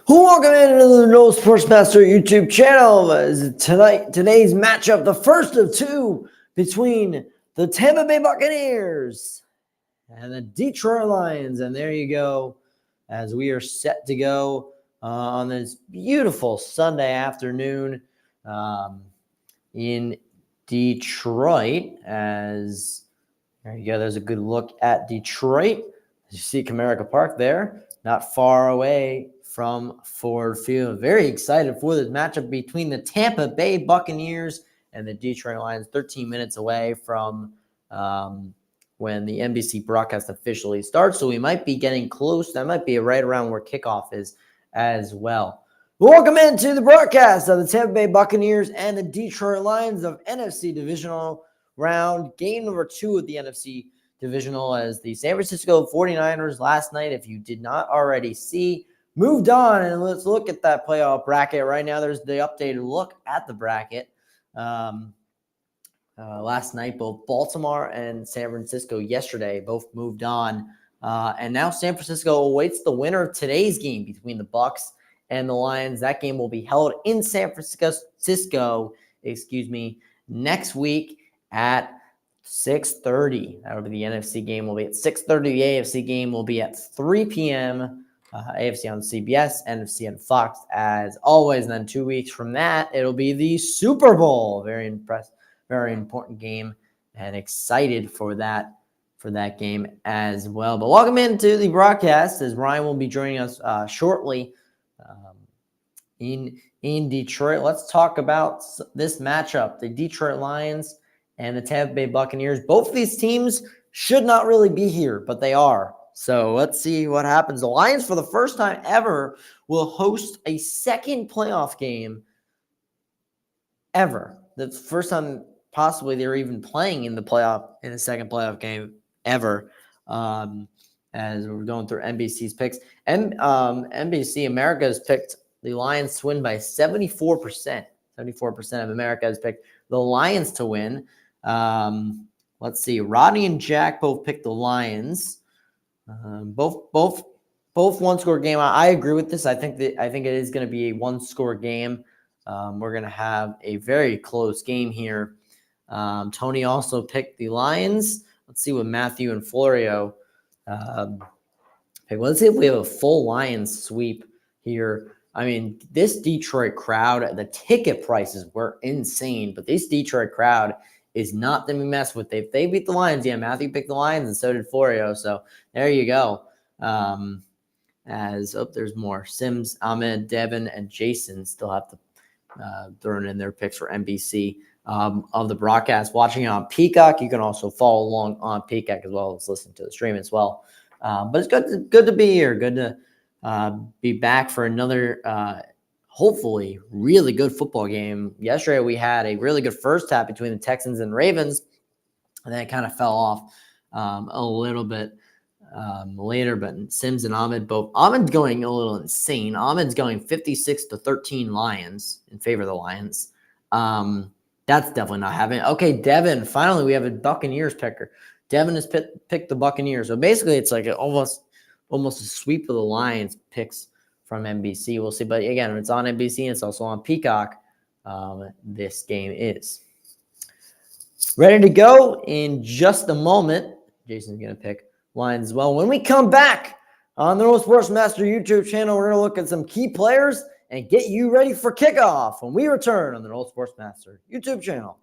Welcome into the No Sportsmaster YouTube channel. Today's matchup, the first of two between the Tampa Bay Buccaneers and the Detroit Lions. And there you go, as we are set to go on this beautiful Sunday afternoon in Detroit. As there you go, there's a good look at Detroit. As you see Comerica Park there, not far away from Ford Field. Very excited for this matchup between the Tampa Bay Buccaneers and the Detroit Lions. 13 minutes away from when the NBC broadcast officially starts. So we might be getting close. That might be right around where kickoff is as well. Welcome into the broadcast of the Tampa Bay Buccaneers and the Detroit Lions of NFC Divisional Round. Game number 2 of the NFC Divisional, as the San Francisco 49ers last night, if you did not already see, moved on. And let's look at that playoff bracket right now. There's the updated look at the bracket. Last night, both Baltimore and San Francisco yesterday both moved on. And now San Francisco awaits the winner of today's game between the Bucs and the Lions. That game will be held in San Francisco, next week at 6:30. That will be the NFC game. Will be at 6:30. The AFC game will be at 3 p.m. AFC on CBS, NFC on Fox, as always. And then 2 weeks from that, it'll be the Super Bowl. Very important game, and excited for that game as well. But welcome into the broadcast, as Ryan will be joining us shortly in Detroit. Let's talk about this matchup: the Detroit Lions and the Tampa Bay Buccaneers. Both of these teams should not really be here, but they are. So let's see what happens. The Lions, for the first time ever, will host a second playoff game ever. That's the first time possibly they're even playing in the second playoff game ever. As we're going through NBC's picks, and NBC America has picked the Lions to win by 74%. 74% of America has picked the Lions to win. Let's see. Rodney and Jack both picked the Lions. Both one-score game. I agree with this. I think it is going to be a one-score game. We're going to have a very close game here. Tony also picked the Lions. Let's see what Matthew and Florio pick. Let's see if we have a full Lions sweep here. I mean, this Detroit crowd, the ticket prices were insane, but this Detroit crowd is not to be messed with. If they beat the Lions, yeah, Matthew picked the Lions, and so did Florio. So there you go. There's more. Sims, Ahmed, Devin, and Jason still have to throw in their picks for NBC of the broadcast. Watching it on Peacock, you can also follow along on Peacock as well as listen to the stream as well. But it's good to be here. Good to be back for another hopefully really good football game. Yesterday we had a really good first half between the Texans and Ravens, and then it kind of fell off a little bit later. But Sims and Ahmed's going a little insane. Ahmed's going 56-13 Lions in favor of the Lions. That's definitely not happening. Okay, Devin, finally we have a Buccaneers picker. Devin has picked the Buccaneers. So basically it's like almost a sweep of the Lions picks from NBC. We'll see. But again, it's on NBC and it's also on Peacock. This game is ready to go in just a moment. Jason's going to pick Lions as well. When we come back on the No Sports Master YouTube channel, we're going to look at some key players and get you ready for kickoff when we return on the No Sports Master YouTube channel.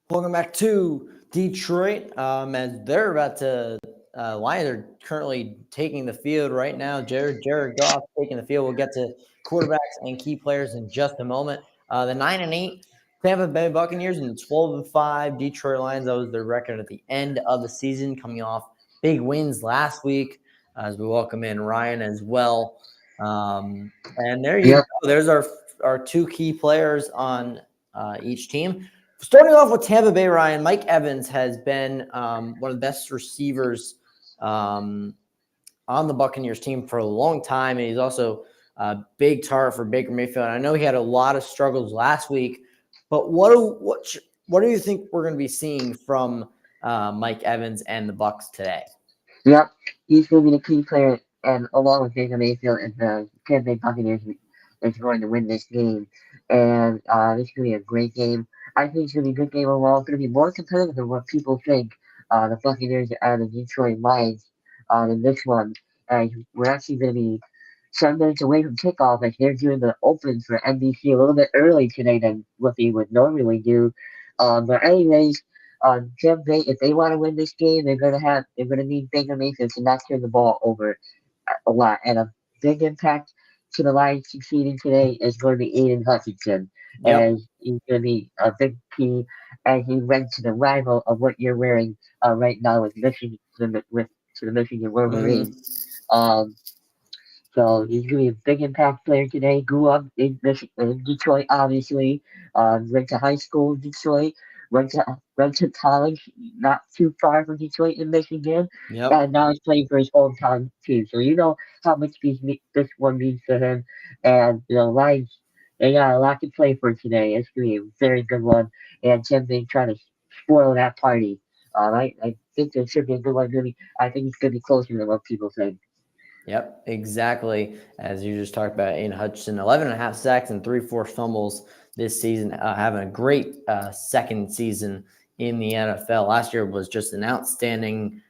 Welcome back to Detroit. As they're about to, Lions are currently taking the field right now. Jared Goff taking the field. We'll get to quarterbacks and key players in just a moment. The 9-8 Tampa Bay Buccaneers and the 12-5 Detroit Lions. That was their record at the end of the season, coming off big wins last week. As we welcome in Ryan as well. And there you go. There's our two key players on each team. Starting off with Tampa Bay, Ryan, Mike Evans has been one of the best receivers on the Buccaneers team for a long time, and he's also a big target for Baker Mayfield. I know he had a lot of struggles last week, but what do you think we're going to be seeing from Mike Evans and the Bucs today? Yep, he's going to be the key player, and along with Baker Mayfield and the Tampa Bay Buccaneers, is going to win this game. And this is going to be a great game. I think it's going to be a good game overall. It's going to be more competitive than what people think. The Buccaneers are the Detroit Lions in this one. And we're actually going to be 7 minutes away from kickoff, as they're doing the open for NBC a little bit early today than what they would normally do. But anyways, Tampa Bay, if they want to win this game, they're gonna need Baker Mayfield to not turn the ball over a lot. And a big impact to the Lions succeeding today is going to be Aiden Hutchinson, Yep. as he's going to be a big key. And he went to the rival of what you're wearing right now with Michigan, to the Michigan Mm-hmm. Wolverines. Um, so he's going to be a big impact player today. Grew up in in Detroit, obviously. Went to high school in Detroit. Went to college, not too far from Detroit in Michigan, Yep. and now he's playing for his hometown team. So you know how much this one means to him. And Lions, they got a lot to play for today. It's going to be a very good one. And Tim Bay trying to spoil that party. I think it should be a good one. I think it's going to be closer than what people think. Yep, exactly. As you just talked about, Aiden Hutchinson, 11 and a half sacks and 3 forced fumbles this season, having a great second season in the NFL. Last year was just an outstanding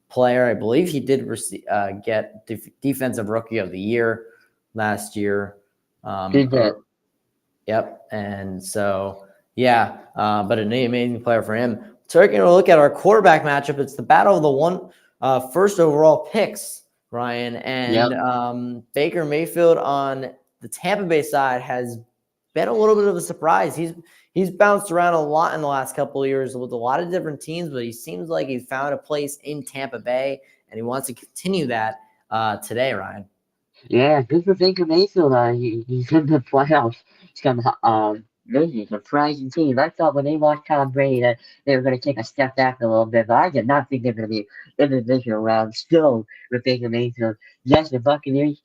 player. I believe he did get Defensive Rookie of the Year last year. Did that. Yep. And so, yeah, but an amazing player for him. So we're going to look at our quarterback matchup. It's the battle of the first overall picks, Ryan. Yep. And Baker Mayfield on the Tampa Bay side has been a little bit of a surprise. He's bounced around a lot in the last couple of years with a lot of different teams, but he seems like he's found a place in Tampa Bay, and he wants to continue that today, Ryan. Yeah, good for Baker Mayfield. He's in the playoffs. Some this is a surprising team. I thought when they lost Tom Brady that they were going to take a step back a little bit, but I did not think they were going to be in the divisional round still with Baker Mayfield. Yes, the Buccaneers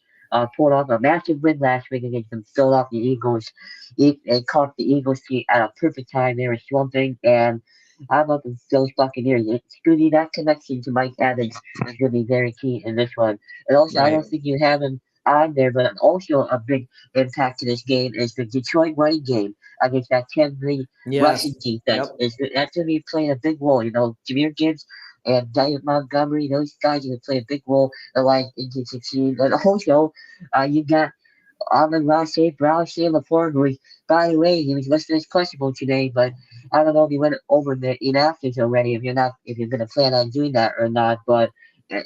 pulled off a massive win last week against the Philadelphia Eagles. They caught the Eagles team at a perfect time. They were slumping, and how about those Buccaneers? It's going to be that connection to Mike Evans is going to be very key in this one. And also, I Right. don't think you have him on there, but also a big impact to this game is the Detroit running game against that Tampa Bay rushing Yes. defense. Yep. That's going to be playing a big role. Jameer Gibbs and David Montgomery, those guys are going to play a big role in like into succeed. And also, you got Amon Ross St. Brown, Shane LaFleur, who is, by the way, he was listed as questionable today, but I don't know if you went over the inafters already, if you're gonna plan on doing that or not. But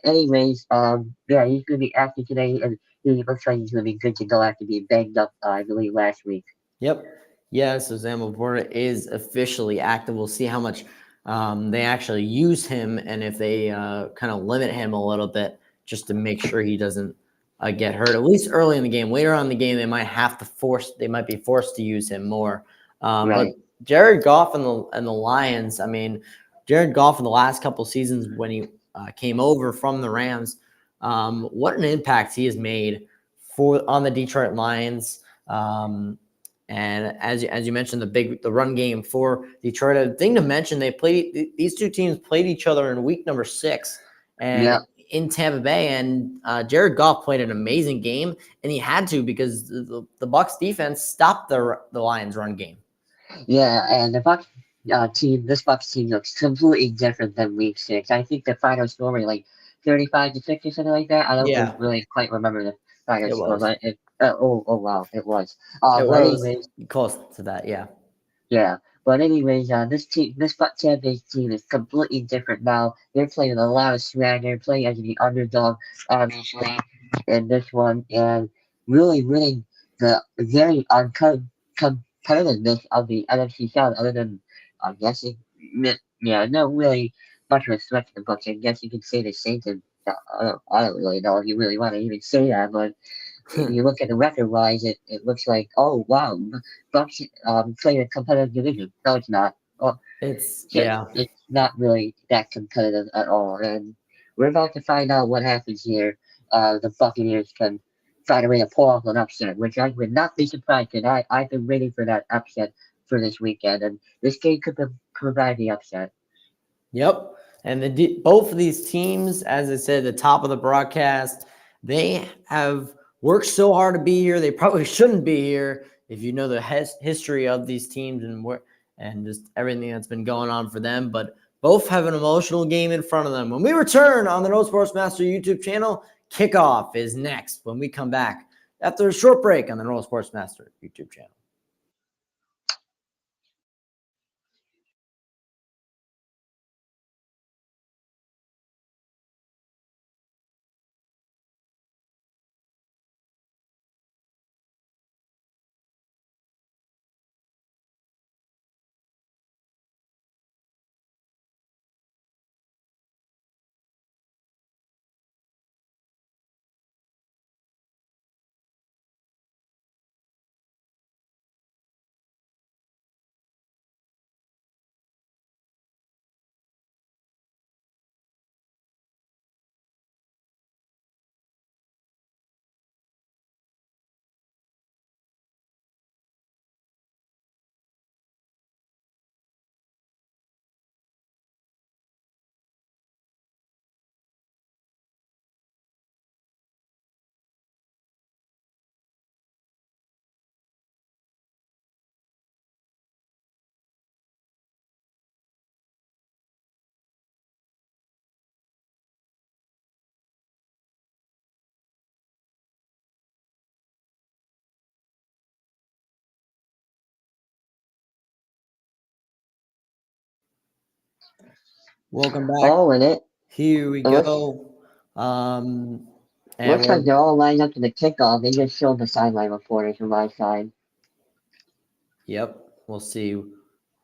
anyways, yeah, he's gonna be active today, and he looks like he's gonna be good to go after being banged up, I believe, last week. Yep. Yeah, so Sam Laporta is officially active. We'll see how much they actually use him and if they kind of limit him a little bit just to make sure he doesn't get hurt, at least early in the game. Later on in the game, they might be forced to use him more. But Right. Jared Goff and the Lions, I mean, Jared Goff in the last couple seasons when he came over from the Rams, what an impact he has made on the Detroit Lions. And as you mentioned, the run game for Detroit. A thing to mention, these two teams played each other in week number 6, and Yeah. in Tampa Bay. And Jared Goff played an amazing game, and he had to because the Bucs defense stopped the Lions run game. Yeah, and the this Bucks team looks completely different than Week 6. I think the final score was like 35-6 or something like that. I don't Yeah, really quite remember the final it score, was. but oh wow, it was. It But was anyways, close to that. Yeah. yeah. But anyways, this Tampa Bay team is completely different now. They're playing with a lot of swag. They're playing as the underdog, obviously, in this one, and really, really the very competitiveness of the NFC South. Other than, I'm guessing, yeah, no really much of a threat to the Bucs. I guess you could say the Saints. And I don't really know if you really want to even say that, but if you look at the record wise, it looks like, oh wow, Bucks play a competitive division. No, it's not. Well, Yeah. it's not really that competitive at all. And we're about to find out what happens here. The Buccaneers can find a way to pull off an upset, which I would not be surprised because I've been waiting for that upset for this weekend, and this game could provide the upset. Yep. And both of these teams, as I said, the top of the broadcast, they have worked so hard to be here. They probably shouldn't be here if you know the history of these teams and just everything that's been going on for them. But both have an emotional game in front of them. When we return on the No Sports Master YouTube channel, kickoff is next when we come back after a short break on the No Sports Master YouTube channel. Welcome back. Oh, and Here we looks, go. And looks like we're they're all lined up to the kickoff. They just showed the sideline reporters from my side. Yep, we'll see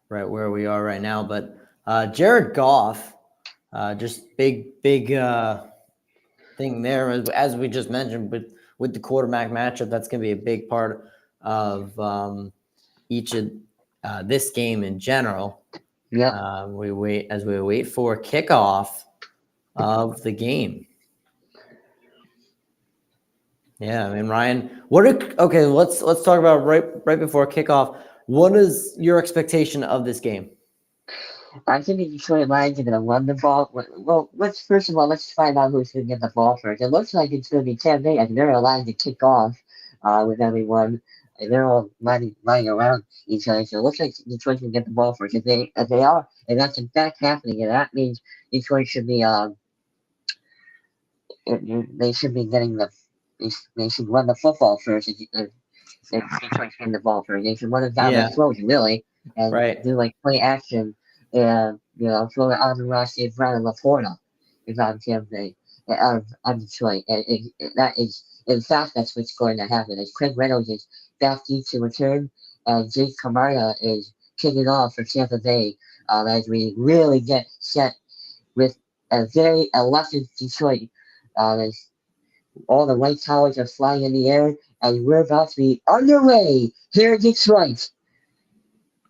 right where we are right now. But Jared Goff, just big thing there, as we just mentioned, but with the quarterback matchup, that's going to be a big part of each of this game in general. Yep. We wait for kickoff of the game. Yeah, I mean, Ryan, okay, let's talk about right before kickoff. What is your expectation of this game? I think the Detroit Lions are going to run the ball. Well, first of all, let's find out who's going to get the ball first. It looks like it's going to be Tampa Bay, and they're allowed to kick off with everyone. And they're all running around each other. So it looks like Detroit's going to get the ball first. If they are, and that's in fact happening, and that means Detroit should be they should be getting they should run the football first. If Detroit's getting the ball first, they should run it down their throats really, and do like play action and throw it on the rush in front of Laporta if I'm Tampa Bay on Detroit. And that is in fact that's what's going to happen. As Craig Reynolds is back deep to return, and Jake Camarda is kicking off for Tampa Bay as we really get set with a very electric Detroit. As all the white towers are flying in the air, and we're about to be underway here in Detroit.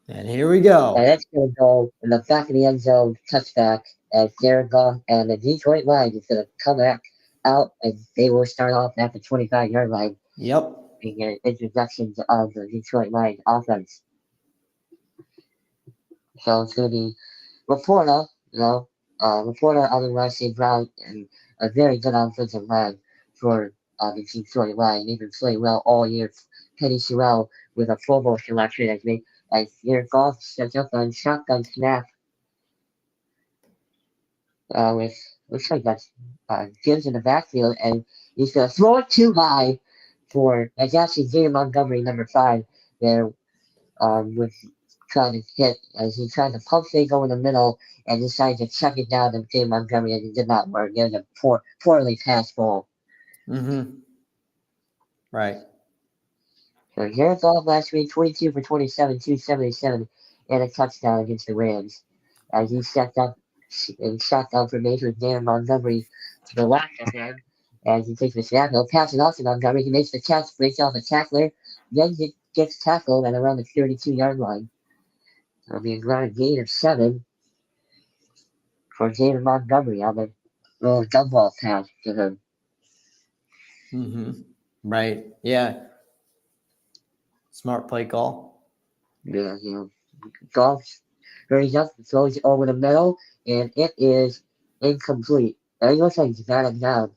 And here we go. And it's going to go in the back of the end zone touchback as Jared Goff and the Detroit Lions is going to come back out, and they will start off at the 25-yard line. Yep. Being introductions of the Detroit Lions offense. So it's going to be Laporta, Laporta on the rushing route, and a very good offensive line for the Detroit Lions. They've been playing well all year. Penny Sewell with a Pro Bowl selection as Jared Goff sets up a shotgun snap with looks like that's Gibbs in the backfield, and he's gonna throw it too high for that's actually Jay Montgomery, number 5, there with trying to hit as he tried to pump fake over the middle and decided to chuck it down to David Montgomery, and it did not work. It was a poorly passed ball. Mm-hmm. Right. So Jared Goff last week, 22 for 27, 277, and a touchdown against the Rams. As he stepped up in shotgun formation with David Montgomery to the left of him. As he takes the snap, he'll pass it off to Montgomery. He makes the catch, breaks off a tackler, then gets tackled at around the 32-yard line. It'll be around a gain of 7 for David Montgomery on the little dumb ball pass to him. Mm-hmm. Right. Yeah. Smart play call. Yeah, Goff hurries up, throws it over the middle, and it is incomplete. And it looks like he's got him down.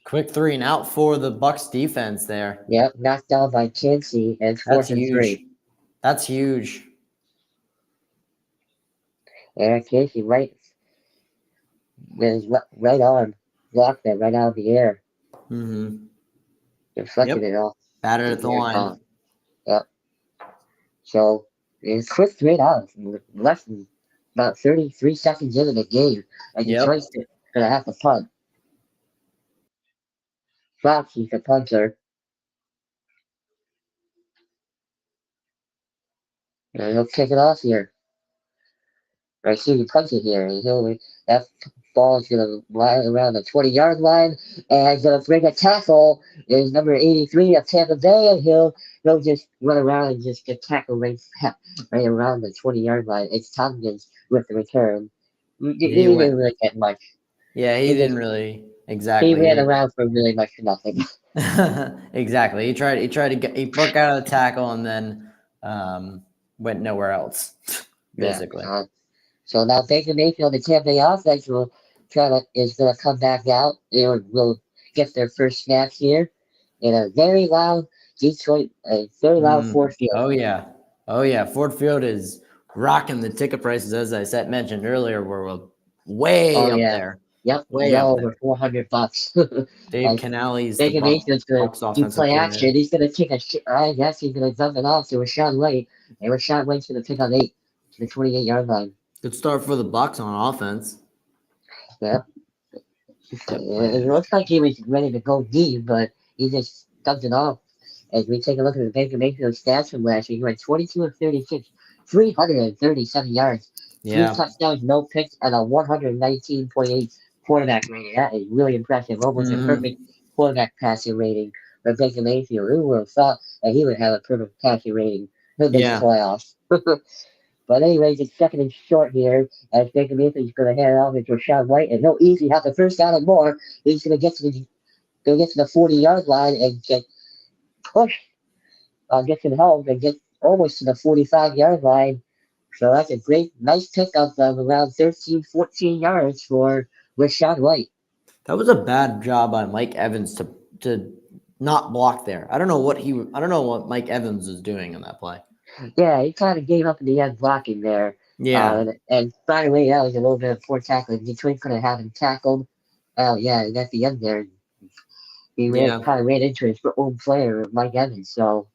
Quick 3 and out for the Bucs defense there. Yep, knocked down by Chansey, and it's That's 4th and huge. 3. That's huge. And Casey right with his right arm blocked that right out of the air. Mm-hmm. Deflected it off. Batted at the line. Yep. So it's quick 3 and out. Less than about 33 seconds into the game. And Detroit's going to have to punt. Fox, he's a punter. And he'll kick it off here. Or excuse me, punch it here. And that ball is going to lie around the 20-yard line. And going to bring a tackle. Is number 83 of Tampa Bay. And he'll just run around and just get tackled right around the 20-yard line. It's Tompkins with the return. He didn't really get much. Yeah, he didn't really. Exactly. He ran around for really much for nothing. Exactly. He tried to he broke out of the tackle and then went nowhere else. Basically. Yeah, so now Baker Mayfield, the Tampa Bay offense is going to come back out. They will get their first snap here in a very loud Detroit, a very loud Ford Field. Oh yeah. Ford Field is rocking the ticket prices, as I mentioned earlier. We're way up there. Yep, way well up over $400. Dave Canale's Baker Mayfield's going to do play action. He's going to take I guess he's going to dump it off to Rashawn White, and Rashawn White's going to pick up 8 to the 28-yard line. Good start for the Bucs on offense. Yep. It looks like he was ready to go deep, but he just dumped it off. As we take a look at the Baker Mayfield stats from last year, he went 22 of 36, 337 yards, 3 touchdowns, no picks, and a 119.8 quarterback rating. That is really impressive. Almost a perfect quarterback passing rating for Baker Mayfield. Who would have thought that he would have a perfect passing rating in this playoffs? But anyways, it's 2nd and short here as Baker Mayfield's going to hand it off to Rashawn White, and he'll easily have the first down and more. He's going to get to the 40-yard line and get pushed, get some help and get almost to the 45-yard line. So that's a nice pickup of around 13, 14 yards for Rashawn White. That was a bad job by Mike Evans to not block there. I don't know what Mike Evans was doing in that play. Yeah, he kind of gave up in the end blocking there. Yeah. And by the way, that was a little bit of poor tackling. Detroit could have had him tackled. And at the end there, he kind of ran into his own player, Mike Evans. So,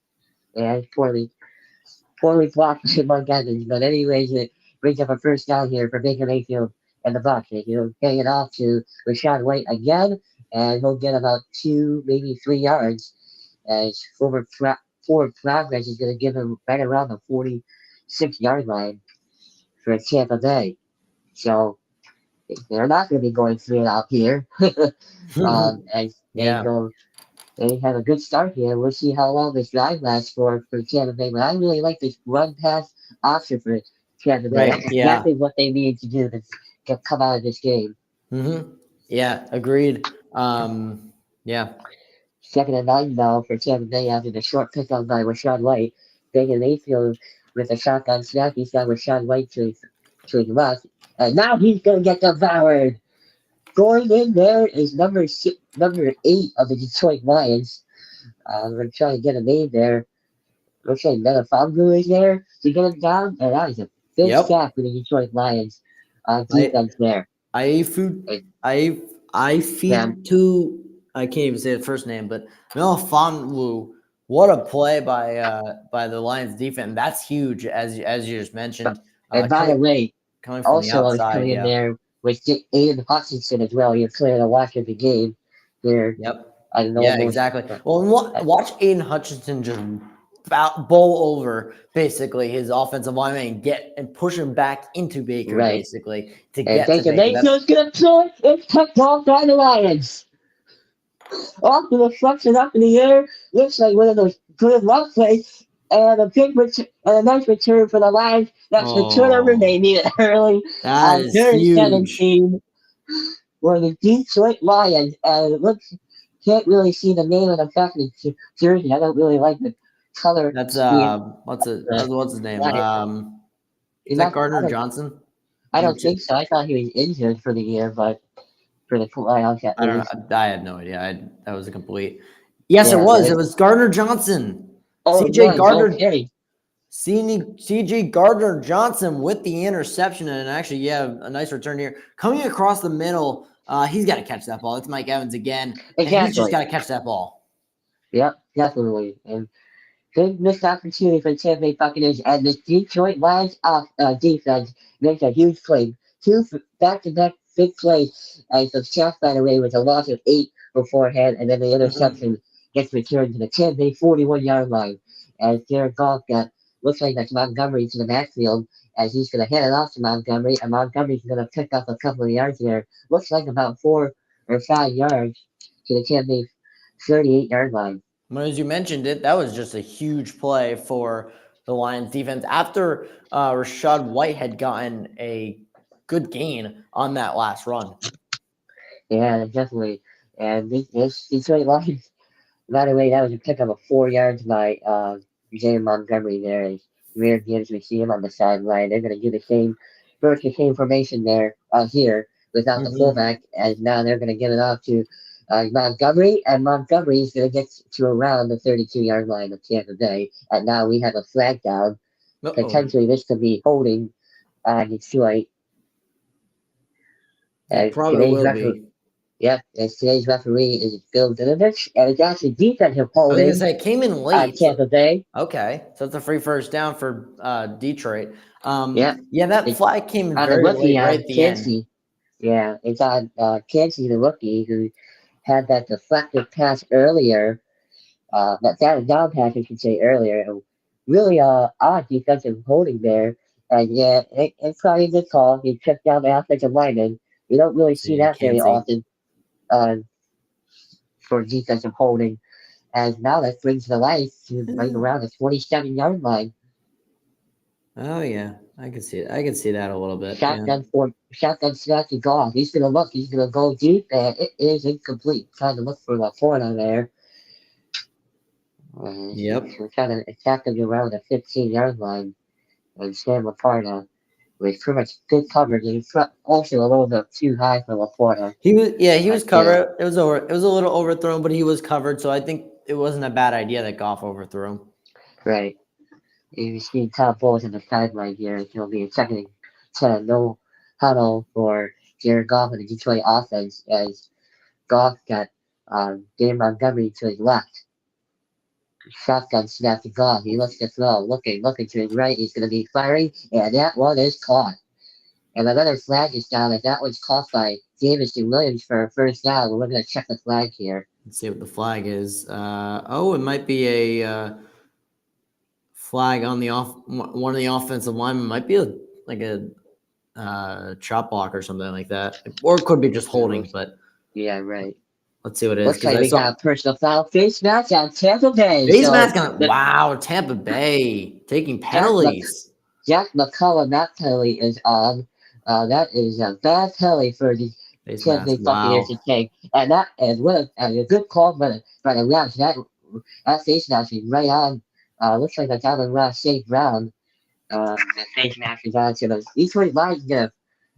yeah, it's poorly blocked by Mike Evans. But anyways, it brings up a first down here for Baker Mayfield and the Bucs. He'll hang it off to Rashawn White again, and he'll get about 2, maybe 3 yards. As forward progress is going to give him right around the 46-yard line for Tampa Bay. So they're not going to be going 3 and out here. They have a good start here. We'll see how long this drive lasts for Tampa Bay. But I really like this run-pass option for Tampa Bay. That's exactly what they need to do to come out of this game. Yeah, agreed. 2nd and 9 now for Tampa Bay after the short pickup by Rashawn White. Baker Mayfield with a shotgun snap. He's got Rashawn White to his left. And now he's going to get devoured. Going in there is number 8 of the Detroit Lions. I'm going to try to get a name there. Looks like Metafongu is there to get him down. And that is a big sack for the Detroit Lions on defense there. I can't even say the first name, but Melifonwu What a play by the Lions defense. That's huge, as you just mentioned. And by the way, Coming from the also I was outside, coming in yeah. there with Aiden Hutchinson as well. You're clear to watch every game there. Yep. I know Yeah, most. exactly. Well, watch Aiden Hutchinson just bowl over basically his offensive lineman and push him back into Baker Right. basically to And get to Baker Baker. Mayfield's gonna throw it. It's tucked off by the Lions. Off to the front and up in the air. Looks like one of those good run plays. And a nice return for the Lions. That's the turnover they needed early That on is third huge. 17 for the Detroit Lions. And it looks can't really see the name on the back of the jersey. I don't really like the color That's scheme. what's his name? Is He's that not, Gardner Johnson? I don't think so. I thought he was injured for the year, but for the Lions at I don't least. know. I had no idea. That was a complete. Yes, it Yeah, was. It was Gardner Johnson. oh, it CJ was. Gardner. Okay. CJ Gardner Johnson with the interception, and actually, yeah, a nice return here. Coming across the middle, he's got to catch that ball. It's Mike Evans again, and he's just got to catch that ball. Yep, definitely. And big missed opportunity for the Tampa Bay Buccaneers, and the Detroit Lions defense makes a huge play. Two back-to-back big plays, as the South, by the way, with a loss of 8 beforehand, and then the interception gets returned to the Tampa Bay 41-yard line. As Jared Goff looks like that's Montgomery to the backfield, as he's going to hand it off to Montgomery, and Montgomery's going to pick up a couple of yards there. Looks like about 4 or 5 yards to the Tampa Bay 38-yard line. Well, as you mentioned it, that was just a huge play for the Lions defense after Rashad White had gotten a good gain on that last run. Yeah, definitely. And this Detroit Lions, by the way, that was a pickup of 4 yards by Jay Montgomery there. As Rear gives we see him on the sideline. They're going to do the same, virtually same formation there here without the fullback, as now they're going to give it off to Montgomery, and Montgomery is going to get to around the 32-yard line of Tampa Bay. And now we have a flag down. Potentially, this could be holding Detroit. It probably will be. Yep, and today's referee is Bill Dinovich, and it's actually defensive I was holding. gonna say it came in late. Tampa Bay. Okay, so it's a free first down for Detroit. Yeah, that flag came on very the rookie late, right at the end. Yeah, it's on Kansas, the rookie, who had that deflected pass earlier. That down pass, I should say, earlier. Really odd defensive holding there. And yeah, it's probably a good call. He took down the offensive lineman. We don't really see that very often for defensive holding. And now that brings the Lions to right around the 27-yard line. Oh yeah, I can see it. I can see that a little bit. Shotgun snap to Goff. He's gonna look. He's gonna go deep, and it is incomplete. Trying to look for the corner there. Yep. We're trying to attack him around the 15-yard line, and Sam Laporta with pretty much good coverage. And he's also a little bit too high for Laporta. He was covered. It was a little overthrown, but he was covered. So I think it wasn't a bad idea that Goff overthrew him. Right. You see Tom Bowles in the sideline here. He'll be a second to no huddle for Jared Goff and the Detroit offense as Goff got Dave Montgomery to his left. Shotgun snap to Goff. He looks to throw, looking to his right. He's going to be firing, and that one is caught. And another flag is down, and that one's caught by Davison Williams for a first down. We're going to check the flag here. Let's see what the flag is. It might be a flag on one of the offensive linemen. Might be a chop block or something like that, or it could be just holding. But yeah, right. Let's see what it is. Looks like we got a personal foul. Face mask on Tampa Bay. Face mask on. Wow, Tampa Bay taking penalties. Jack McCullough, that penalty is on. That is a bad penalty for the Tampa Bay Buccaneers to take. And what a good call by the refs. That face mask is right on. Looks like that's on the last safe round. The face mask is on. So the Detroit Lions get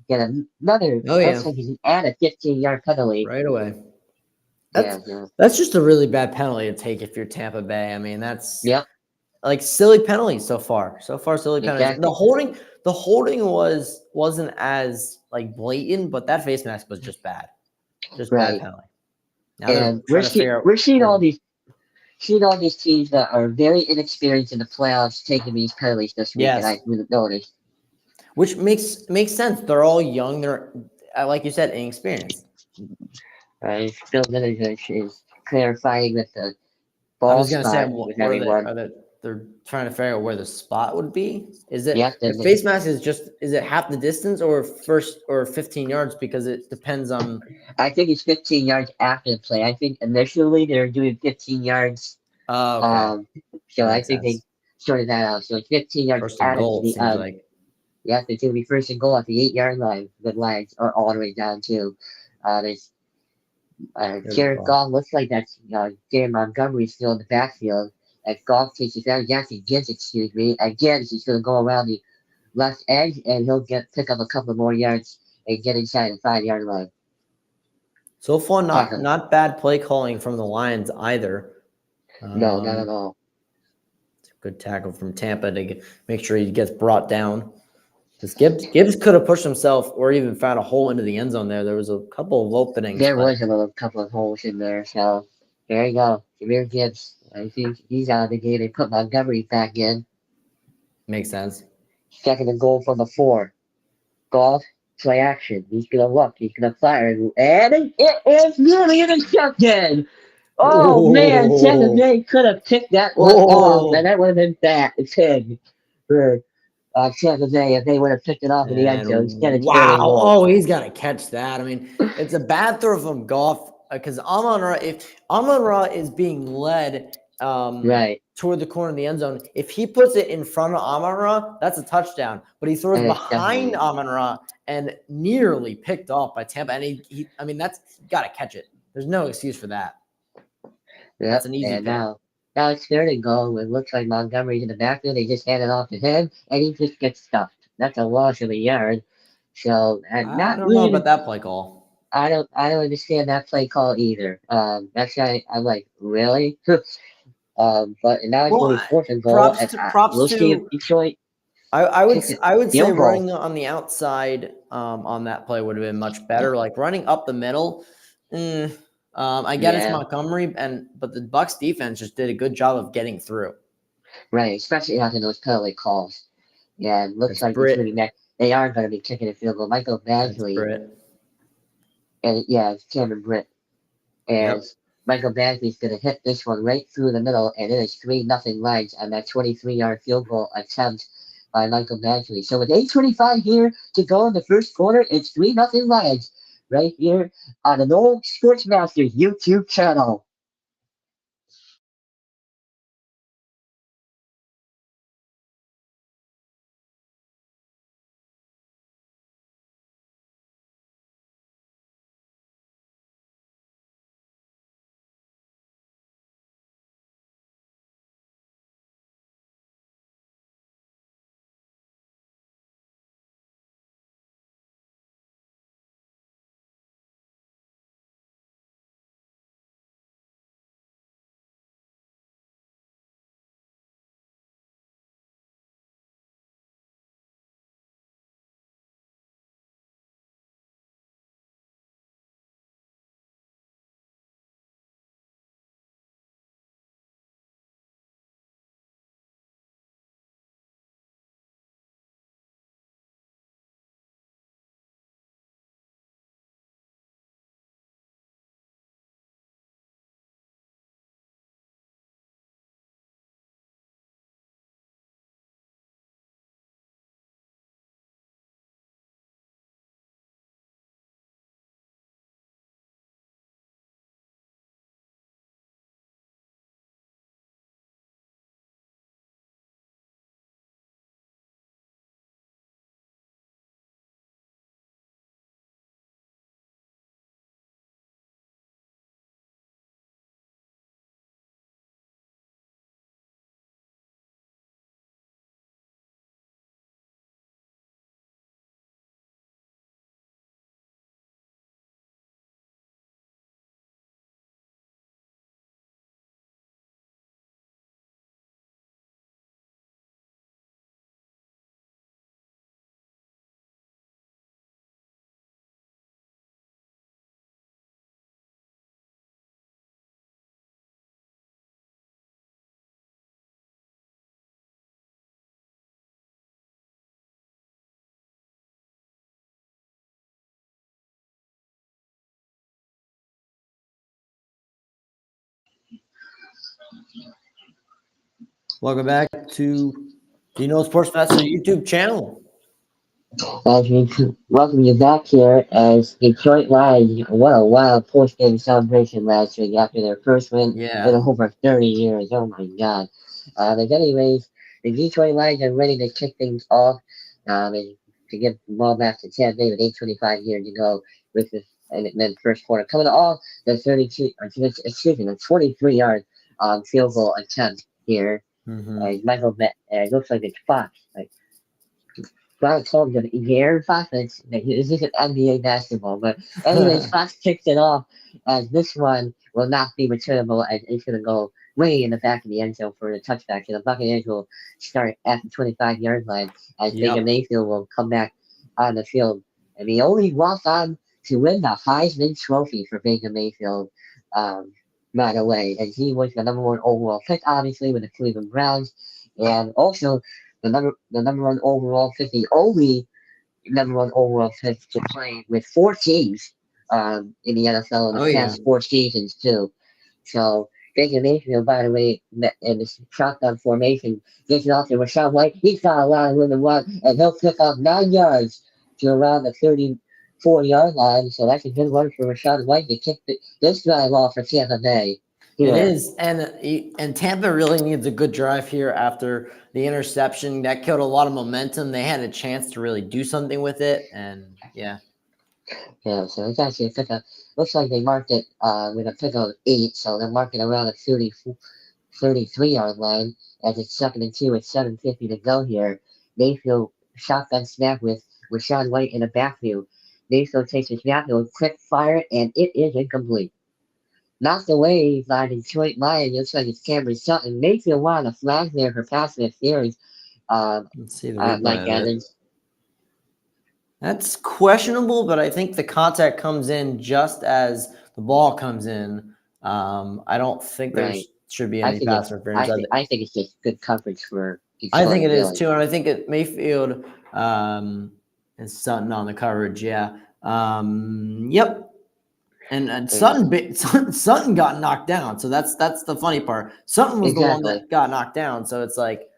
another. Looks like he's add a 15-yard penalty right away. That's just a really bad penalty to take if you're Tampa Bay. I mean, that's like silly penalties so far. Silly penalties. Exactly. The holding wasn't as like blatant, but that face mask was just bad. Just bad penalty. Now and we're seeing all these seen all these teams that are very inexperienced in the playoffs taking these penalties this week, and I Yes, really noticed. which makes sense. They're all young. They're like you said, inexperienced. Phil Miller is clarifying that the I ball was gonna say, spot with what are they? everyone. They're trying to figure out where the spot would be? Is it Yes, the and face mask is it half the distance or first or 15 yards? Because it depends on. I think it's 15 yards after the play. I think initially they're doing 15 yards. Oh, okay, Um, so I makes think they sense. sorted that out. So it's 15 yards First and out of goal, it the seems like. yeah, it's gonna be first and goal at the 8 yard line. The lines are all the way down to there's There's the Jared ball. Goff looks like that's Jared Montgomery still in the backfield. As Goff takes it down, Yankee gets excuse me. Again, he's gonna go around the left edge and he'll pick up a couple more yards and get inside the 5 yard line. So far, Awesome. not bad play calling from the Lions either. No, not at Um, all. Good tackle from Tampa to make sure he gets brought down. Because Gibbs could have pushed himself or even found a hole into the end zone there. There was a couple of openings, There but was a little couple of holes in there, so there you go. Jameer Gibbs. I think he's out of the game. They put Montgomery back in. makes sense. Second and goal from the 4. Golf, play action. He's gonna look. He's gonna fire. And it is nearly intercepted. Oh man, Tampa Oh, Bay could have picked that one off, and oh, that would have been big for Tampa Bay if they would have picked it off in the end and zone. Instead, it's third wow. and goal. Oh, he's got to catch that. I mean, it's a bad throw from Goff because if Amon Ra is being led Right, toward the corner of the end zone, if he puts it in front of Amon Ra, that's a touchdown. But he throws and it's behind definitely Amon Ra and nearly picked off by Tampa. And I mean, that's got to catch it. There's no excuse for that. That's yep. an easy And pick. now it's third and goal. It looks like Montgomery's in the backfield. They just hand it off to him, and he just gets stuffed. That's a loss of a yard. So, and I not don't know about really. that play call. I don't understand that play call either. That's why I'm like, really? But now it's Well, going to be fourth and goal, props and to we'll see if Detroit kick a I would say field goal. running on the outside on that play would have been much better. Like running up the middle, I get it's Yeah, Montgomery, but the Bucs defense just did a good job of getting through. right. Especially after those penalty calls. Yeah, it looks It's like it's going to Brit. be next. They are going to be kicking a field goal. Michael It's Badgley, Brit. and yeah, it's Cameron Britt. Yep. As Michael Badgley's going to hit this one right through the middle, and it is 3-0 Lions on that 23-yard field goal attempt by Michael Badgley. So with 8:25 here to go in the first quarter, it's 3-0 Lions right here on an old Sportsmaster YouTube channel. Welcome back to the No Sports Master YouTube channel. As we welcome you back here as Detroit Lions. What a wild post-game celebration last week after their first win in Yeah. over 30 years. Oh my God. But anyways, the Detroit Lions are ready to kick things off. And to get the ball back to Tampa Bay with 8:25 here to go with this, and then first quarter coming off the 32, excuse me, the 23-yard field goal attempt here. Michael, looks like it's Fox. Like, Brown told him Gary Fox, this isn't NBA basketball, but anyways, Fox kicks it off as this one will not be returnable as it's going to go way in the back of the end zone for the touchback. So the Buccaneers will start at the 25-yard line as Baker Yep. Mayfield will come back on the field. And the only walk-on to win the Heisman Trophy for Baker Mayfield, by the way. And he was the #1 overall pick, obviously, with the Cleveland Browns. And also the number 1 overall pick, the only #1 overall pick to play with 4 teams in the NFL in the past 4 seasons too. So Baker Mayfield, by the way, in the shotgun formation, gets it off to Rashawn White. He's got a lot of room to run, and he'll pick up 9 yards to around the 34-yard line. So that's a good one for Rashawn White to kick this drive off for Tampa Bay. It is, and Tampa really needs a good drive here after the interception. That killed a lot of momentum. They had a chance to really do something with it, and yeah. Yeah, so it's actually a pickup. Looks like they marked it with a pick of 8, so they're marking around the 33-yard line as it's 2nd and 2 with 7:50 to go here. Mayfield shotgun snap with Rashawn White in the backfield. Mayfield takes a snap, he'll quick fire, and it is incomplete. Knocked away by the Detroit Lions. Looks like it's Cameron Sutton. Mayfield wanted a flag there for pass interference. Let's see the replay Mike of it. Evans. That's questionable, but I think the contact comes in just as the ball comes in. I don't think there should be any pass interference. I think it's just good coverage for Detroit. I think it is too, and I think it Mayfield and Sutton on the coverage. Yeah. Yep. And Sutton got knocked down, so that's the funny part. Sutton was the one that got knocked down, so it's like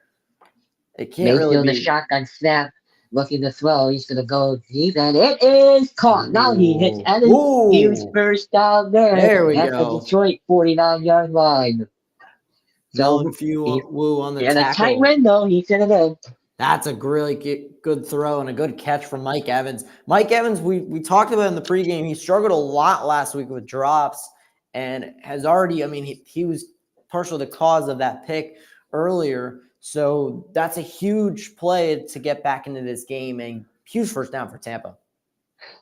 it can't really be. The shotgun snap, looking to throw. He's gonna go deep, and it is caught. Now he hits Evans. Huge first down there. There we go. The Detroit 49-yard line. So Woo on the tackle. And a tight window. He's in it in. That's a really good throw and a good catch from Mike Evans. Mike Evans, we talked about in the pregame. He struggled a lot last week with drops and has already, I mean, he was partial to the cause of that pick earlier. So that's a huge play to get back into this game and huge first down for Tampa.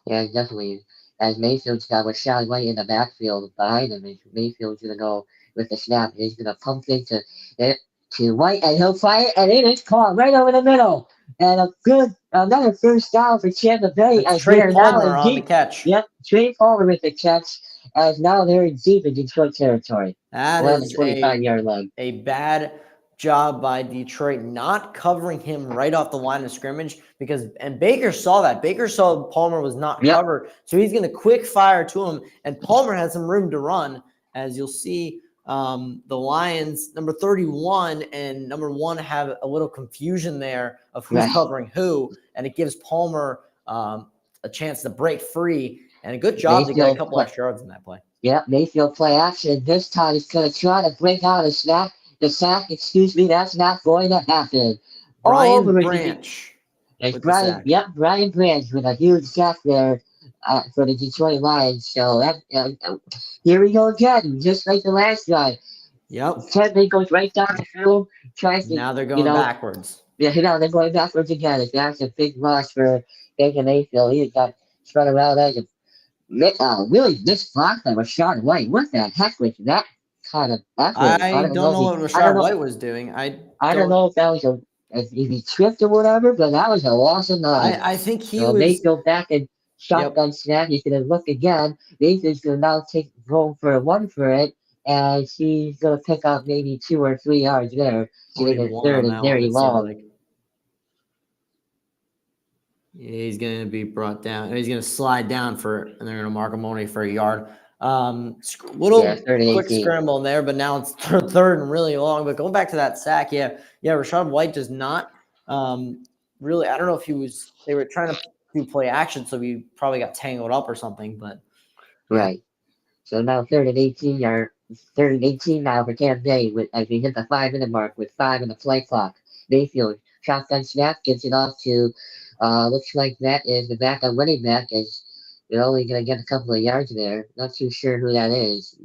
Yeah, definitely. As Mayfield's got Rashawn White in the backfield behind him, Mayfield's going to go with the snap. He's going to pump into it. To White, and he'll fire, and it is caught right over the middle. And another first down for Tampa Bay. As Trey Palmer on the catch. Yep, Trey Palmer with the catch, as now they're deep in Detroit territory. That is 25-yard line. A bad job by Detroit not covering him right off the line of scrimmage and Baker saw that. Baker saw Palmer was not covered, so he's going to quick fire to him, and Palmer has some room to run, as you'll see. The Lions, number 31 and number 1 have a little confusion there of who's covering who, and it gives Palmer a chance to break free, and a good job to get a couple extra yards in that play. Yeah, Mayfield play action. This time he's going to try to break out the sack. Excuse me, that's not going to happen. Brian Branch. Brian Branch with a huge sack there. For the Detroit Lions. So here we go again, just like the last drive. Yep. Tampa goes right down the field, tries to. Now they're going backwards. Yeah, they're going backwards again. That's a big loss for Baker Mayfield. He got spun around as a really misblocked by Rashawn White. What the heck was that kind of effort? I don't know what Rashawn White was doing. I don't know if that was if he tripped or whatever, but that was a loss of nine. I think he was. Mayfield back and. Shotgun snap. He's going to look again. Mayfield's going to now go for 1 for it, and he's going to pick up maybe 2 or 3 yards there. Getting a 3rd and very long. Yeah, he's going to be brought down. He's going to slide down and they're going to mark him only for a yard. Little third and quick 18. scramble in there, but now it's third and really long. But going back to that sack, yeah, Rashad White does not really. I don't know if they were trying to do play action, so he probably got tangled up or something. But Right. So now third and 18 now for Tampa Bay as we hit the 5 minute mark with 5 in the play clock. Mayfield shotgun snap gives it off to looks like that is the backup running back as they're only gonna get a couple of yards there. Not too sure who that is.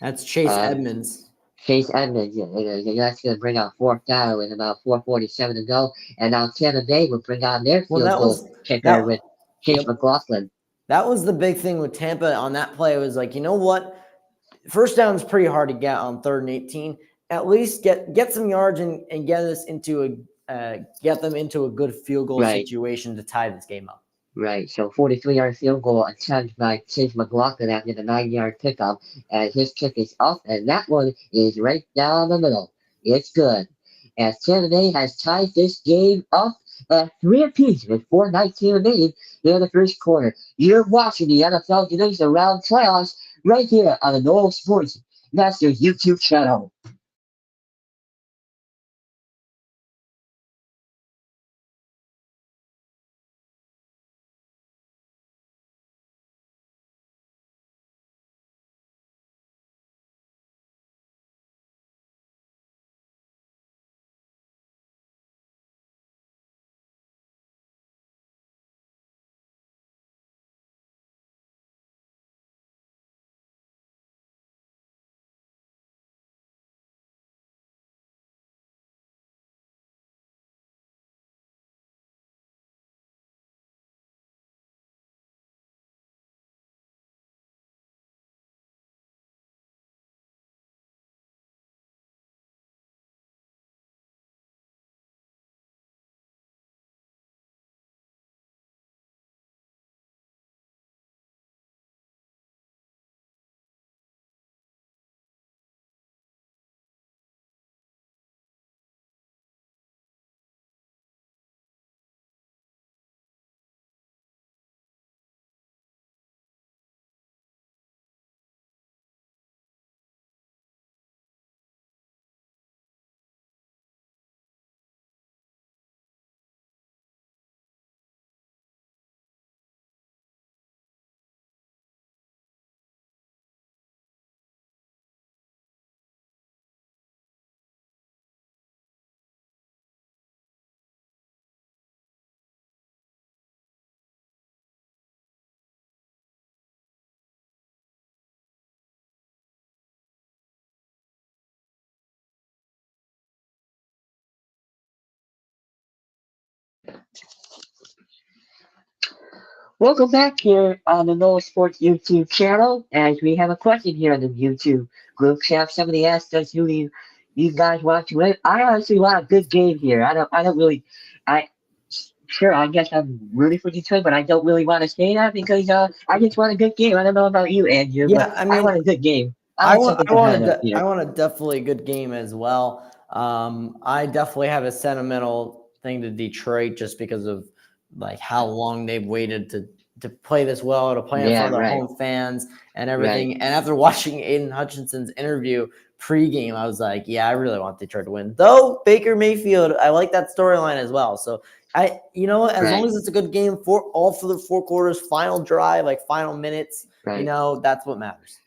that's Chase Edmonds. Chase Edmonds, that's going to bring out fourth down with about 4:47 to go. And now Tampa Bay will bring on their Well, field goal kicker with Chase yep. McLaughlin. That was the big thing with Tampa on that play. It was like, you know what? First down is pretty hard to get on 3rd and 18. At least get some yards and get us into get them into a good field goal situation to tie this game up. Right. So 43-yard field goal attempt by Chase McLaughlin after the 9-yard pickup, and his kick is off, and that one is right down the middle. It's good. As Tampa Bay has tied this game up at 3 apiece with 4:19 remaining in the first quarter. You're watching the NFL Division Round playoffs right here on the Noel Sports Masters YouTube channel. Welcome back here on the Noah Sports YouTube channel, as we have a question here on the YouTube group chat. Somebody asked us who you guys want to win. I honestly want a good game here. I don't really, I sure I guess I'm rooting for Detroit, but I don't really want to say that because I just want a good game. I don't know about you, Andrew, but Yeah, I mean, I want a good game. I I want want something I want competitive here. I want a definitely good game as well. I definitely have a sentimental thing to Detroit just because of like how long they've waited to play this well, to play in front of their home fans and everything. And after watching Aiden Hutchinson's interview pregame, I was like, yeah, I really want Detroit to win. Though Baker Mayfield, I like that storyline as well. So as long as it's a good game for the 4 quarters, final drive, like final minutes, that's what matters.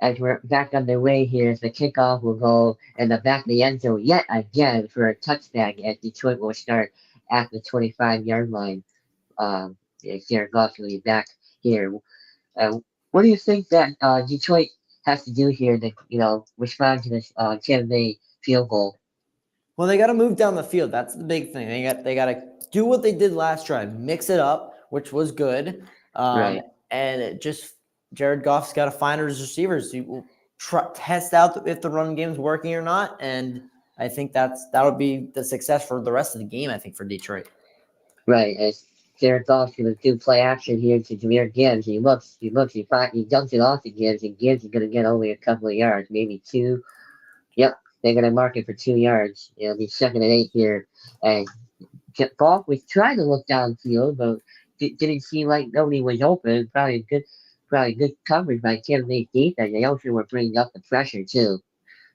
As we're back on the way here, as the kickoff will go in the back of the end zone yet again for a touchdown, as Detroit will start at the 25-yard line. Jared Goff will be back here. What do you think that Detroit has to do here to respond to this Tampa Bay field goal? Well, they got to move down the field. That's the big thing. They got to do what they did last drive, mix it up, which was good. And it just Jared Goff's got to find his receivers. He will test out if the run game's working or not. And I think that would be the success for the rest of the game. I think for Detroit. Right, as Jared Goff's going to do play action here to Jameer Gibbs. He dumps it off to Gibbs, and Gibbs is going to get only a couple of yards, maybe 2. Yep, they're going to mark it for 2 yards. It'll be 2nd and 8 here. And Goff was trying to look downfield, but didn't seem like nobody was open. Probably good. probably good coverage by Kim Lee's defense. They also were bringing up the pressure too.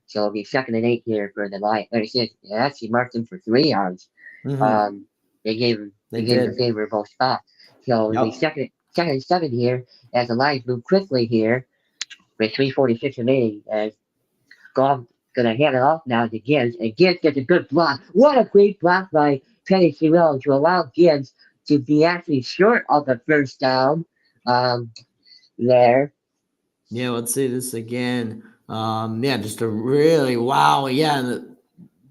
So it'll be 2nd and 8 here for the Lions. They actually marked him for 3 yards. Hmm. Um, they They gave him a did. favorable spot. So it'll be Yep. second and 7 here as the Lions move quickly here with 3:46 remaining as Goff gonna hand it off now to Gibbs, and Gibbs gets a good block. What a great block by Penny Sewell to allow Gibbs to be actually short of the first down. Um, there. Yeah, let's see this again. Yeah, just a really wow. Yeah,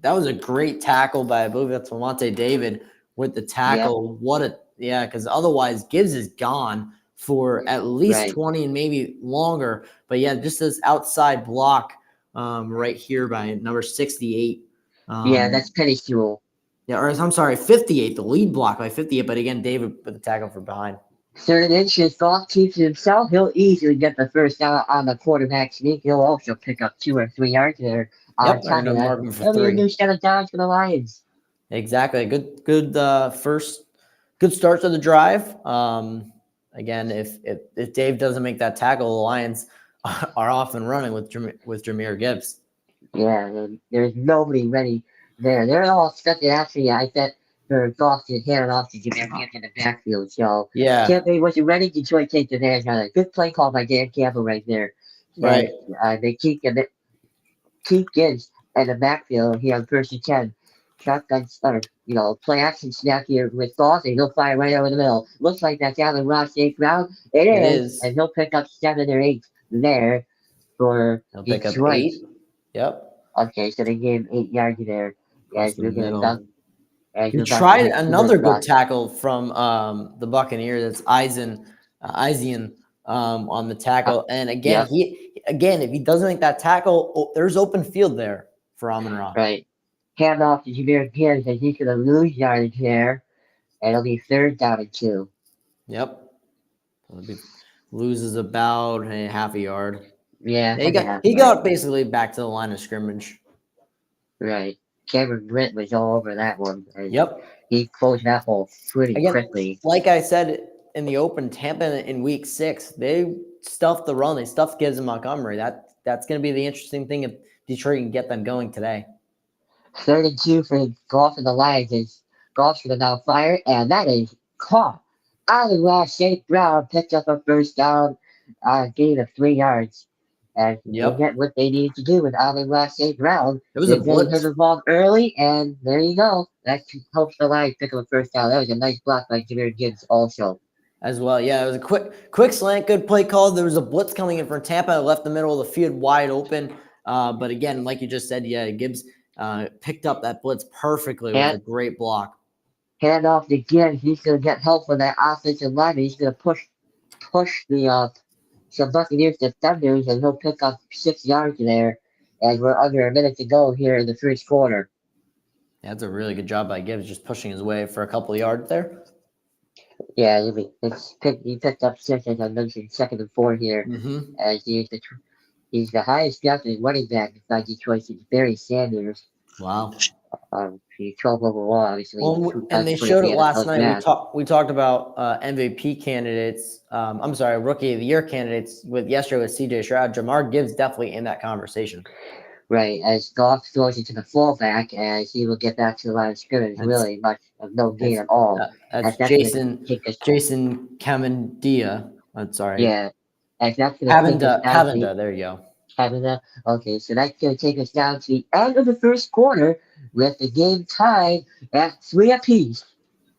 that was a great tackle by I believe that's Lamonte David with the Yep. tackle. What a yeah, because otherwise Gibbs is gone for at least Right. 20 and maybe longer. But yeah, just this outside block right here by number 68. Yeah, Um, that's Penny Sewell. yeah, or I'm sorry, 58, the lead block by 58. But again, David with the tackle for behind. 3rd and inches. Goff keeps it himself. He'll easily get the first down on the quarterback sneak. He'll also pick up 2 or 3 yards there. On Yep, they're top of gonna that, mark him for it'll be a 3. new set of downs for the Lions. Exactly. Good first good start to the drive. Again, if Dave doesn't make that tackle, the Lions are off and running with Jameer Gibbs. Yeah, and there's nobody ready there. They're all expected actually, I bet, for Goff to hand it off to Jameer Gibbs in the backfield. So Yeah, Tampa wasn't ready. Detroit takes advantage of it. Good play call by Dan Campbell right there. right. And they keep Gibbs in the backfield here on 1st and 10. Shotgun or play action snap here with Goff, and he'll fire right over the middle. Looks like that's Allen Ross safe route. It It is, is. and he'll pick up 7 or 8 there for He'll pick up Detroit. 8. Yep. Okay, so they gave him 8 yards there. Across As the we're gonna dump, middle. as We we're about to tried hit super another good clock. tackle from the Buccaneers. That's Eisen on the Uh, tackle. And again, yep, if he doesn't make that tackle, there's open field there for Amon Ra. right. Hand off to Jameer Gibbs as he's gonna lose yardage here, and it'll be 3rd down and 2. Yep. Loses about a half a yard. Yeah, Yeah, like a half he yard. got basically back to the line of scrimmage. Right. Cameron Brent was all over that one. And Yep. he closed that hole pretty Again, quickly. like I said in the open, Tampa in week 6, they stuffed the run. They stuffed Gibbs and Montgomery. That's going to be the interesting thing if Detroit can get them going today. 3rd and 2 for Golf and the Lions is Golf's gonna now fire, and that is caught. Out of the last, St. Brown picked up a first down, gain of 3 yards. And they Yep. get what they need to do with Allen Ross St. Brown. It was a They're getting him blitz involved early, and there you go. That helps the Lions pick up a first down. That was a nice block by Jameer Gibbs also. as well. Yeah, it was a quick slant, good play call. There was a blitz coming in from Tampa. Left the middle of the field wide open. But again, like you just said, yeah, Gibbs picked up that blitz perfectly with a And great block. hand off to Gibbs. He's going to get help from that offensive line. He's going to push the some Buccaneers defenders, and he'll pick up 6 yards there. And we're under a minute to go here in the first quarter. Yeah, that's a really good job by Gibbs, just pushing his way for a couple of yards there. Yeah, he picked up 6, as I mentioned, 2nd and 4 here, Mm-hmm. as he's the highest drafted running back by Detroit since Barry Sanders. Wow. He's 12 overall, obviously. Well, and That's they put at showed the it last NFL night. draft. We talked about MVP candidates. I'm sorry, Rookie of the Year candidates with yesterday with C.J. Stroud. Jamar Gibbs definitely in that conversation. Right, as Goff throws it to the fullback, as he will get back to the line of scrimmage, That's really much of no gain that's at all. that's As that's going to Jason take us, Jason Camindia. I'm sorry, yeah, as that's going to take us Havinda. down to the Havinda. There you go. Canada. Okay, so that's going to take us down to the end of the first quarter with the game tied at 3 apiece.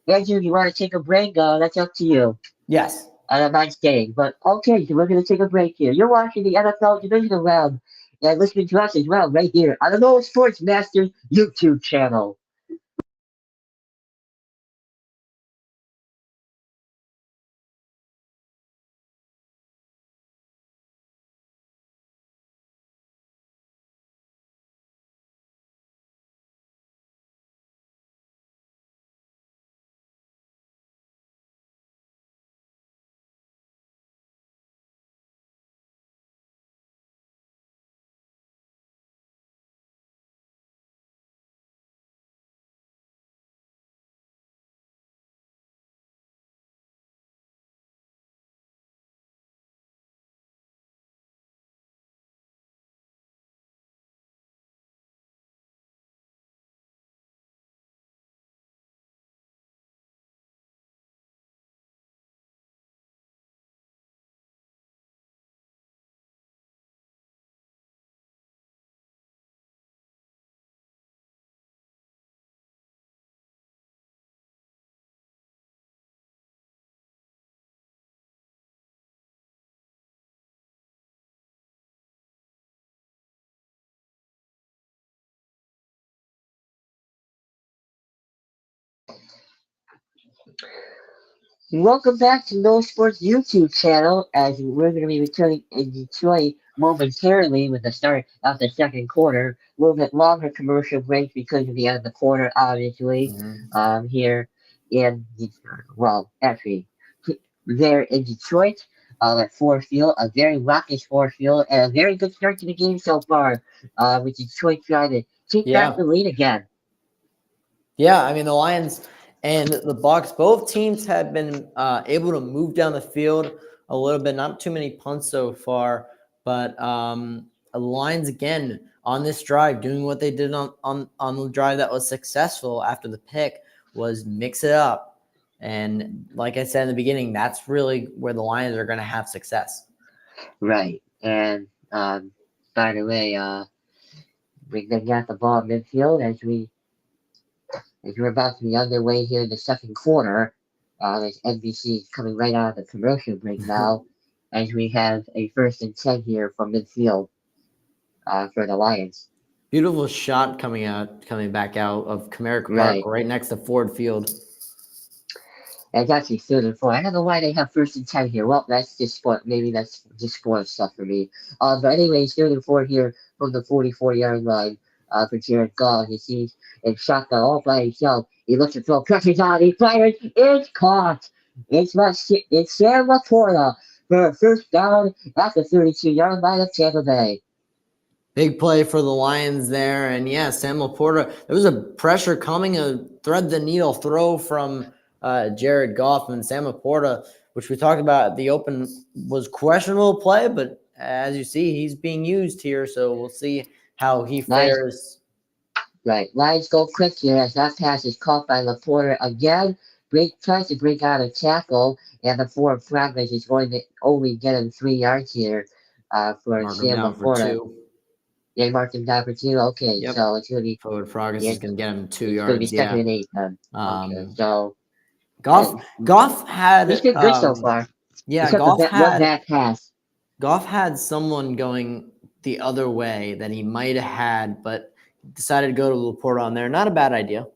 Andrew, you want to take a break? That's up to you. Yes. I'm not staying, but okay, so we're going to take a break here. You're watching the NFL Divisional Round and listening to us as well right here on the Noah Sports Masters YouTube channel. Welcome back to No Sports YouTube channel, as we're going to be returning in Detroit momentarily with the start of the second quarter. A little bit longer commercial break because of the end of the quarter, obviously. Mhm. Here in well, actually, there in Detroit, at Ford Field, a very raucous Ford Field, and a very good start to the game so far. With Detroit trying to take back Yeah. the lead again. Yeah, I mean the Lions and the Bucs, both teams have been able to move down the field a little bit. Not too many punts so far, but the Lions again on this drive doing what they did on the drive that was successful after the pick was mix it up. And like I said in the beginning, that's really where the Lions are going to have success. Right, and by the way, we then got the ball midfield as we're about to be underway here in the second quarter. As NBC is coming right out of the commercial break now, as we have a 1st and 10 here from midfield for the Lions. Beautiful shot coming back out of Comerica Park, Right. right next to Ford Field. And it's actually 3rd and 4. I don't know why they have 1st and 10 here. Well, that's just sport. Maybe that's just sport stuff for me. But anyways, 3rd and 4 here from the 44-yard line for Jared Goff. He sees and shotgun all by himself. He looks to throw, pressure's on, he fires, it's caught. It's Sam Laporta for a 1st down at the 32-yard line of Tampa Bay. Big play for the Lions there. And yeah, Sam Laporta, there was a pressure coming, a thread the needle throw from Jared Goff, and Sam Laporta, which we talked about at the open, was questionable play, but as you see, he's being used here. So we'll see how he fares. Right. Lions go quick here as that pass is caught by Laporta again. Tries to break out a tackle, and the Ford Progress is going to only get him 3 yards here for Mark him Sam down for Laporta. 2. Yeah, marked him down for 2. Okay, Yep. so it's going to be Forward progress yeah, is going to get him 2 it's going to be yards. 2nd and 8 then. Okay, so Goff had he's been good so far. yeah, Except the one bad pass. Goff had someone going the other way that he might have had, but decided to go to Laporta on there. Not a bad idea.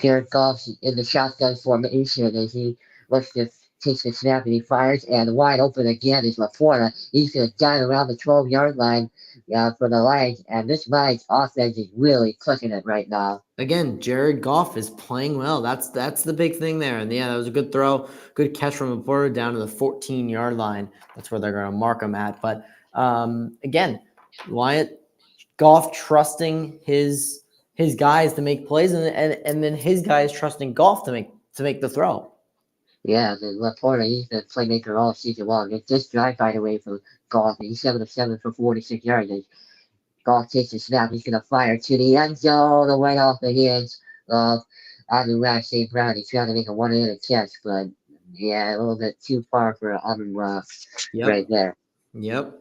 Jared Goff in the shotgun formation as he looks to takes the snap and he fires, and wide open again is Laporta. He's going to dive around the 12-yard line for the Lions, and this Lions offense is really clicking it right now. Again, Jared Goff is playing well. That's the big thing there. And yeah, that was a good throw, good catch from Laporta down to the 14-yard line. That's where they're going to mark him at. But again, Goff trusting his guys to make plays, and then his guys trusting Goff to make the throw. Yeah, the Laporta, he's the playmaker all season long. It's this drive, by the way, for Goff. He's 7 of 7 for 46 yards. As Goff takes the snap, he's going to fire to the end zone, right off the hands of Amon-Ra St. Brown. He's trying to make a one-handed catch, but yeah, a little bit too far for Amon-Ra right there. Yep.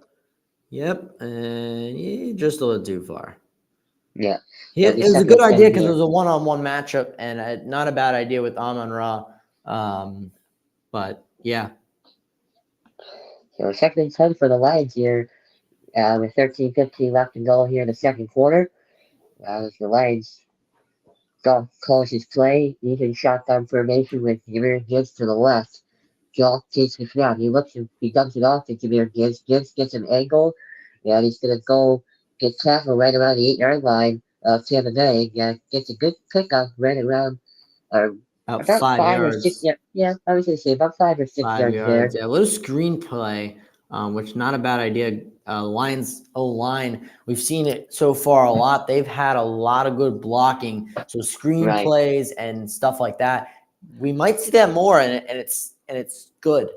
And just a little too far. Yeah. It was a good idea because it was a one-on-one matchup, and not a bad idea with Amon-Ra. But yeah. So 2nd and 10 for the Lions here with 13:15 left to go here in the second quarter. As the Lions calls his play, he's in shotgun formation with Jameer Gibbs to the left. Goff takes the snap. He dumps it off to Jameer Gibbs. Gibbs gets an angle, and he's going to go get tackled right around the 8-yard line of Tampa Bay. Gets a good pickup right around About 5 yards. or 6. Yeah, I was going to say about 5 or 6 yards there. Yeah, a little screenplay, which not a bad idea. Lions O-line, we've seen it so far a lot. They've had a lot of good blocking, so screenplays and stuff like that. We might see that more, and it's good.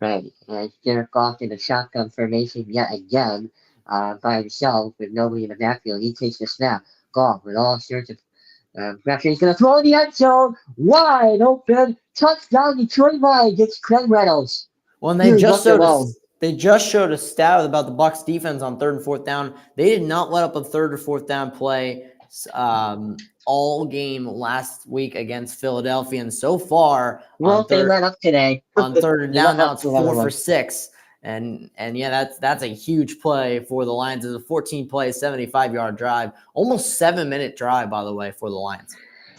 Right, and Jared Goff in the shotgun formation yet again by himself with nobody in the backfield. He takes the snap. Goff with all sorts of pressure. He's going to throw in the end zone. Wide open. Touchdown Detroit Lions. It's Craig Reynolds. Well, and they just showed a stat about the Bucs defense on 3rd and 4th down. They did not let up a 3rd or 4th down play all game last week against Philadelphia, and so far, they let up today on 3rd and down. Now it's 4 for 6, and yeah, that's a huge play for the Lions. It's a 14-play, 75-yard drive, almost 7-minute drive, by the way, for the Lions.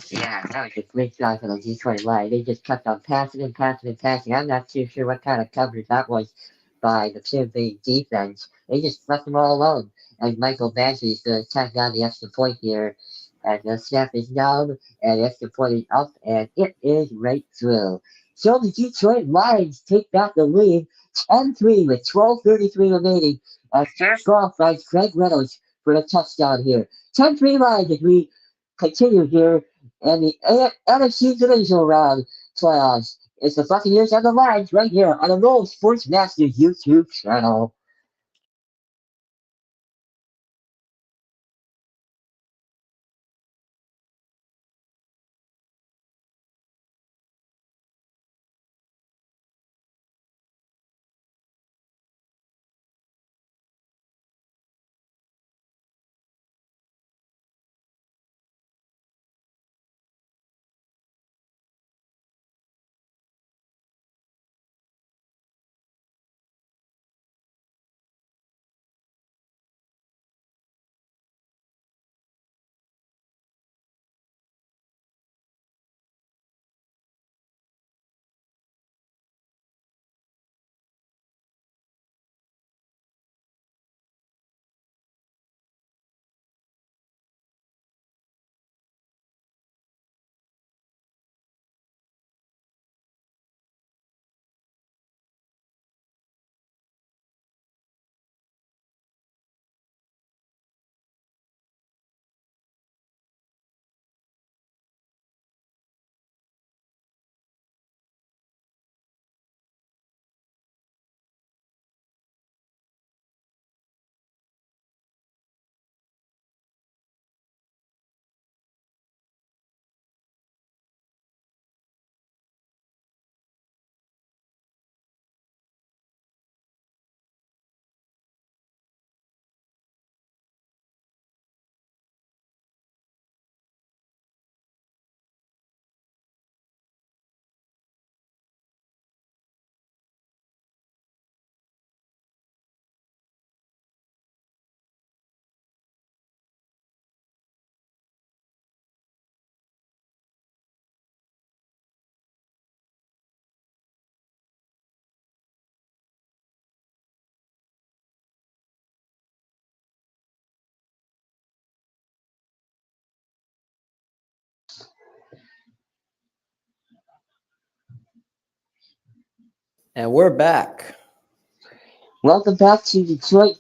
Yeah, that was a great drive for the Detroit Lions. They just kept on passing and passing and passing. I'm not too sure what kind of coverage that was by the Tampa Bay defense. They just left them all alone. And Michael Badgley is going to tack down the extra point here. And the snap is down, and the extra point is up, and it is right through. So the Detroit Lions take back the lead 10-3 with 12:33 remaining. As Jared Goff finds Craig Reynolds for a touchdown here. 10-3 Lions as we continue here and the NFC Divisional Round playoffs. It's the Buccaneers and the Lions right here on the Roll Sports Masters YouTube channel. And we're back. Welcome back to Detroit,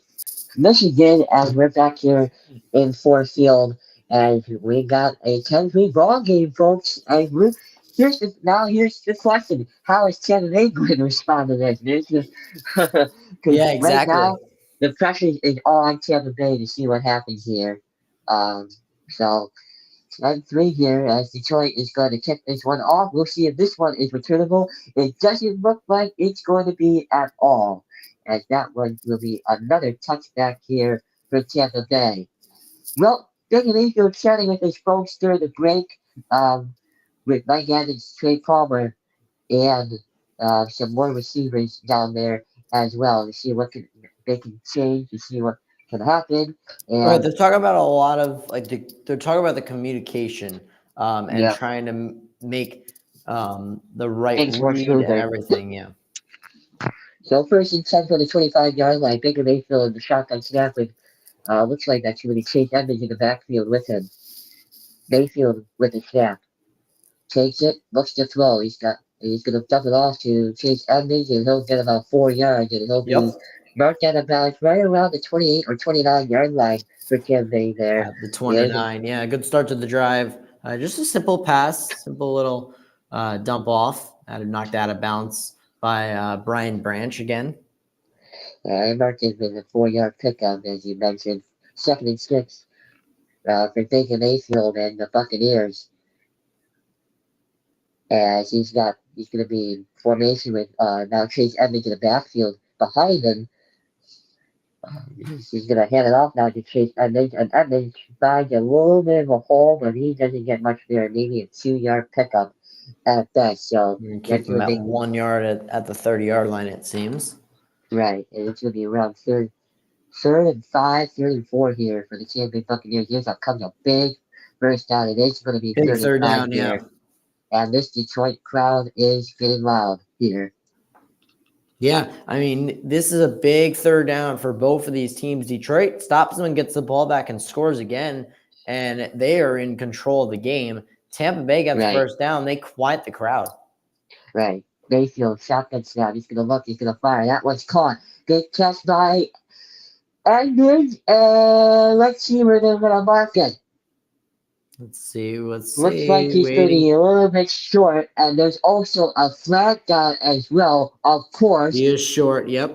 Michigan, as we're back here in Ford Field, and we got a 10-3 ball game, folks. And here's the question: how is Tampa Bay going to respond to this? Because Yeah, right exactly. now the pressure is all on Tampa Bay to see what happens here. Um, so 10-3 here as Detroit is going to kick this one off. We'll see if this one is returnable. It doesn't look like it's going to be at all, as that one will be another touchback here for Tampa Bay. Well, Big Mayfield chatting with his folks during the break with Mike Evans, Trey Palmer, and some more receivers down there as well to see what they can change, to see what can happen. Right, And they're talking about a lot of like they're talking about the communication and yeah, trying to make the right things more read and smoother. everything. Yeah. So first and 10 for the 25-yard line. Baker Mayfield in the shotgun snap with looks like that's really Chase Edmonds in the backfield with him. Mayfield with the snap. Takes it, looks to throw. He's gonna dump it off to Chase Edmonds and he'll get about 4 yards and he'll Yep. be marked at about right around the 28 or 29-yard line for Tampa Bay there. At the There's a 29. Yeah, good start to the drive. Just a simple pass, simple little dump off. Had it knocked out of bounds by Brian Branch again. marked it with a 4-yard pickup as you mentioned. Second and 6 for Baker Mayfield and the Buccaneers. As he's gonna be in formation with now Chase Edmonds in the backfield behind him. He's gonna hand it off now to Chase Edmonds, and Edmonds finds a little bit of a hole, but he doesn't get much there. Maybe a 2-yard pickup at best. So And keep that's him gonna at make 1 yard at the 30-yard line, it seems. right, and it's gonna be around third and 5, third and 4 here for the Tampa Bay Buccaneers. Here's a coming up big first down. It is going to be Big 3rd and third 5 down, yeah. here. And this Detroit crowd is getting loud here. Yeah, I mean, this is a big third down for both of these teams. Detroit stops them and gets the ball back and scores again, and they are in control of the game. Tampa Bay gets Right. first down. They quiet the crowd. Right. Mayfield, shotgun snap. He's going to look. He's going to fire. That one's caught. Good catch by Edmonds. And let's see where they're going to mark it. Let's see. Let's Looks like see. he's going to Waiting. be a little bit short. And there's also a flag down as well, of course. He is short. Yep.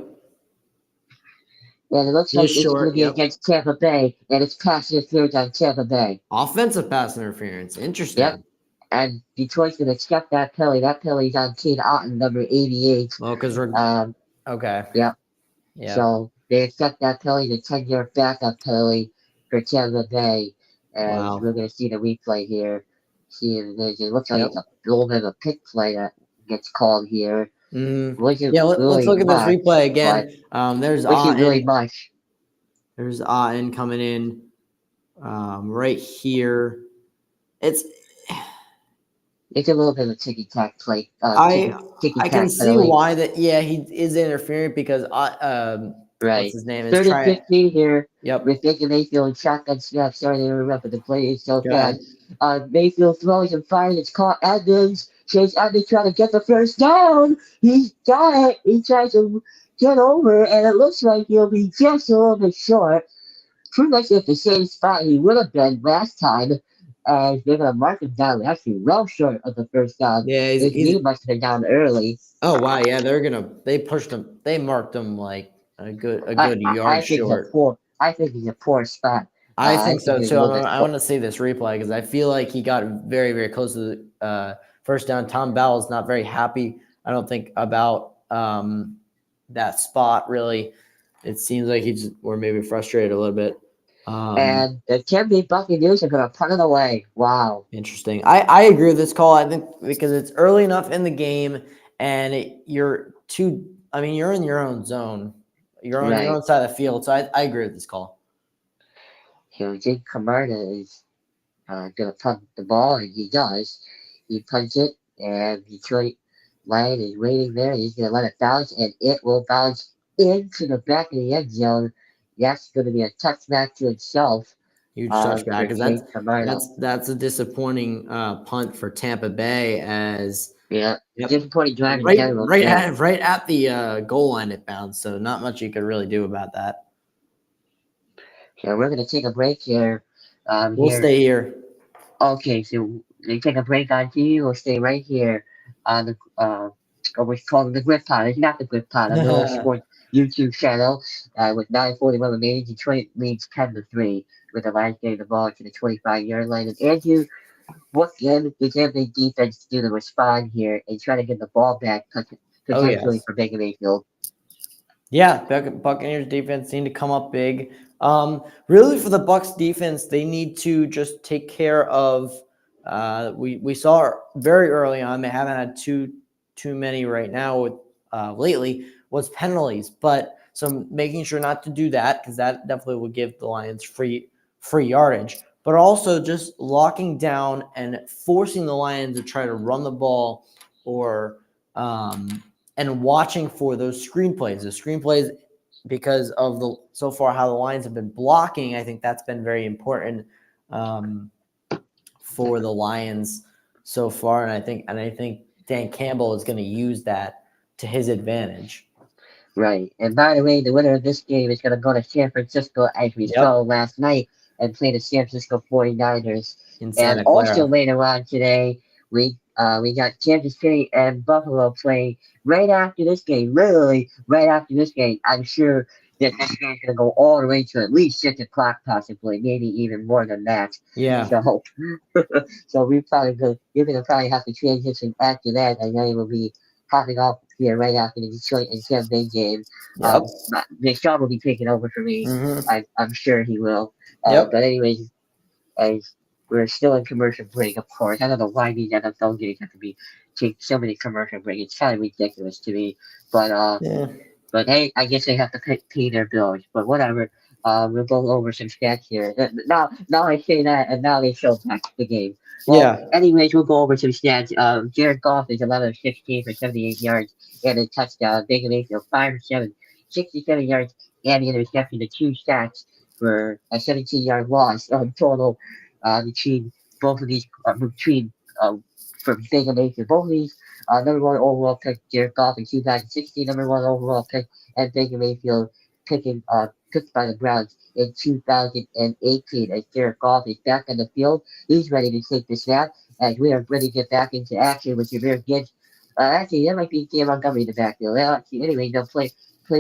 And it looks He like is it's going short. to be Yep. against Tampa Bay. And it's pass interference on Tampa Bay. Offensive pass interference. Interesting. Yep. And Detroit's going to accept that penalty. That penalty's on Kate Otten, number 88. Well, because we're okay. Yeah. Yeah. So they accept that penalty, the 10-yard backup penalty for Tampa Bay. And Wow. we're going to see the replay here. See, it looks like Yep. it's a little bit of a pick play that gets called here. Yeah, let's really look at this much, replay again. There's wasn't really Otten. much. There's Otten coming in right here. It's a little bit of a ticky-tack play. I can see penalty. why that. Yeah, he is interfering because Right. what's his name is 3rd and 15 here. Yep. With Baker Mayfield shotgun snap. Sorry to interrupt, but the play is so Go bad. ahead. Mayfield throws and fires. It's caught. Evans. Chase Evans trying to get the first down. He's got it. He tries to get over, and it looks like he'll be just a little bit short. Pretty much at the same spot he would have been last time. As they're going to mark him down actually well short of the first down. Yeah, His knee must have been down early. Oh wow, yeah, they pushed him. They marked him like a good yard short. I think he's a poor spot. I think so too. I want to see this replay because I feel like he got very, very close to the first down. Tom Bell is not very happy, I don't think, about that spot, really. It seems like we're maybe frustrated a little bit. And the Tampa Bay Buccaneers are going to punt it away. Wow. Interesting. I agree with this call. I think because it's early enough in the game and you're in your own zone. You're on your own side of the field. So I agree with this call. So Jake Camarda is going to punt the ball, and he does. He punts it, and Detroit Lion is waiting there. He's going to let it bounce, and it will bounce into the back of the end zone. That's going to be a touchback to itself. Huge touchback because that's a disappointing punt for Tampa Bay as disappointing drive in general. Right at the goal line it bounced, so not much you could really do about that. So we're going to take a break here. We'll stay here. Okay, so we take a break on TV. We'll stay right here on the what's called the Grip Pod. It's not the Grip Pod. A little sports YouTube channel with 9:41 remaining. Detroit leads 10-3 with the Lions getting the ball to the 25-yard line. And Andrew, what can the Tampa Bay defense do to respond here and try to get the ball back potentially for Baker Mayfield? Yeah, Buccaneers defense need to come up big. Really, for the Bucs defense, they need to just take care of. We saw very early on they haven't had too many right now with lately was penalties, but so making sure not to do that because that definitely will give the Lions free yardage. But also just locking down and forcing the Lions to try to run the ball or and watching for those screenplays. The screenplays, because of so far how the Lions have been blocking, I think that's been very important for the Lions so far. And I think Dan Campbell is going to use that to his advantage. Right. And by the way, the winner of this game is going to go to San Francisco, as we saw last night, and play the San Francisco 49ers. And also later on today, we got Kansas City and Buffalo playing right after this game. Literally right after this game. I'm sure that this game is going to go all the way to at least 6 o'clock, possibly, maybe even more than that. Yeah. So, you're going to probably have to transition after that, and then we'll be popping off here right after the Detroit and Tampa Bay game. Sean will be taking over for me. I'm sure he will. But anyways, as we're still in commercial break, of course. I don't know why these NFL games have to take so many commercial breaks. It's kind of ridiculous to me. But hey, I guess they have to pay their bills. But whatever. we'll go over some stats here. Now I say that, and now they show back the game. Well, Yeah. anyways, we'll go over some stats. Jared Goff is 11 of 16 for 78 yards and a touchdown. Baker Mayfield 5 of 7, 67 yards and the interception. The two stats for a 17-yard loss total between both of these between for Baker Mayfield. Both of these number one overall pick Jared Goff in 2016, number one overall pick, and Baker Mayfield picked by the Browns in 2018 as Jared Goff is back on the field. He's ready to take the snap as we are ready to get back into action with Jameer Gibbs. Actually, that might be Jay Montgomery in the backfield. Actually, anyway, they'll play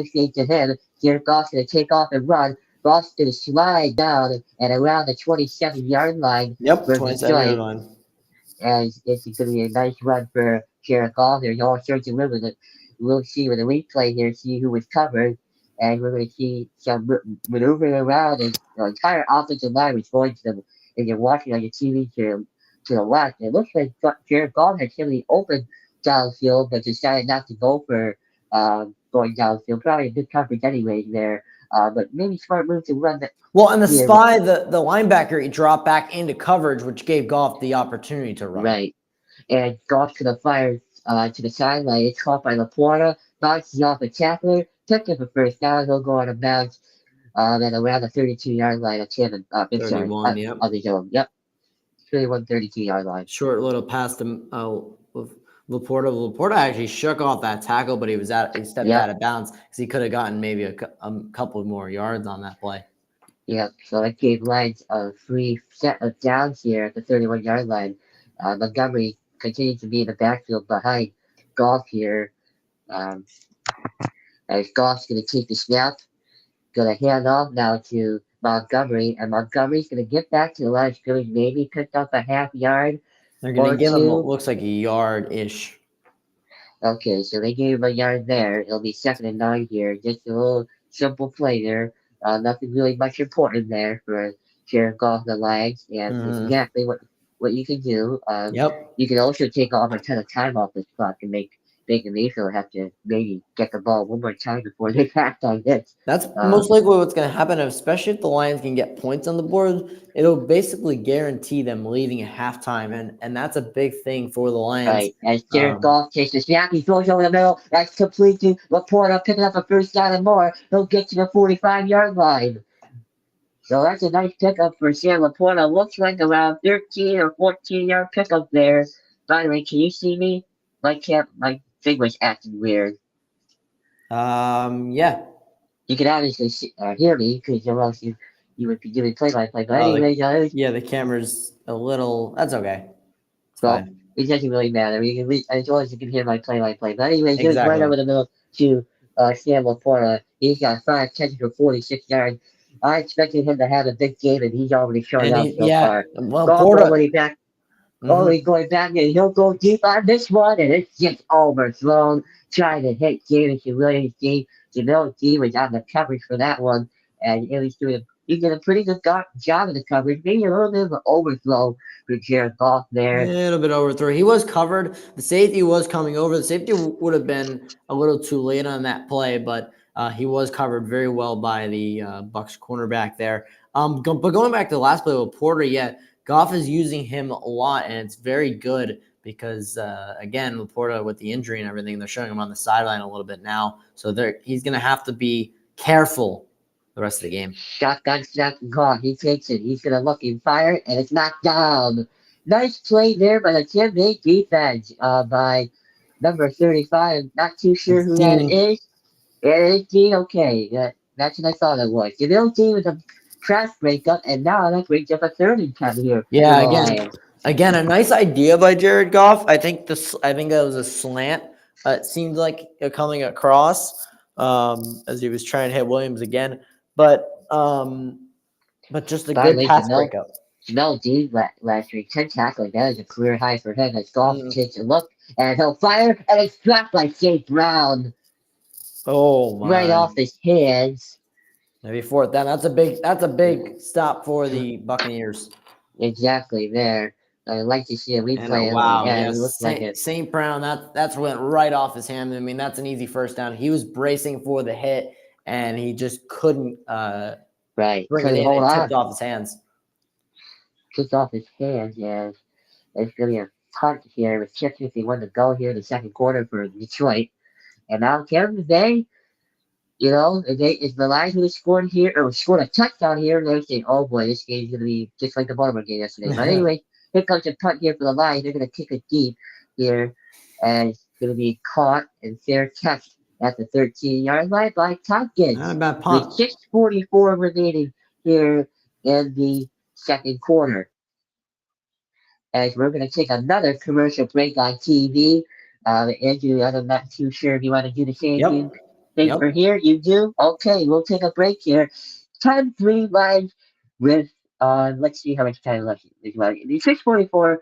stage to him. Jared Goff's going to take off and run. Goff's going to slide down and around the 27-yard line Yep. for the 27-yard joint. line. And it's going to be a nice run for Jared Goff. There's all sorts of movement that we'll see with the replay here, see who was covered. And we're going to see some maneuvering around, and the entire offensive line was going to them. And you're watching on your TV to the left. It looks like Jared Goff had really open downfield, but decided not to go for going downfield. Probably a good coverage anyway there. But maybe smart move to run that. Well, and the spy, the linebacker, he dropped back into coverage, which gave Goff the opportunity to run. Right. And Goff to the fire to the sideline. It's caught by Laporta. Bounces off the tackler. Took him for first down. He'll go out of bounds at around the 32-yard line of Tim. 31, yep. Of his own. Yep. 31, 32-yard line. Short little pass to Laporta. Laporta actually shook off that tackle, but he stepped out of bounds because he could have gotten maybe a couple more yards on that play. Yeah, so that gave Lions a free set of downs here at the 31-yard line. Montgomery continues to be in the backfield behind Goff here. As Goff's going to take the snap, going to hand off now to Montgomery, and Montgomery's going to get back to the line of scrimmage, maybe picked up a half yard. They're going to give him what looks like a yard-ish. Okay, so they gave him a yard there. It'll be 2nd and 9 here. Just a little simple play there. Nothing really much important there for Jared Goff and the Lions, and it's exactly what you can do. Yep. You can also take off a ton of time off this clock and make Baker Mayfield have to maybe get the ball one more time before they act on this. That's most likely what's going to happen, especially if the Lions can get points on the board. It'll basically guarantee them leading at halftime, and that's a big thing for the Lions. Right, as Jared Goff takes the snap, he throws over the middle. That's complete to Laporta, picking up a first down and more. He'll get to the 45-yard line. So that's a nice pickup for Sam Laporta. Looks like around 13 or 14-yard pickup there. By the way, can you see me? My thing was acting weird. Yeah. You can obviously hear me because else you would be doing play-by-play. But anyway, the camera's a little. That's okay. It's fine. It doesn't really matter. As long as you can hear my play-by-play. But anyway, just right over the middle to Sam Laporta. He's got 5 catches for 46 yards. I expected him to have a big game, and he's already showing up so far. Well, Laporta back. He's going back, and he'll go deep on this one, and it's just overthrown. Trying to hit Jameson Williams. Jamil G was on the coverage for that one, and he did a pretty good job of the coverage. Maybe a little bit of an overthrow for Jared Goff there. A little bit overthrow. He was covered. The safety was coming over. The safety would have been a little too late on that play, but he was covered very well by the Bucs cornerback there. But going back to the last play with Porter, Goff is using him a lot, and it's very good because, again, Laporta with the injury and everything, they're showing him on the sideline a little bit now. So he's going to have to be careful the rest of the game. Shotgun snap and Goff. He takes it. He's going to look and fire, and it's knocked down. Nice play there by the Tampa Bay defense by number 35. Not too sure who that is. It is Dean. Okay. That's what I thought it was. Jamil Dean with a trash breakup, and now that brings up a 3rd and 10 here. Yeah, again, a nice idea by Jared Goff. I think that was a slant. It seemed like coming across as he was trying to hit Williams again, but just a good pass breakup. Jamil Dean last week, 10 tackling. That is a career high for him. As Goff takes a look, and he'll fire, and it's dropped by St. Brown. Oh my! Right off his hands. Maybe 4th down. That's a big stop for the Buccaneers. Exactly there. I'd like to see a replay. Wow! St. Brown. That's went right off his hand. I mean, that's an easy first down. He was bracing for the hit, and he just couldn't Right. bring So it you in. hold It on. tipped off his hands. Kicks off his hands, and it's going to be a punt here with 6:51 to go here in the second quarter for Detroit. And now Kansas Bay, if the Lions would have scored here or scored a touchdown here, they would say, oh boy, this game's going to be just like the Baltimore game yesterday. But anyway, here comes a punt here for the Lions. They're going to kick it deep here, and it's going to be caught and fair catch at the 13-yard line by Tompkins. Not a bad With punt. 6:44 remaining here in the second quarter. As we're going to take another commercial break on TV. Andrew, I'm not too sure if you want to do the same thing Yep. for here. You do? Okay, we'll take a break here. 10-3 Lions with, let's see how much time left. The 6:44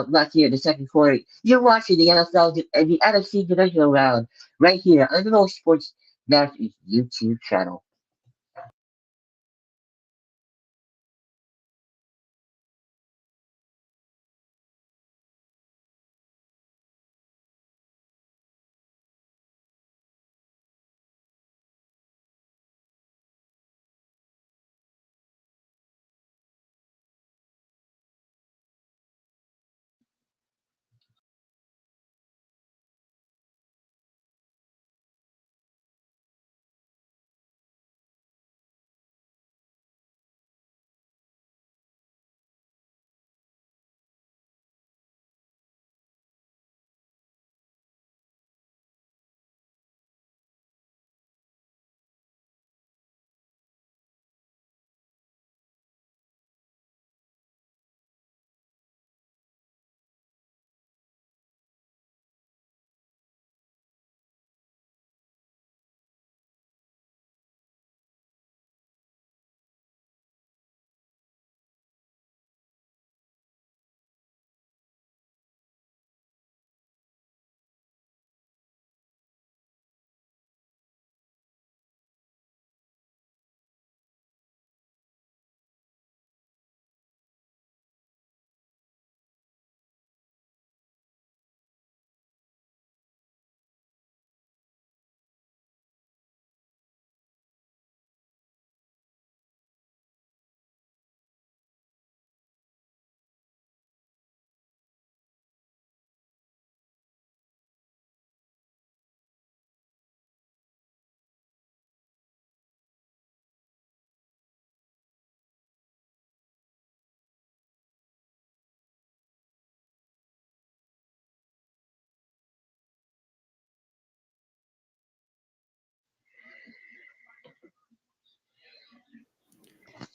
left here in the second quarter. You're watching the NFL and the NFC divisional round right here on the Most Sports Masters YouTube channel.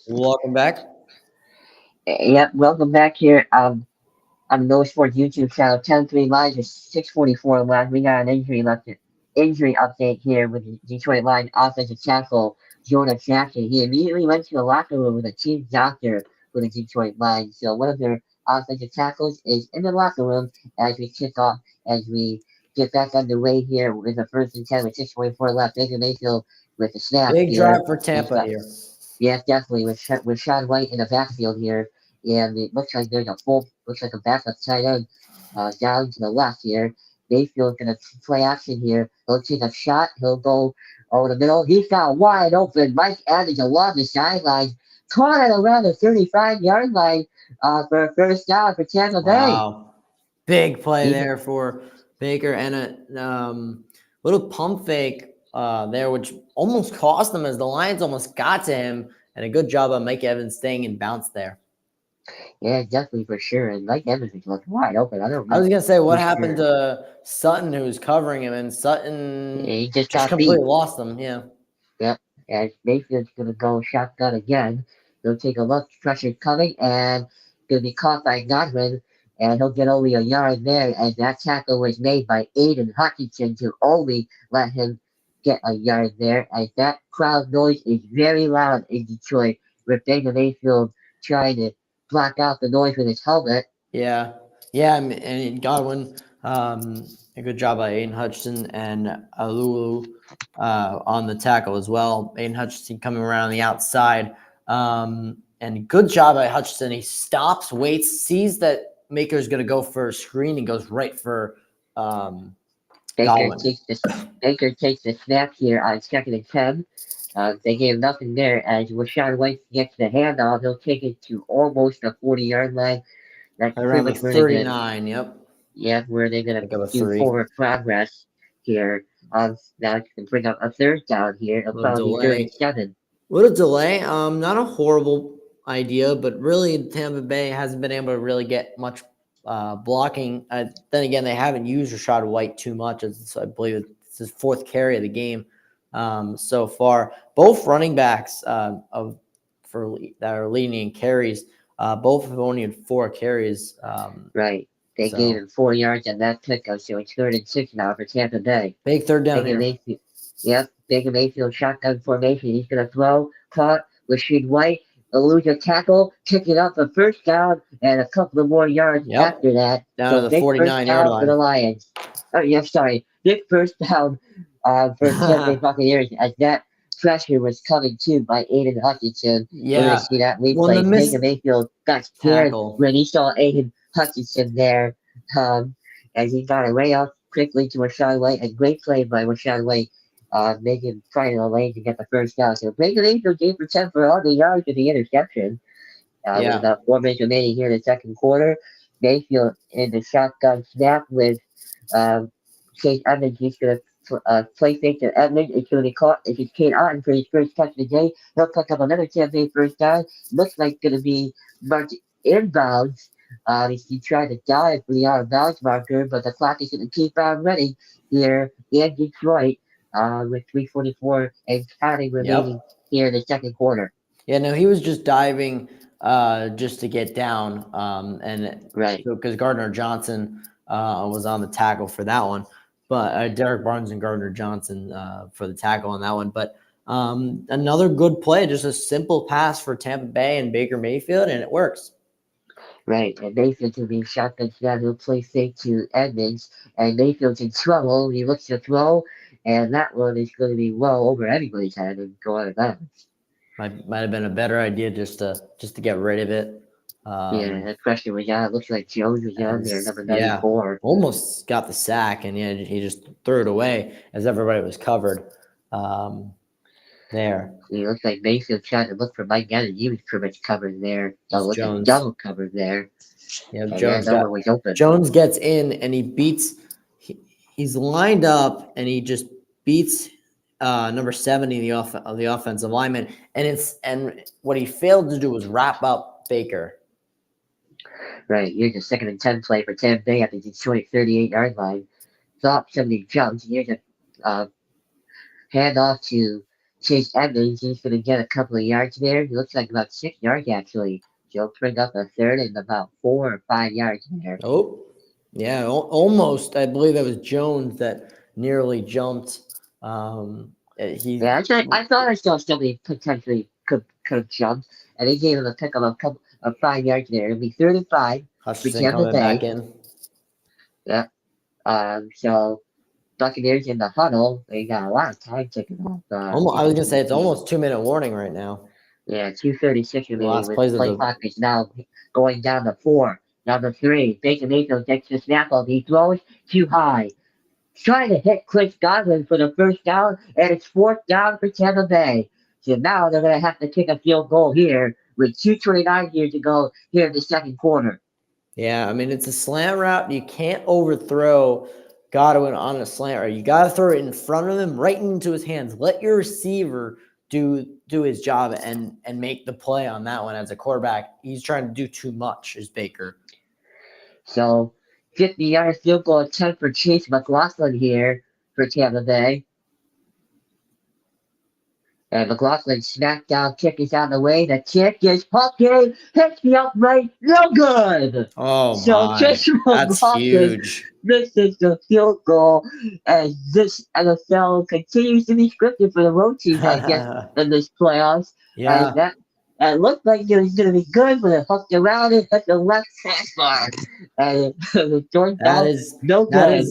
Welcome back. Yep, welcome back here. On the No Sports YouTube channel, 10-3 Lions is 6:44 left. We got an injury update here with the Detroit Lions offensive tackle Jonah Jackson. He immediately went to the locker room with a team doctor for the Detroit Lions. So one of their offensive tackles is in the locker room as we kick off, as we get back underway here with the 1st and 10 with 6:44 left. Baker Mayfield with the snap Big here. drive for Tampa here. Yes, definitely with Sean White in the backfield here, and it looks like there's looks like a backup tight end down to the left here. Mayfield's gonna play action here. He'll take a shot. He'll go over the middle. He's got wide open. Mike Evans along the sideline, caught at around the 35-yard line for a first down for Tampa Bay. Wow. Big play there for Baker and a little pump fake there, which almost cost them as the Lions almost got to him. And a good job on Mike Evans staying in bounce there. Yeah, definitely for sure. And Mike Evans is looking wide open. I was gonna say, what happened to Sutton, who was covering him, and Sutton he just completely beat. lost him. Yeah. Yep. And Mayfield's gonna go shotgun again. He'll take a look, pressure coming, and gonna be caught by Godwin, and he'll get only a yard there. And that tackle was made by Aiden Hutchinson to only let him get a yard there. As that crowd noise is very loud in Detroit, with Baker Mayfield trying to block out the noise with his helmet. Yeah. Yeah, and Godwin, a good job by Aiden Hutchinson and Alulu on the tackle as well. Aiden Hutchinson coming around on the outside. And good job by Hutchinson. He stops, waits, sees that Maker's going to go for a screen and goes right for Baker takes the snap here on 2nd and 10. They gave nothing there as Rashawn White gets the handoff. He'll take it to almost the 40-yard line. That's pretty Around the much where they're going to, 39. Yep. yeah, where they're going to Pick up a do 3. forward progress here. Now it's going to bring up a third down here. It'll Little probably be third and delay. 7. Little delay. Not a horrible idea, but really Tampa Bay hasn't been able to really get much blocking. Then again, they haven't used Rashad White too much. I believe it's his 4th carry of the game so far. Both running backs that are leading in carries, both have only had 4 carries. Right. They gave him 4 yards on that pickup, so it's third and 6 now for Tampa Bay. Big third down Baker here. Mayfield. Yep, Baker Mayfield shotgun formation. He's going to throw, caught, Rashid White, lose a tackle, kick it up for first down, and a couple of more yards after that. Down So to the big first 49-yard down line. for the Lions. Oh, yeah, sorry. Big first down for Tampa Bay Buccaneers as that pressure was coming too by Aiden Hutchinson. We're going Yeah. to see that Well, the replay. missed Baker Mayfield got scared tackle. when he saw Aiden Hutchinson there. As he got away off quickly to Rashawn White. A great play by Rashawn White, making trying the lane to get the first down. So Baker Mayfield gave for 10 for all the yards with the interception. With about 4 minutes remaining here in the second quarter. Mayfield in the shotgun snap with Chase Edmonds. He's going to play fake to Edmonds. It's going to be caught. If it's Kate Otten for his first touch of the day, he'll pick up another Tampa first down. Looks like it's going to be marked inbounds. He tried to dive for the out of bounds marker, but the clock is going to keep on running here in Detroit with 3:44 and counting remaining here in the second quarter. Yeah, no, he was just diving just to get down, and right. So because Gardner Johnson was on the tackle for that one, but Derek Barnes and Gardner Johnson for the tackle on that one. But another good play, just a simple pass for Tampa Bay and Baker Mayfield, and it works. Right, and Mayfield's going to be shotgun snap. He'll play fake to Edmonds, and Mayfield's in trouble. He looks to throw, and that one is going to be well over everybody's head and go out of bounds. Might have been a better idea just to get rid of it. Yeah, that pressure was on. It looks like Jones was on there, number 94. Yeah, almost got the sack, and yeah, he just threw it away as everybody was covered there. It looks like Mayfield trying to look for Mike Gannon. He was pretty much covered there. Jones. Double covered there. Yeah, was open. Jones gets in and he beats. He's lined up and he just beats number 70 of the offensive lineman, and what he failed to do was wrap up Baker. Right, here's a 2nd and 10 play for Tampa Bay at the Detroit 38-yard line. Thought somebody jumps. Here's a handoff to Chase Edmonds. He's going to get a couple of yards there. He looks like about 6 yards actually. He'll bring up a third and about 4 or 5 yards there. Oh, yeah, almost. I believe that was Jones that nearly jumped. I thought I saw somebody potentially could have jumped, and they gave him a pick of a couple of 5 yards there. It'll be 3rd and 5 for Tampa Bay. Back in. Yeah. So Buccaneers in the huddle. They got a lot of time ticking off. I was gonna say it's almost 2-minute warning right now. Yeah, 2:36 remaining. With play clock is now going down to 4. Number 3, Baker Mayfield takes the snap up. He throws too high. Trying to hit Chris Godwin for the first down, and it's 4th down for Tampa Bay. So now they're going to have to kick a field goal here with 2:29 here to go here in the second quarter. Yeah, I mean, it's a slant route. You can't overthrow Godwin on a slant route. You got to throw it in front of him, right into his hands. Let your receiver do his job and make the play on that one. As a quarterback, he's trying to do too much, is Baker. So 50-yard field goal attempt for Chase McLaughlin here for Tampa Bay. And McLaughlin smacked down, kick is out of the way. The kick is pumping, hits the upright, no good. Oh, so Chase McLaughlin misses the field goal, as this NFL continues to be scripted for the road team, I guess, in this playoffs. Yeah. And it looked like it was going to be good, but it hooked around it at the left crossbar. And the Jordan no good.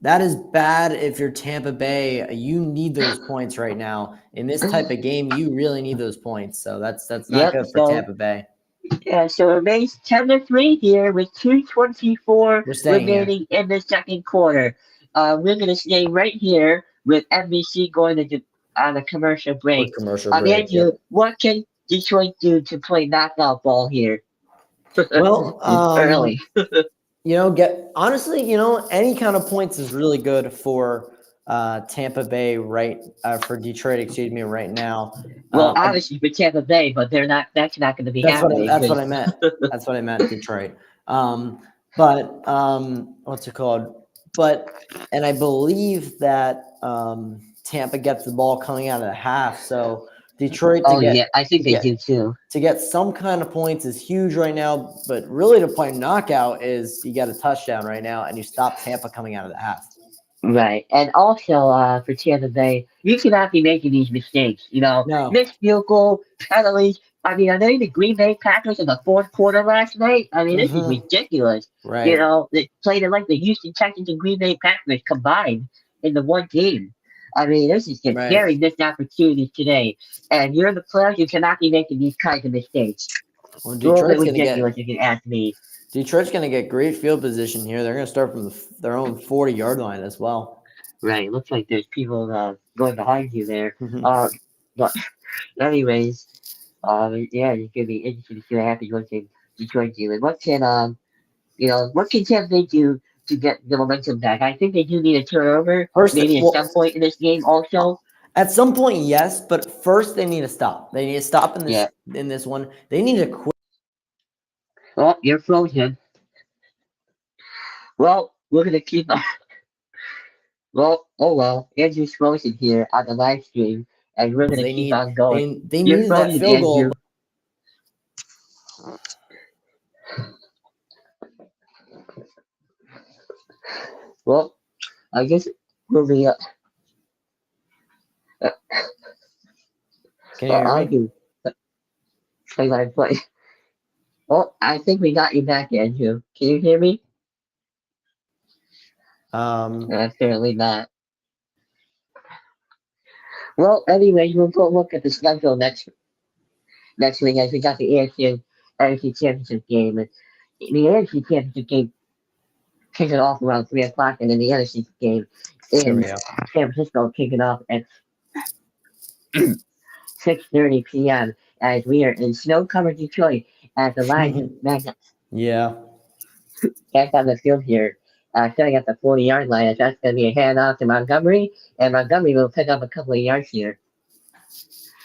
That is bad if you're Tampa Bay. You need those points right now. In this type of game, you really need those points. So that's not good for Tampa Bay. Yeah, so it remains 10-3 here with 2:24 remaining in the second quarter. We're going to stay right here with NBC going to on a commercial Or break. commercial break. Andrew, Yep. what can Detroit do to play knockout ball here? Well, Early. honestly, any kind of points is really good for Tampa Bay, right? For Detroit, excuse me, right now. Well, obviously for Tampa Bay, but they're not. That's not going to be happening. That's what I meant. That's what I meant, Detroit. But what's it called? And I believe that Tampa gets the ball coming out of the half. So Detroit Oh yeah, I think they do too. to get some kind of points is huge right now. But really, to play knockout is you got a touchdown right now, and you stop Tampa coming out of the half. Right, and also for Tampa Bay, you cannot be making these mistakes. No. Missed field goal, penalties. I mean, are they the Green Bay Packers in the fourth quarter last night? I mean, this is ridiculous. Right. They played it like the Houston Texans and Green Bay Packers combined in the one game. I mean, this is just Right. very missed opportunities today. And you're the players, you cannot be making these kinds of mistakes. Well, A little bit ridiculous, if you can ask me. Detroit's going to get great field position here. They're going to start from their own 40-yard line as well. Right, looks like there's people going behind you there. But anyways, yeah, it's gonna be interesting to see what happens once Detroit do it. What can Tampa Bay do to get the momentum back? I think they do need a turnover, maybe at some point in this game. Also, at some point, yes, but first they need to stop. They need to stop in yeah. this one. They need to quit. Oh, you're frozen. Well, we're gonna keep. Well, oh well. Andrew's frozen here on the live stream, and we're gonna keep on going. They You're needed that frozen, field Andrew. goal. Well, I guess we'll be. Can you hear me? Play by play. Oh, I think we got you back, Andrew. Can you hear me? Apparently not. Well, anyway, we'll go look at the schedule next week as we got the AFC Championship game. And the AFC Championship game kicking off around 3 o'clock, and then the NFC game in San Francisco kicking off at 6:30 p.m. as we are in snow-covered Detroit as the Lions back on the field here, starting at the 40-yard line. As that's going to be a handoff to Montgomery, and Montgomery will pick up a couple of yards here.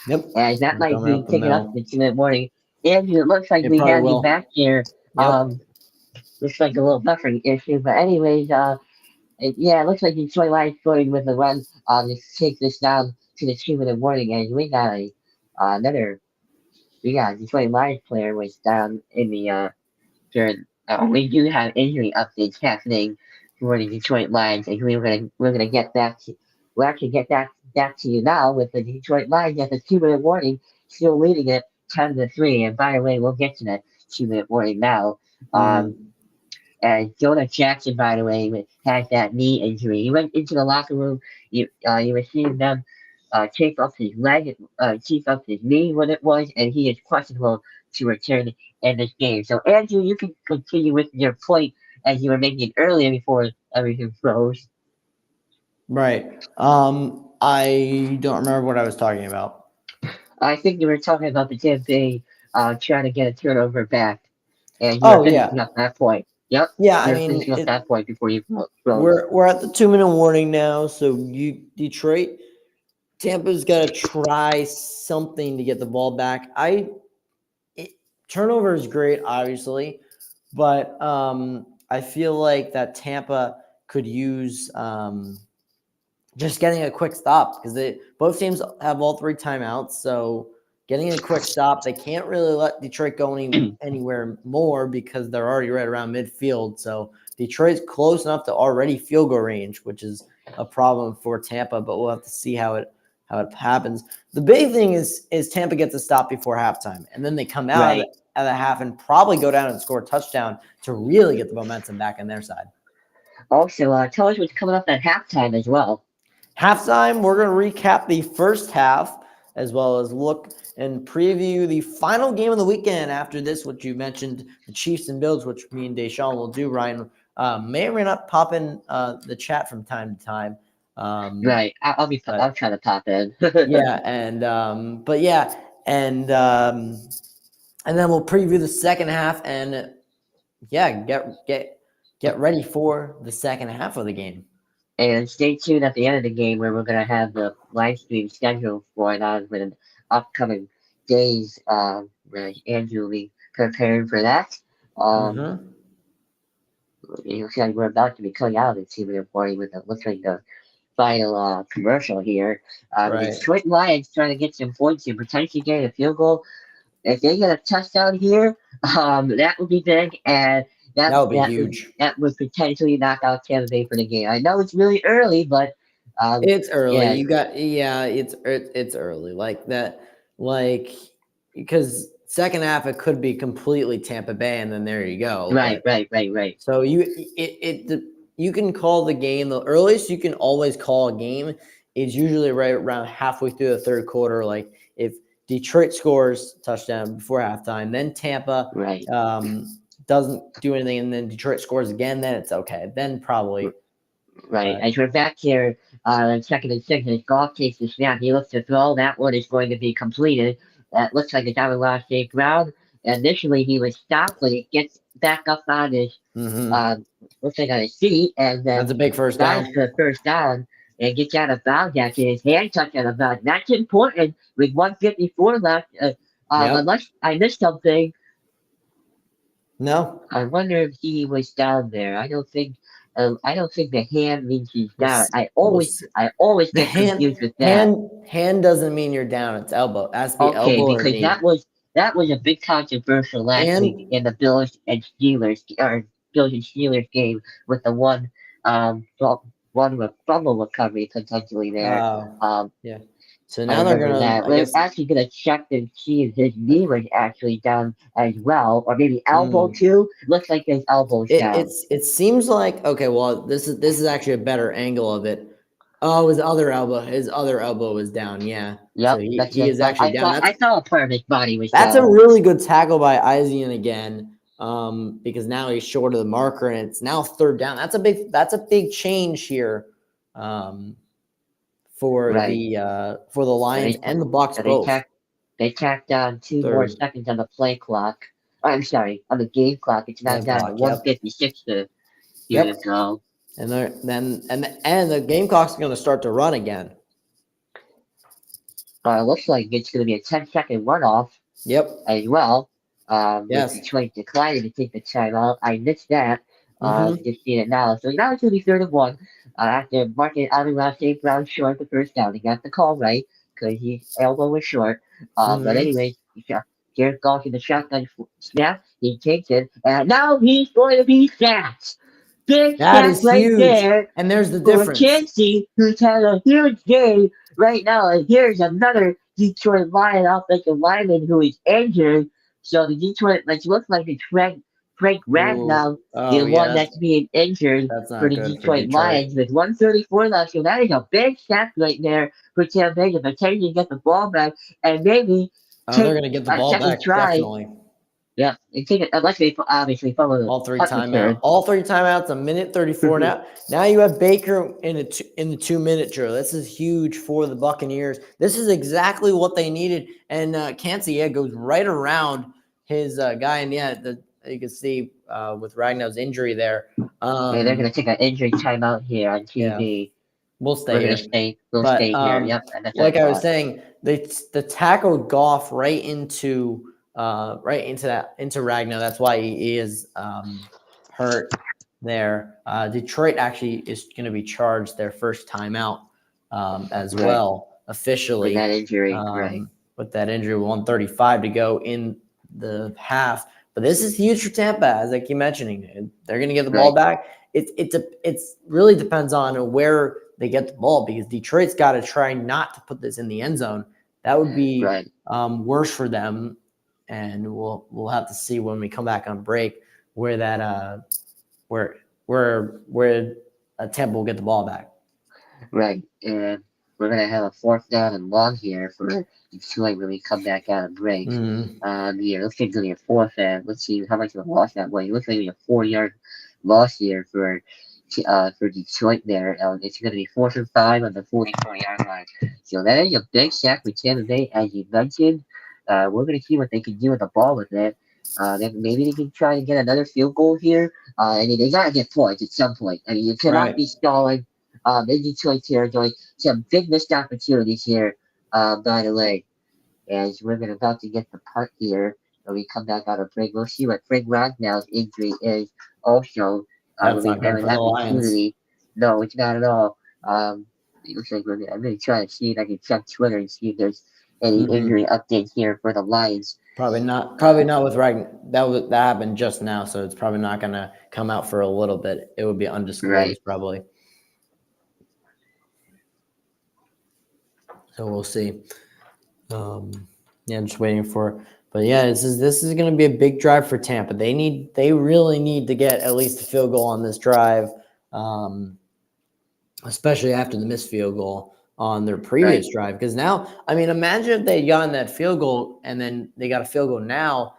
Yep. As that might be taken up in 2-minute warning. Andrew, it looks like we have you back here. Looks like a little buffering issue, but anyways, it looks like Detroit Lions going with the run to take this down to the 2-minute warning, and we got Detroit Lions player was down in the during. We do have injury updates happening for the Detroit Lions, and we're gonna get that. We'll actually get that to you now with the Detroit Lions at the 2-minute warning, still leading it 10-3. And by the way, we'll get to that 2-minute warning now. And Jonah Jackson, by the way, had that knee injury. He went into the locker room. You were seeing them tape up his leg, tape up his knee, what it was, and he is questionable to return in this game. So, Andrew, you can continue with your point as you were making it earlier before everything froze. Right. I don't remember what I was talking about. I think you were talking about the Tampa Bay trying to get a turnover back, and you were finishing up that point. Yep. Yeah, you're finishing up that point before you froze. We're at the 2-minute warning now, so Detroit, Tampa's got to try something to get the ball back. Turnover is great, obviously, but I feel like that Tampa could use just getting a quick stop because both teams have all 3 timeouts. So getting a quick stop, they can't really let Detroit go anywhere more because they're already right around midfield. So Detroit's close enough to already field goal range, which is a problem for Tampa, but we'll have to see how it happens. The big thing is Tampa gets a stop before halftime, and then they come out at the half and probably go down and score a touchdown to really get the momentum back on their side. Also, tell us what's coming up at halftime as well. Halftime, we're going to recap the first half as well as look and preview the final game of the weekend after this, which you mentioned, the Chiefs and Bills, which me and Deshaun will do. Ryan may or may not pop in the chat from time to time. Right. But I'll try to pop in. yeah, but yeah, and then we'll preview the second half, and yeah, get ready for the second half of the game. And stay tuned at the end of the game where we're gonna have the live stream schedule for that with an upcoming days. Where Andrew will be preparing for that. Um, Mm-hmm. it looks like we're about to be coming out of the team reporting with it looks like the final commercial here. The Right. Detroit Lions trying to get some points and potentially get a field goal. If they get a touchdown here, that would be big, and That would be that would huge. potentially knock out Tampa Bay for the game. I know it's really early, but It's early. yeah, You got yeah. It's early like that. Like because second half it could be completely Tampa Bay, and then there you go. right, But right, right, right, so you can call the game. The earliest you can always call a game is usually right around halfway through the third quarter. Like if Detroit scores touchdown before halftime, then Tampa right, doesn't do anything, and then Detroit scores again, then it's okay. Then probably, right. but As we're back here, second and six, as Goff takes the snap, he looks to throw. That one is going to be completed. That looks like it's on the last day ground. Initially, he was stopped, but he gets back up on his mm-hmm. uh, looks like on his feet, and then That's a big first dives down. for the first down and gets out of bounds after his hand touch out of bounds. That's important with 154 left. Yep. Unless I missed something, No. I wonder if he was down there. I don't think the hand means he's We'll down. see. We'll see. I always The get confused with that. hand doesn't mean you're down. It's elbow. It has to be Okay, elbow or because knee. that was a big controversial last week And in the Bills and Steelers game with the one with fumble recovery potentially there. Um, yeah. So I now they're remember gonna. that. I We're guess actually gonna check and see if his knee was actually down as well, or maybe elbow mm, too. Looks like his elbow's down. it seems like okay. Well, this is actually a better angle of it. Oh, his other elbow. His other elbow is down. Yeah. So Yep, that's he just is actually down. I thought a part of his body was That's a down. really good tackle by Isian again, because now he's short of the marker and it's now third down. That's a big change here, um, Right. for the So Lions and the Bucs so both. they tacked on 2 more Third, seconds on the play clock. Oh, I'm sorry, on the game clock. It's now game down to clock. Yep, 156 to here to yep. go. And then the game clock's going to start to run again. It looks like it's going to be a 10-second runoff Yep. as well. With Yes. Detroit declining to take the timeout. I missed that. Mm-hmm. Just seeing it now. So now it's going to be third and one. After marking Alvin Ross St. Brown short the first down. He got the call right because his elbow was short. But Mm-hmm. anyway, here's Goff in the shotgun snap. He takes it. And now he's going to be sacked. Big That sack is right huge, there and there's the for difference. Chansey, who's had a huge game right now. And here's another Detroit Lion offensive lineman who is injured. So the Detroit, like, looks like it's Frank Ooh. Ragnow, Oh the one yeah, that's being injured that's for not the good for Detroit Detroit. Lions with 134 left. So that is a big sack right there for Tampa Bay to potentially get the ball back and maybe Oh, they're take going to get the a ball second back try. definitely. Yeah, and take it unless they obviously follow the All three punt timeout. return. All three timeouts. A minute 34 now. Now you have Baker in the 2 minute drill. This is huge for the Buccaneers. This is exactly what they needed. And Cansey goes right around his guy. And you can see with Ragnar's injury there. Yeah, they're gonna take an injury timeout here on Yeah, TV. we'll stay here. We'll But stay here. Yep, and that's what I like I was thought. saying, the tackled Goff right into Ragnar. That's why he is hurt there. Detroit actually is going to be charged their first timeout as Right. well officially With that injury, right. with that injury. 135 to go in the half. But this is huge for Tampa, as I keep mentioning. They're going to get the ball Right. back. It's really depends on where they get the ball because Detroit's got to try not to put this in the end zone. That would be Right. Worse for them, and we'll have to see when we come back on break where that where Tampa will get the ball back. Right. And we're gonna have a fourth down and long here for Detroit when we come back out of break. Mm-hmm. Yeah, looks like it's gonna be a fourth and let's see how much of a loss that way. It looks like it'll be a 4-yard loss here for for Detroit there. It's going to be 4th and 5 on the 44-yard line. So that is a big sack for Tampa Bay, as you mentioned. We're going to see what they can do with the ball with it. Then maybe they can try to get another field goal here. I mean, they got to get points at some point. I mean, you cannot Right. be stalling in Detroit territory. Some big missed opportunities here, by the way. As we're about to get the punt here, and we come back out of break. We'll see what Frank Ragnall's injury is also. That's When we not good have for an the Lions. opportunity. No, it's not at all. It looks like I'm going to try to see if I can check Twitter and see if there's any injury updates here for the Lions. Probably not. Probably not with Ragn. That happened just now, so it's probably not going to come out for a little bit. It would be undisclosed, probably. So we'll see. Yeah, I'm just waiting for. But yeah, this is going to be a big drive for Tampa. They really need to get at least a field goal on this drive, especially after the missed field goal on their previous drive. Because now, I mean, imagine if they had gotten that field goal and then they got a field goal now.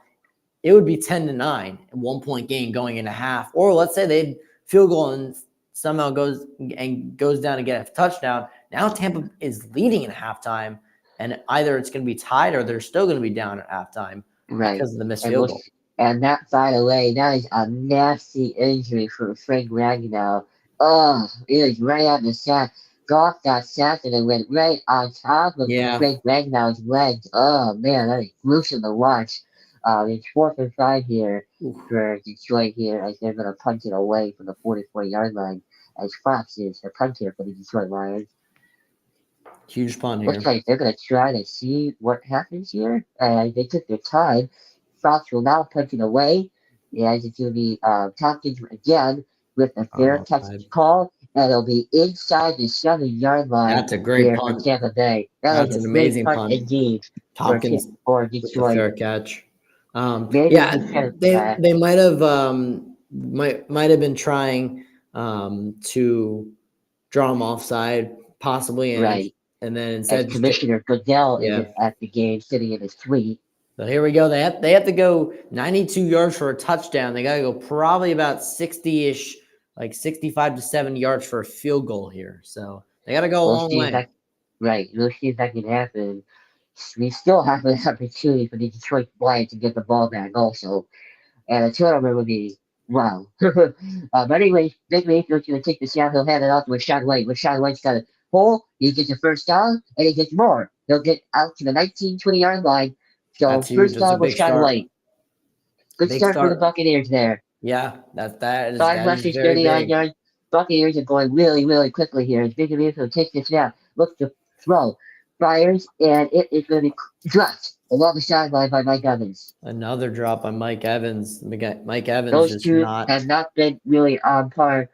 It would be 10-9, 1 point game going into half. Or let's say they field goal and somehow goes down to get a touchdown. Now Tampa is leading at halftime, and either it's going to be tied or they're still going to be down at halftime because of the missed field goal. And that, by the way, that is a nasty injury for Frank Ragnow. Oh, it was right out the sack. Goff got sacked and it went right on top of Frank Ragnow's legs. Oh, man, that is gruesome to watch. It's 4th and 5 here for Detroit here as they're going to punch it away from the 44-yard line as Fox is the punter for the Detroit Lions. Huge punt here. Looks like they're going to try to see what happens here. They took their time. Fox will now punch it away. As it's going to be Tompkins again with a fair catch call. And it'll be inside the 7-yard line. That's a great punt. For Tampa Bay. That's an amazing punt indeed. Tompkins for Detroit. With a fair catch. They might have been trying to draw him offside, possibly, and then instead Commissioner Goodell is at the game, sitting in his suite. So here we go. They have to go 92 yards for a touchdown. They got to go probably about 60-ish, like 65 to 70 yards for a field goal here. So they got to go a long way. We'll see if that can happen. We still have an opportunity for the Detroit Lions to get the ball back also. And a turnover would be, wow. But anyway, Big Mayfield's going to take the snap. He'll hand it off to Rashad White. Rashad White's got a hole. He gets a first down, and he gets more. He'll get out to the 19, 20-yard line. So first down, Rashad White. Good start for the Buccaneers there. Yeah, that is 5 rushes, 39 yards. Buccaneers are going really, really quickly here. As Big Mayfield takes the snap, looks to throw. Fires, and it is going to be dropped along the sideline by Mike Evans. Another drop by Mike Evans. Mike Evans Those two have not been really on par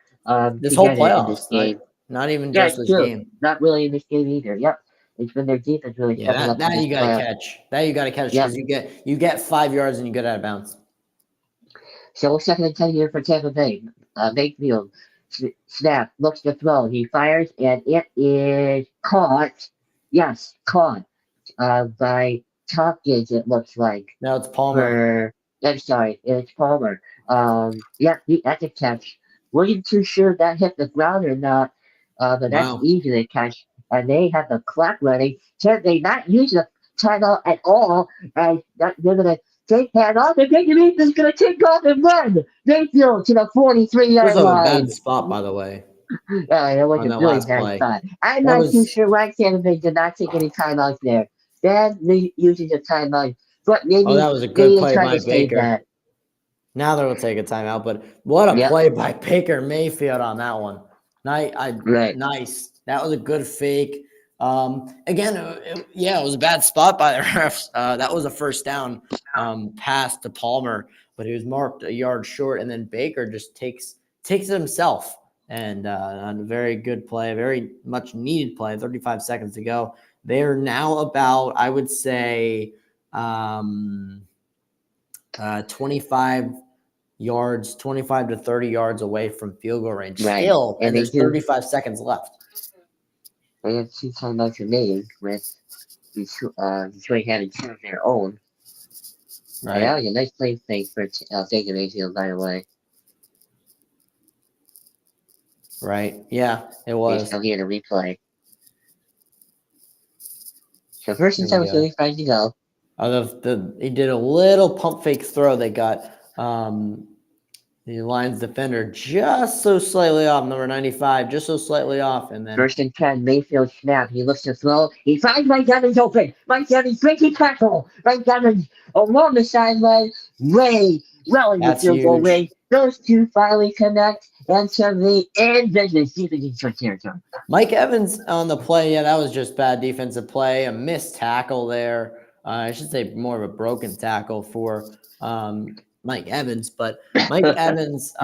this whole playoffs. In this game. Not even just this game. Not really in this game either. Yep. It's been their defense really stepping up. That you got to catch. That you got to catch because you get 5 yards and you get out of bounds. So 2nd and 10 here for Tampa Bay. Mayfield snap, looks to throw. He fires, and it is caught. Yes, caught by Tompkins, it looks like. No, it's Palmer. I'm sorry, it's Palmer. That's a catch. Wasn't too sure if that hit the ground or not, but that's easy to catch. And they have the clock running. Can they not use the timeout at all? And they're going to take hand off. And Mayfield is going to take off and run. Mayfield to the 43-yard line. This was a bad spot, by the way. That was a really bad spot. I'm not too sure why Tampa Bay did not take any timeouts there. Bad using the timeout. But maybe that was a good play by Baker. Now they'll take a timeout, but what a play by Baker Mayfield on that one. Nice. That was a good fake. Again, it was a bad spot by the refs. That was a first down pass to Palmer, but he was marked a yard short, and then Baker just takes it himself. And a very good play, a very much needed play, 35 seconds to go. They are now about, I would say, 25 to 30 yards away from field goal range. Still, and there's 35 seconds left. They have 2 timeouts remaining with Detroit having 2 of their own. Right. That was a nice play fake for Baker Mayfield, by the way. Right. Yeah, it Based was. on here the replay. So first and Here we 10 with go. 35 to go. He did a little pump fake throw. They got the Lions defender just so slightly off, number 95, just so slightly off, and then First and 10, Mayfield snap. He looks to throw. He finds Mike Evans open. Mike Evans breaking tackle. Mike Evans along the sideline. Ray, well in the that's field goal huge. range. Those two finally connect. And suddenly, in business, deep in Detroit territory. Mike Evans on the play, yeah, that was just bad defensive play, a missed tackle there. I should say more of a broken tackle for Mike Evans, but Mike Evans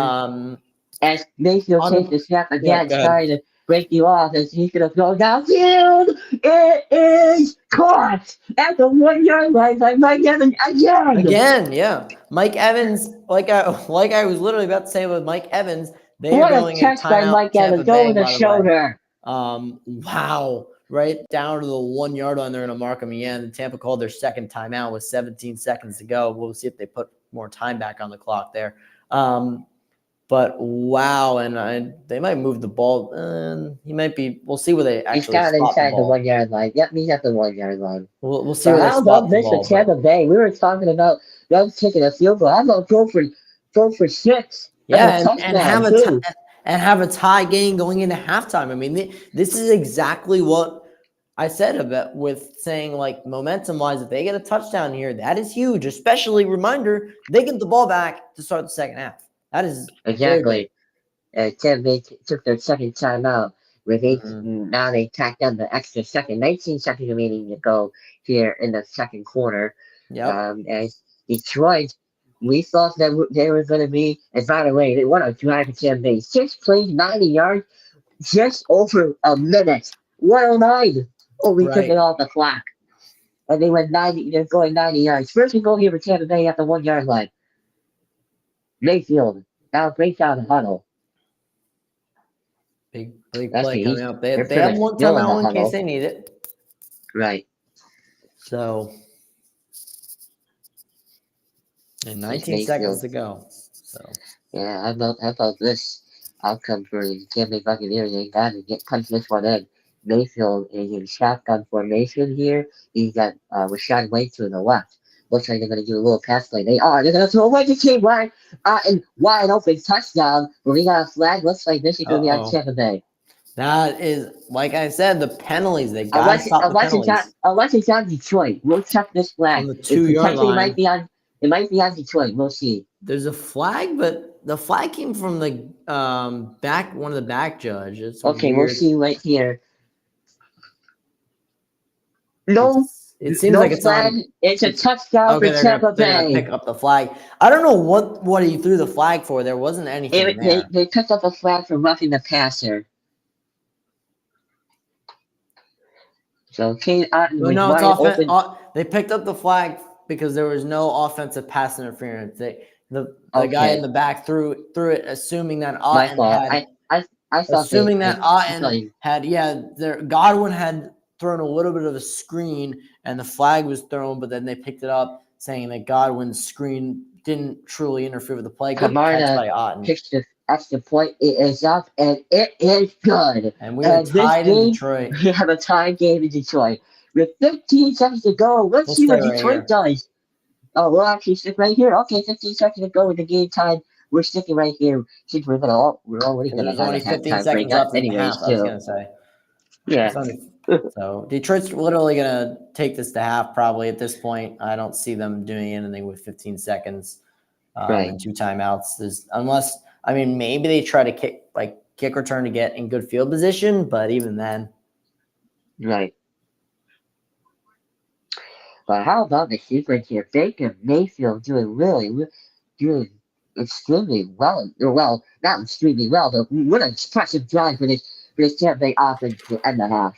As Mayfield on takes the the snap yeah, again, go ahead. trying to break you off as he's going to go downfield. It is caught at the 1 yard line by Mike Evans again. Again, yeah. Mike Evans, like I was literally about to say with Mike Evans, they are What a going in catch by timeout Mike Tampa Evans Bay, over the by the way. shoulder. Wow. Right down to the 1 yard line. They're going to mark him again. Tampa called their second timeout with 17 seconds to go. We'll see if they put more time back on the clock there. But wow, and they might move the ball. He might be. We'll see where they He's actually got spot the inside the ball. 1 yard line. Yep, he's at the 1 yard line. We'll see But where they how spot about the this for ball. But Tampa Bay? We were talking about them taking a field goal. How about go for 6? yeah, And a and touchdown, too. have a tie game going into halftime. I mean, this is exactly what I said about with saying, like, momentum wise, if they get a touchdown here, that is huge. Especially reminder, they get the ball back to start the second half. That is very big. Exactly. Tampa Bay took their second timeout. Mhm. Now they tacked on the extra second. 19 seconds remaining to go here in the second quarter. Yep. As Detroit, we thought that they were going to be, and by the way, they won a drive for Tampa Bay. 6 plays, 90 yards, just over a minute. 109. Oh, we took it Right. off the clock. And they went 90, they're going 90 yards. First and goal here for Tampa Bay at the 1 yard line. Mayfield now breaks down the huddle. Big That's play coming up. They they're they pretty have much one still in the timeout in huddle. case they need it. Right. So, and It's 19 seconds Mayfield. to go. So, Yeah, how about this outcome for the Tampa Bay Buccaneers? They got to punch this one in. Mayfield is in shotgun formation here. He's got Rashad White to the left. Looks like they're going to do a little pass play. They are. They're going to throw away the team wide and wide open touchdown. But we got a flag. Looks like this is going to be on Tampa Bay. that is, like I said, the penalties. They got to stop the penalties. Unless it's on Detroit, we'll check this flag. On the 2 yard line. It might be on Detroit. We'll see. There's a flag, but the flag came from the one of the back judges. Okay, weird. we'll see right here. No, it seems no like it's flag. on. It's a touchdown for Tampa Bay. They're gonna pick up the flag. I don't know what he threw the flag for. There wasn't anything there. They picked up a flag for roughing the passer. So Kane Otten was No, wide open. They picked up the flag because there was no offensive pass interference. The guy in the back threw it, assuming that Otten had. I thought assuming that Otten had, Godwin had thrown a little bit of a screen and the flag was thrown, but then they picked it up saying that Godwin's screen didn't truly interfere with the play. Good catch by Otten. Pitched the extra point. It is up and it is good. And we are tied in Detroit. We have a tied game in Detroit. With 15 seconds to go, let's see what Detroit does. Oh, we'll actually stick right here. Okay, 15 seconds to go with the game time. We're sticking right here since we're already gonna have only 15 seconds left in the half. I was gonna say. Yeah. So Detroit's literally gonna take this to half probably at this point. I don't see them doing anything with 15 seconds and 2 timeouts. Unless maybe they try to kick return to get in good field position, but even then. Right. But how about the sequence here? Baker Mayfield doing extremely well. Well, not extremely well, but what an impressive drive for this Tampa Bay offense to end the half.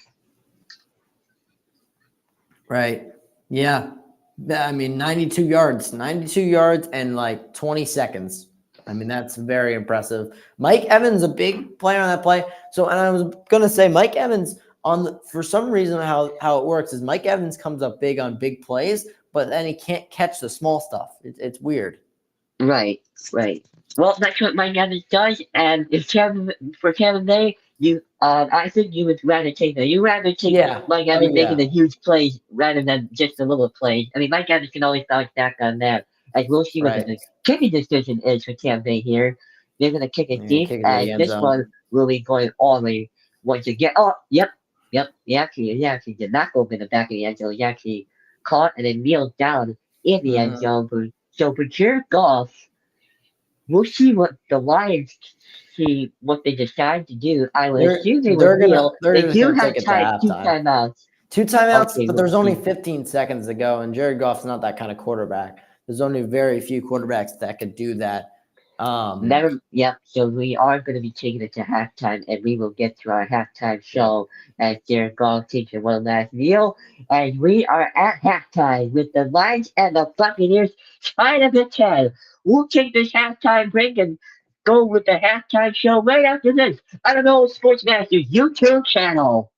Right. Yeah. 92 yards and 20 seconds. That's very impressive. Mike Evans, a big player on that play. So, and I was going to say Mike Evans for some reason, how it works is Mike Evans comes up big on big plays, but then he can't catch the small stuff. It's weird. Right. Well, that's what Mike Evans does, and if Kevin for Kevin May, I think you would rather take that. You rather take Yeah. Mike Oh Evans making yeah. the huge plays rather than just the little plays. I mean, Mike Evans can always bounce back on that. As we'll see what Right. the kicking decision is for Kevin May here. They're gonna kick it Yeah, deep, kick it to and the end this one zone. will be going all the way once again. Oh, yep, yep. He actually did not go in the back of the end zone. He actually caught and then kneeled down in the end Hmm. zone. So for Jared Goff, we'll see what the Lions see what they decide to do. I would assume they would kneel. They're They just do gonna have take it to time, two halftime. timeouts. Two timeouts, Okay, but we'll there's only see. 15 seconds to go, and Jared Goff's not that kind of quarterback. There's only very few quarterbacks that could do that. Um, Never, yep. So we are going to be taking it to halftime, and we will get to our halftime yeah. show as Jared Goff takes it one last kneel. And we are at halftime with the Lions and the Buccaneers trying to pretend. We'll take this halftime break and go with the halftime show right after this. I don't know, Sportsmaster's YouTube channel.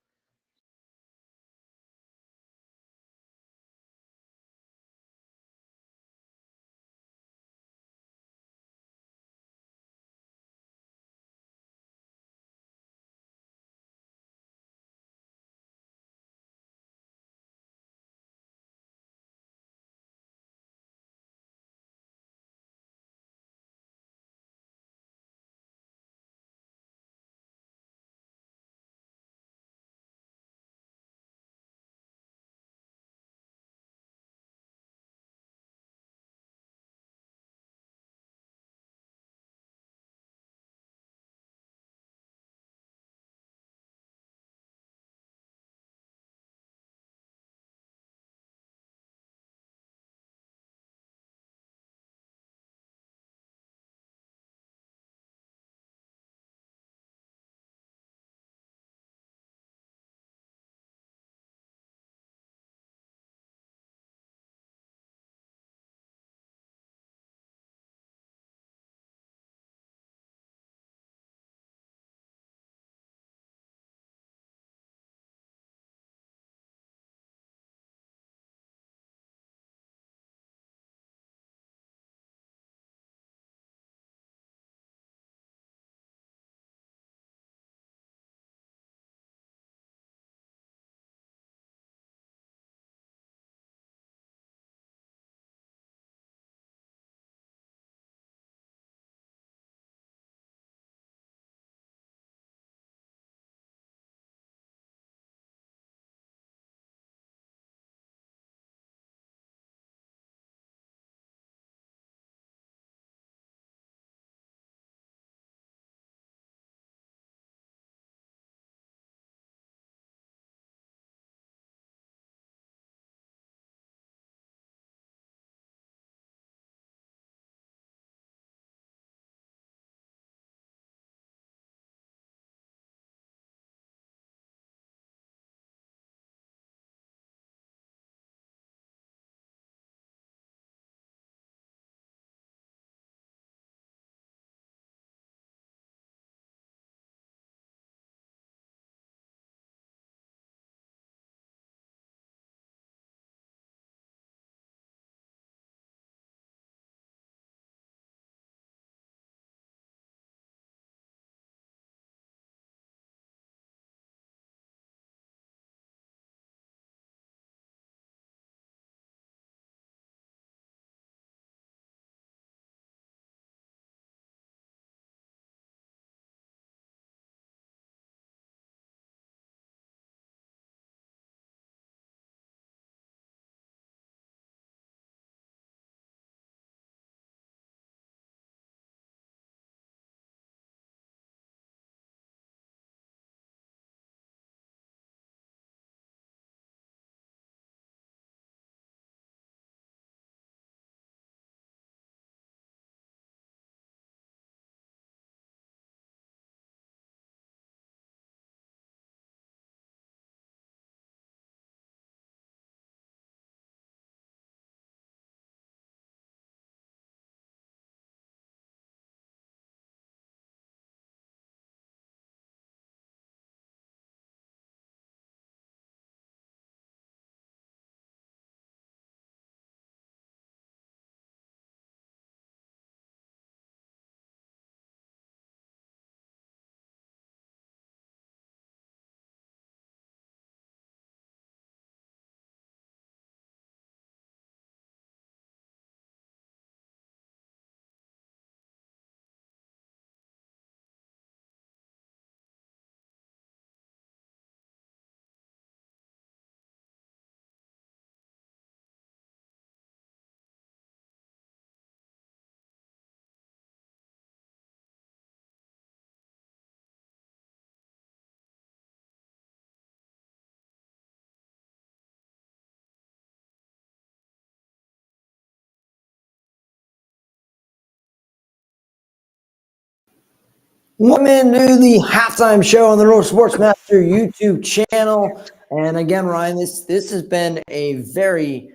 Welcome into the halftime show on the Road Sports Master YouTube channel. And again, Ryan, this has been a very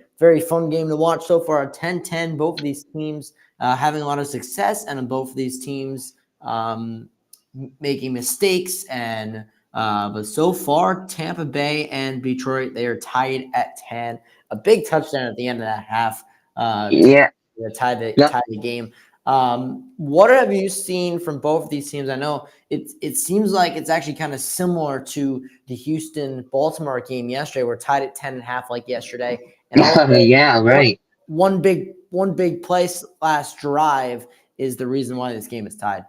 fun game to watch so far. 10-10, both of these teams having a lot of success, and both of these teams making mistakes. And but so far, Tampa Bay and Detroit, they are tied at 10. A big touchdown at the end of that half. Yeah. Tie Yep. the game. What have you seen from both of these teams? I know it seems like it's actually kind of similar to the Houston-Baltimore game yesterday. We're tied at 10.5 like yesterday. And also Yeah, right. one big play last drive is the reason why this game is tied.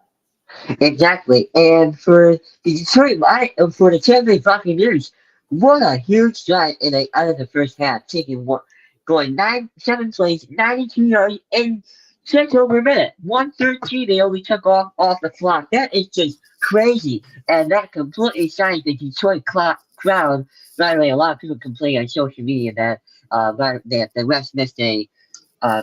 Exactly. And for the for the Tampa Bay Buccaneers, what a huge drive out of the first half, going 7 plays, 92 yards, and just over a minute. 113 they only took off the clock. That is just crazy. And that completely signs the Detroit crowd. By the way, a lot of people complain on social media that that the refs missed a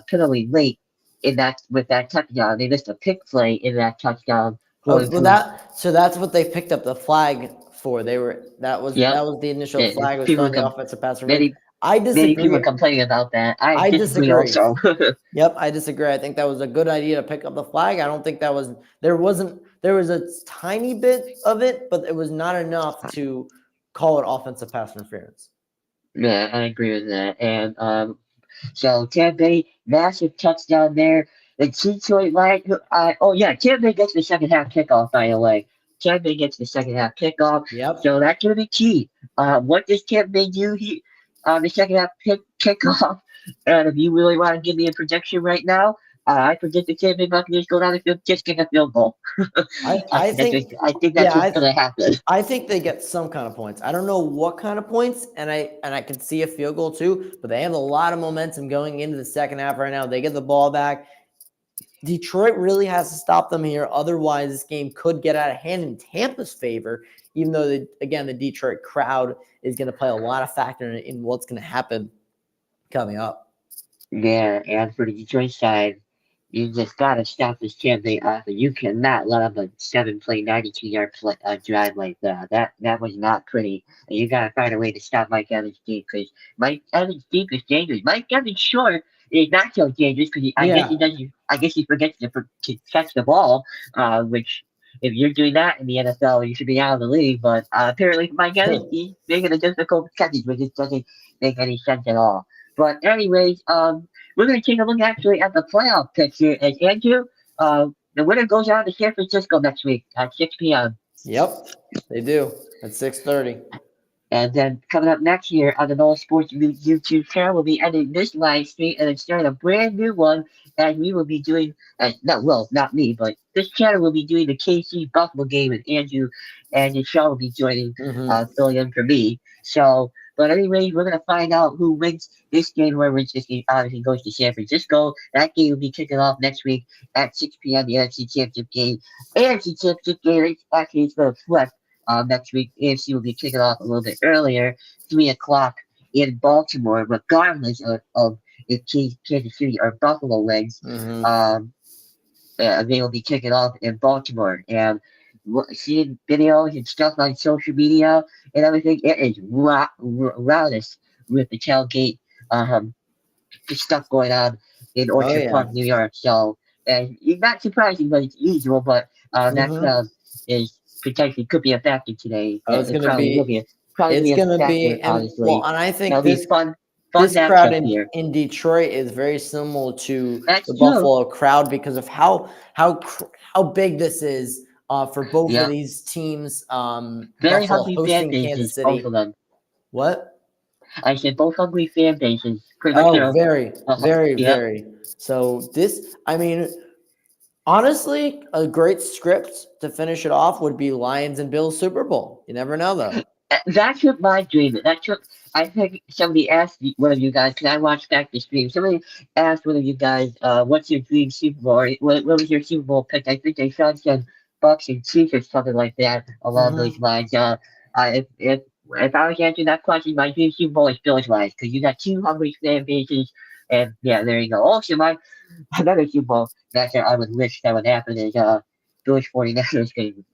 penalty late in that with that touchdown. They missed a pick play in that touchdown. Well, that's what they picked up the flag for. That was Yep. the initial flag was People throwing the offensive pass interference. many I many people disagree. complaining about that. I disagree disagree. also. Yep, I disagree. I think that was a good idea to pick up the flag. I don't think there was a tiny bit of it, but it was not enough to call it offensive pass interference. Yeah, I agree with that. And so Tampa Bay, massive touchdown there. The Detroit Lions. Tampa Bay gets the second half kickoff. By the way, Tampa Bay gets the second half kickoff. Yep. So that's gonna be key. What does Tampa Bay do on the second half kickoff? And if you really want to give me a projection right now, I predict the Tampa Bay Buccaneers go down the field, just kick a field goal. I think that's what's gonna happen. I think they get some kind of points. I don't know what kind of points, and I can see a field goal too, but they have a lot of momentum going into the second half right now. They get the ball back. Detroit really has to stop them here. Otherwise, this game could get out of hand in Tampa's favor, even though, the Detroit crowd is going to play a lot of factor in what's going to happen coming up. Yeah, and for the Detroit side, you just gotta stop this Tampa Bay offense. You cannot let up a 7-play, 92-yard drive like that. That was not pretty. And you gotta find a way to stop Mike Evans deep because Mike Evans deep is dangerous. Mike Evans short is not so dangerous because I guess he doesn't. I guess he forgets to catch the ball, which. If you're doing that in the NFL, you should be out of the league. But apparently, Mike Evans, he's making a difficult catches, which just doesn't make any sense at all. But anyways, we're going to take a look actually at the playoff picture. And Andrew, the winner goes out to San Francisco next week at 6 p.m. Yep, they do at 6:30. And then coming up next year on the Nola Sports YouTube channel, we'll be ending this live stream and then starting a brand new one. And we will be doing, not me, but this channel will be doing the KC Buffalo game with Andrew, and Michelle will be joining, filling in for me. So, but anyway, we're going to find out who wins this game, whoever wins this game obviously goes to San Francisco. That game will be kicking off next week at 6 p.m., the NFC Championship game. AFC Championship game, actually, it's going to flip. Next week, AFC will be kicking off a little bit earlier, 3 o'clock in Baltimore, regardless of if Kansas City or Buffalo wins. They will be kicking off in Baltimore. And seeing videos and stuff on social media and everything, it is rowdest with the tailgate stuff going on in Orchard Park, New York. So, and it's not surprising, but it's usual. But that crowd is potentially could be a factor today. It's going to be. And I think this crowd in Detroit is very similar to the Buffalo crowd because of how big this is for both of these teams. Very hungry fan bases, both of them. What? I said both hungry fan bases. Very. So this, I mean, honestly, a great script to finish it off would be Lions and Bills Super Bowl. You never know, though. That's what my dream is. That's what I think somebody asked one of you guys, because I watched back the stream. Somebody asked one of you guys, what's your dream Super Bowl? Or what was your Super Bowl pick? I think they said Bucs and Chiefs or something like that along those lines. If I was answering that question, my dream Super Bowl is Bills Lions, because you got two hungry fan bases. And yeah, there you go. Also, another Super Bowl matchup I would wish that would happen is Bills 49ers game,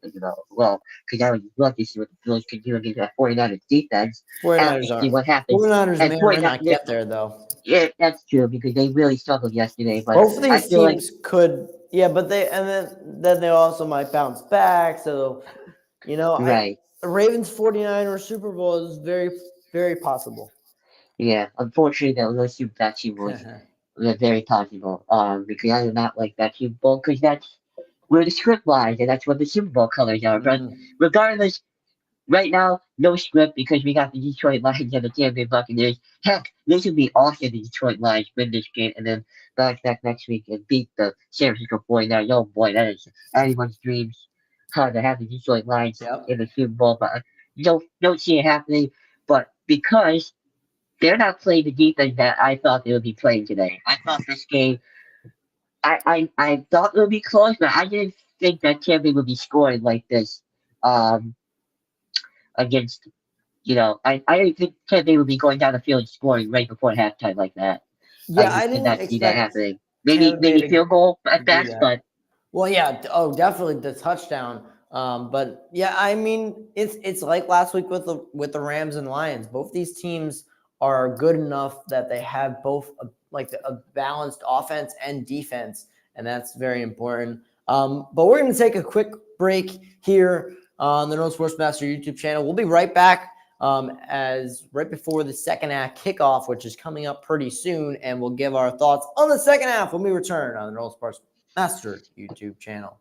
well, because I would love to see what the Bills can do against that 49ers defense 49ers after see are what happens. 49ers And may or may not 49ers, get there though. yeah, that's true because they really struggled yesterday. But Both of I these feel like, teams could, yeah, but then they also might bounce back. So, I right, the Ravens 49ers Super Bowl is very, very possible. yeah, unfortunately, that team was very possible. Because I do not like that Super Bowl because that's where the script lies and that's what the Super Bowl colors are. But Mhm. regardless, right now, no script because we got the Detroit Lions and the Tampa Bay Buccaneers. Heck, this would be awesome. The Detroit Lions win this game and then bounce back next week and beat the San Francisco 49ers. Oh boy, that is anyone's dreams. To have the Detroit Lions Yep. in the Super Bowl, but don't see it happening. But because they're not playing the defense that I thought they would be playing today, I thought this game. I thought it would be close, but I didn't think that Tampa Bay would be scoring like this. Um, against I didn't think Tampa Bay would be going down the field scoring right before halftime like that. I Yeah, I just did didn't not see that expect happening. Tampa Bay Maybe to field goal to at do best, that. but Well, yeah. Oh, definitely the touchdown. But yeah, I mean, it's like last week with the Rams and Lions. Both these teams are good enough that they have both a balanced offense and defense, and that's very important. But we're going to take a quick break here on the No Sports Master YouTube channel. We'll be right back as right before the second half kickoff, which is coming up pretty soon, and we'll give our thoughts on the second half when we return on the No Sports Master YouTube channel.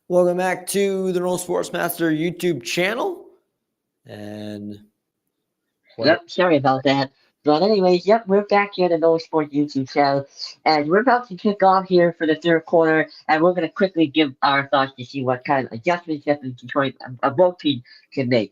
Welcome back to the No Sports Master YouTube channel. And yep, sorry about that. But anyways, yep, we're back here at the No Sport YouTube channel, and we're about to kick off here for the third quarter, and we're gonna quickly give our thoughts to see what kind of adjustments that the Detroit both teams can make.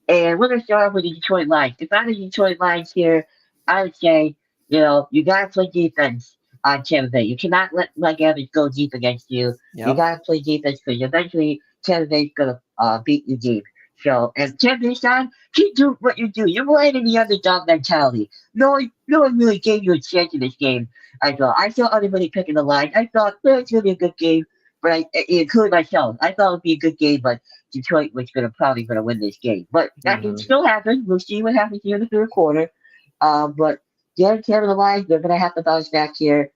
And we're gonna start off with the Detroit Lions. If I'm the Detroit Lions here, I would say, you gotta play defense on Tampa Bay. You cannot let Mike Evans go deep against you. You yep. gotta play defense because eventually Tampa Bay's gonna beat you deep. So, and Tampa Bay side, keep doing what you do. You're playing in the underdog mentality. No one really gave you a chance in this game. I saw everybody picking the line. I thought it's gonna be a good game, but including myself, I thought it'd be a good game, but Detroit was probably gonna win this game. But that can Mm-hmm. still happen. We'll see what happens here in the third quarter. But the Tampa Lions, they're gonna have to bounce back here,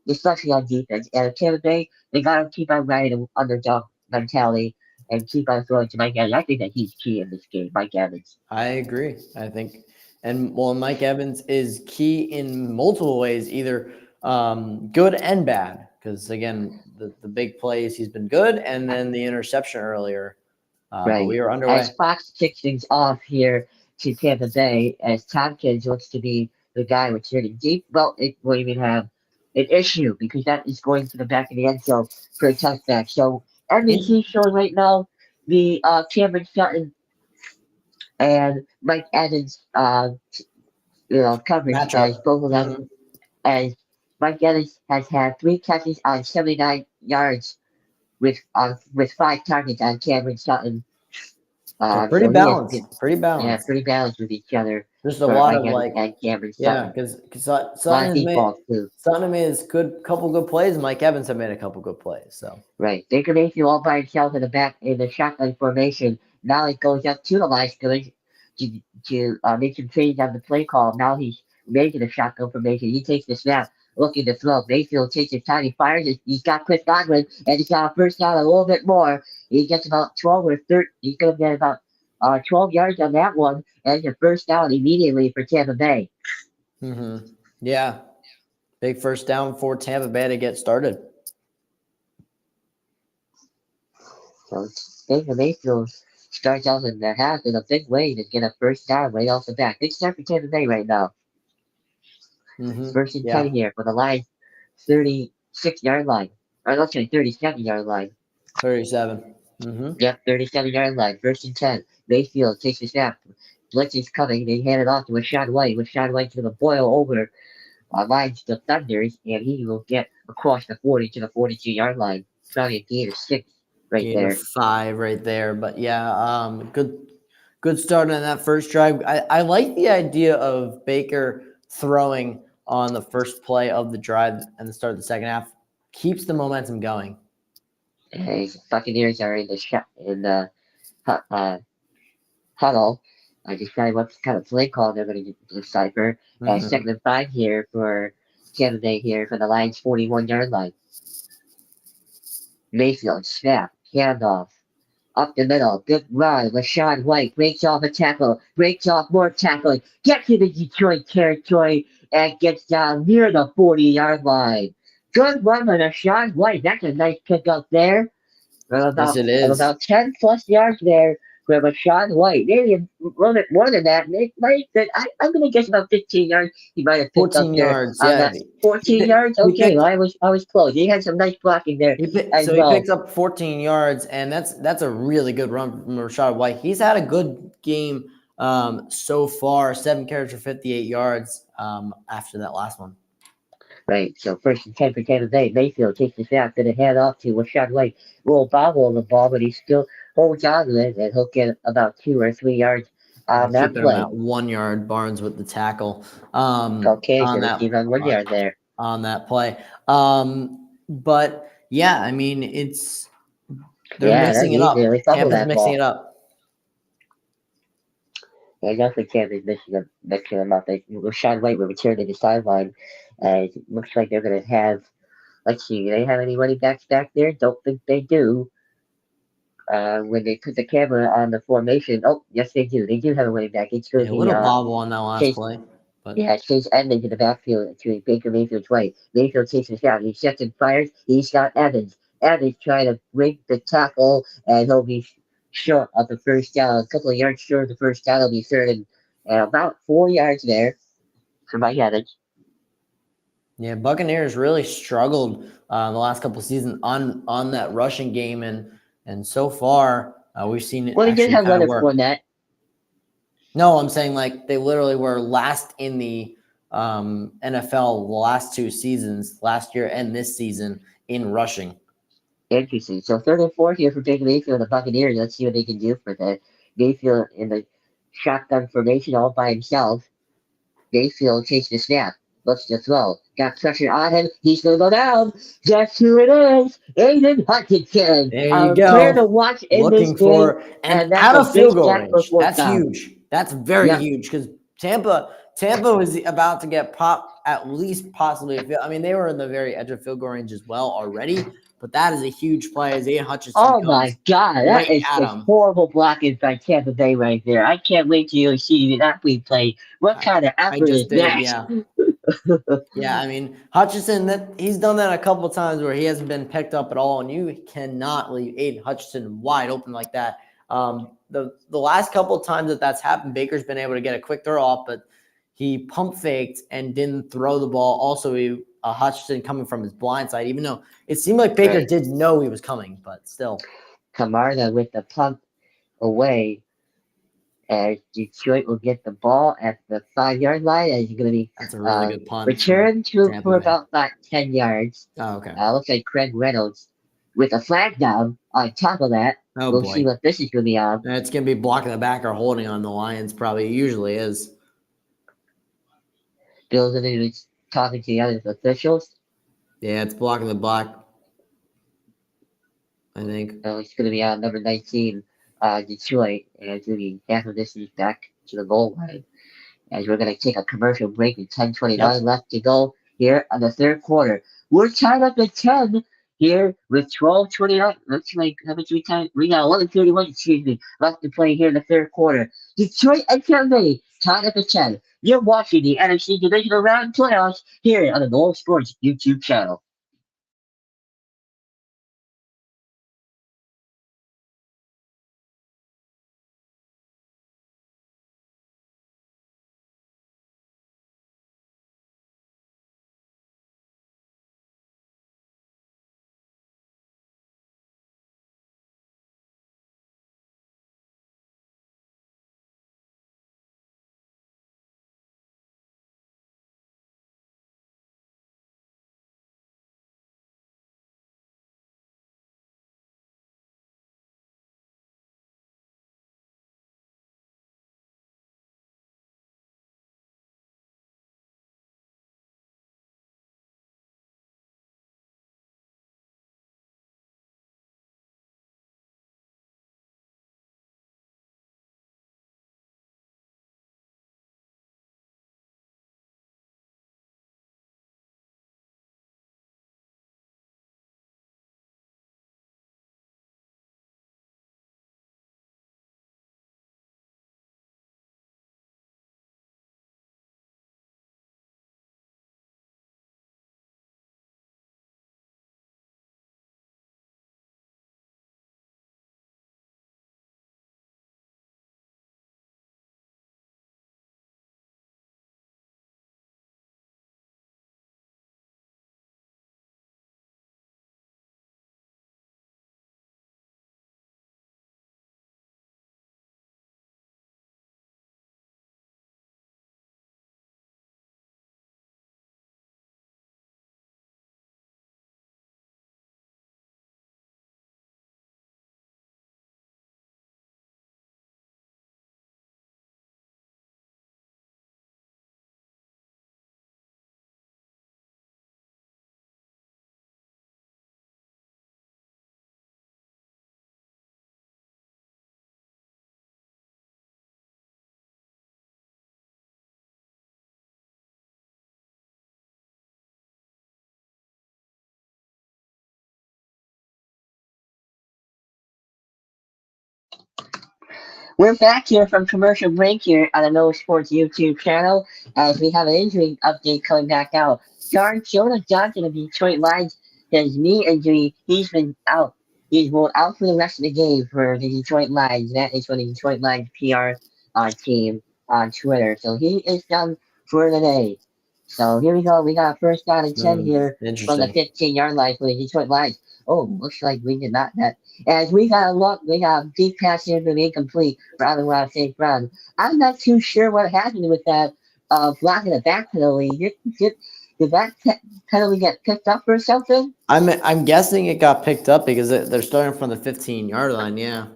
especially on defense. And Tampa Bay, they gotta keep on riding the underdog mentality and keep on throwing to Mike Evans. I think that he's key in this game, Mike Evans. I agree. I think, and well, Mike Evans is key in multiple ways, either good and bad. Because again, the big plays, he's been good, and then the interception earlier. But Right. we are As underway. Fox kicks things off here to Tampa Bay, as Tompkins looks to be the guy with hitting deep, well, it will even have an issue because that is going to the back of the end zone for a touchback. So NBC showing right now the Cameron Sutton and Mike Evans coverage as Matchup. both of them Mhm. as Mike Evans has had 3 catches on 79 yards with 5 targets on Cameron Sutton. So pretty So he has been balanced. Pretty balanced. pretty balanced with each other Just a for lot Mike of Evans like, and Cameron yeah, Sutton. because A lot of deep balls too. Sutton has made his couple good plays. And Mike Evans have made a couple good plays. So Right. Baker Mayfield all by himself in the back in the shotgun formation. Now he goes up to the line scrimmage to make some change on the play call. Now he's making a shotgun formation. He takes the snap, looking to throw. Mayfield takes his time. He fires it. He's got Chris Godwin, and he's got a first down a little bit more. He gets about 12 or 13. He's going to get about 12 yards on that one, and a first down immediately for Tampa Bay. yeah, big first down for Tampa Bay to get started. So Baker Mayfield starts out in the half in a big way to get a first down right off the bat. Big start for Tampa Bay right now. First and 10 Yeah, here for the line, 36-yard line. Or let's say 37-yard line. 37. Yep, 37-yard line. First and 10. Mayfield takes the snap. Blitz is coming. They hand it off to Rashad White. Rashad White's going to boil over lines the Thunders, and he will get across the 40 to the 42-yard line. Probably a gain of 6 right Gain there. of 5 right there. But yeah, good start on that first drive. I like the idea of Baker throwing on the first play of the drive and the start of the second half. Keeps the momentum going. And Buccaneers are in the huddle. I decide what kind of play call they're going to decipher. Second and 5 here for Canada here for the Lions 41-yard line. Mayfield snap, handoff, up the middle, good run. Rashad White breaks off a tackle, breaks off more tackling, gets into Detroit territory, and gets down near the 40-yard line. Good run by Rashad White. That's a nice pickup there. Yes, it is. About 10 plus yards there for Rashad White. Maybe a little bit more than that. I'm going to guess about 15 yards. He might have picked up 14 there yards. on Yeah. that 14 yards. He Okay, picked, well, I was close. He had some nice blocking there as so he well. picks up 14 yards, and that's a really good run from Rashad White. He's had a good game so far. 7 carries for 58 yards after that last one. Right, so first and 10 for Tampa Bay. Mayfield takes the snap, going to hand off to Rashad White. Will bobble on the ball, but he still holds on to it, and he'll get about 2 or 3 yards on that Keeping him play. at 1 yard. Barnes with the tackle Okay, on so that keep on 1 yard there. On that play. But yeah, I mean they're mixing it up. Tampa's mixing it up. Yeah, definitely Tampa's mixing them up. Rashad White will return to the sideline. It looks like they're going to have. Let's see, do they have any running backs back there? Don't think they do. When they put the camera on the formation, oh yes they do. They do have a running back. It's going to A be little bobble on that last Chase. play. But Yeah, Chase Edmonds in the backfield to Baker Mayfield's right. Mayfield takes a shot. He sets and fires. He's got Evans. Evans trying to break the tackle, and he'll be short of the first down. A couple of yards short of the first down. He'll be third and about 4 yards there for Mike Evans. yeah, Buccaneers really struggled the last couple of seasons on that rushing game, and so far we've seen it. Well, he did have kind of Leonard Fournette. No, I'm saying like they literally were last in the NFL the last 2 seasons, last year and this season in rushing. Interesting. So 3rd and 4 here for Baker Mayfield and the Buccaneers. Let's see what they can do for that. Mayfield in the shotgun formation all by himself. Mayfield takes the snap. Looks to throw. Got pressure on him. He's going to go down. Guess who it is? Aiden Hutchinson. There you go. Player to watch in Looking this game. for and that's out of field goal range. That's huge. That's very huge because Tampa was about to get popped at least possibly. I mean, they were in the very edge of field goal range as well already. But that is a huge play as Aiden Hutchinson. Oh my God, that is horrible blocking by Tampa Bay right there. I can't wait till you see that replay. What kind of effort is that? Yeah. Yeah, I mean Hutchinson. He's done that a couple of times where he hasn't been picked up at all, and you cannot leave Aiden Hutchinson wide open like that. The last couple of times that's happened, Baker's been able to get a quick throw off, but he pump faked and didn't throw the ball. Also, he Hutchinson coming from his blind side, even though it seemed like Baker Right. did know he was coming, but still. Camarda with the punt away, as Detroit will get the ball at the 5-yard line, and it's going to be That's a really good punt. returned to Tampa for Bay. about 10 yards. Oh, okay. Looks like Craig Reynolds with a flag down on top of that. Oh, We'll boy. see what this is going to be on. It's going to be blocking the back or holding on the Lions, probably usually is. Bill's going to be talking to the other officials. Yeah, it's blocking the block, I think. So it's going to be on number 19, Detroit, and it's going to be half of this is back to the goal line. As we're going to take a commercial break with 10:29 left to go here on the third quarter. We're tied up at 10 here with 12:29. Looks like how much we time? We got 11:31, excuse me, left to play here in the third quarter. Detroit and Tampa Bay tied up at 10. You're watching the NFC Divisional Round playoffs here on the Noel Sports YouTube channel. We're back here from commercial break here on the No Sports YouTube channel as we have an injury update coming back out. Jonah Johnson of Detroit Lions has knee injury. He's been out. He's ruled out for the rest of the game for the Detroit Lions. That is from the Detroit Lions PR team on Twitter. So he is done for the day. So here we go. We got a first down and 10 here from the Interesting. 15-yard line for the Detroit Lions. Oh, looks like we did not net. As we got a look, we got a deep pass here to be incomplete for Otherwise St. Brown. I'm not too sure what happened with that blocking the back penalty. Did that penalty get picked up or something? I'm guessing it got picked up because they're starting from the 15-yard line. Yeah.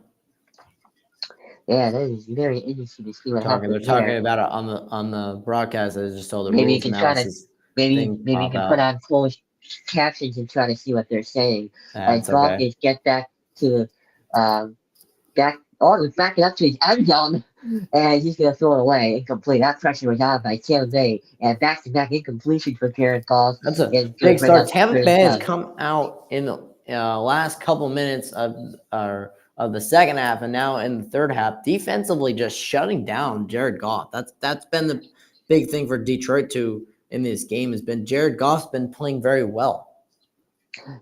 Yeah, that is very interesting to see what happened. They're talking about it on the broadcast. I just saw the Maybe you rules can try to analysis maybe thing you pop can out. put on closed captions and try to see what they're saying. That's As okay. Falcons get back to he's backing up to his end zone, and he's gonna throw it away incomplete. That pressure was on by Tampa Bay, and back-to-back incompletion for Jared Goff. That's a big start. Tampa Bay has come out in the last couple minutes of the second half, and now in the third half, defensively just shutting down Jared Goff. That's been the big thing for Detroit too in this game. Has been Jared Goff's been playing very well.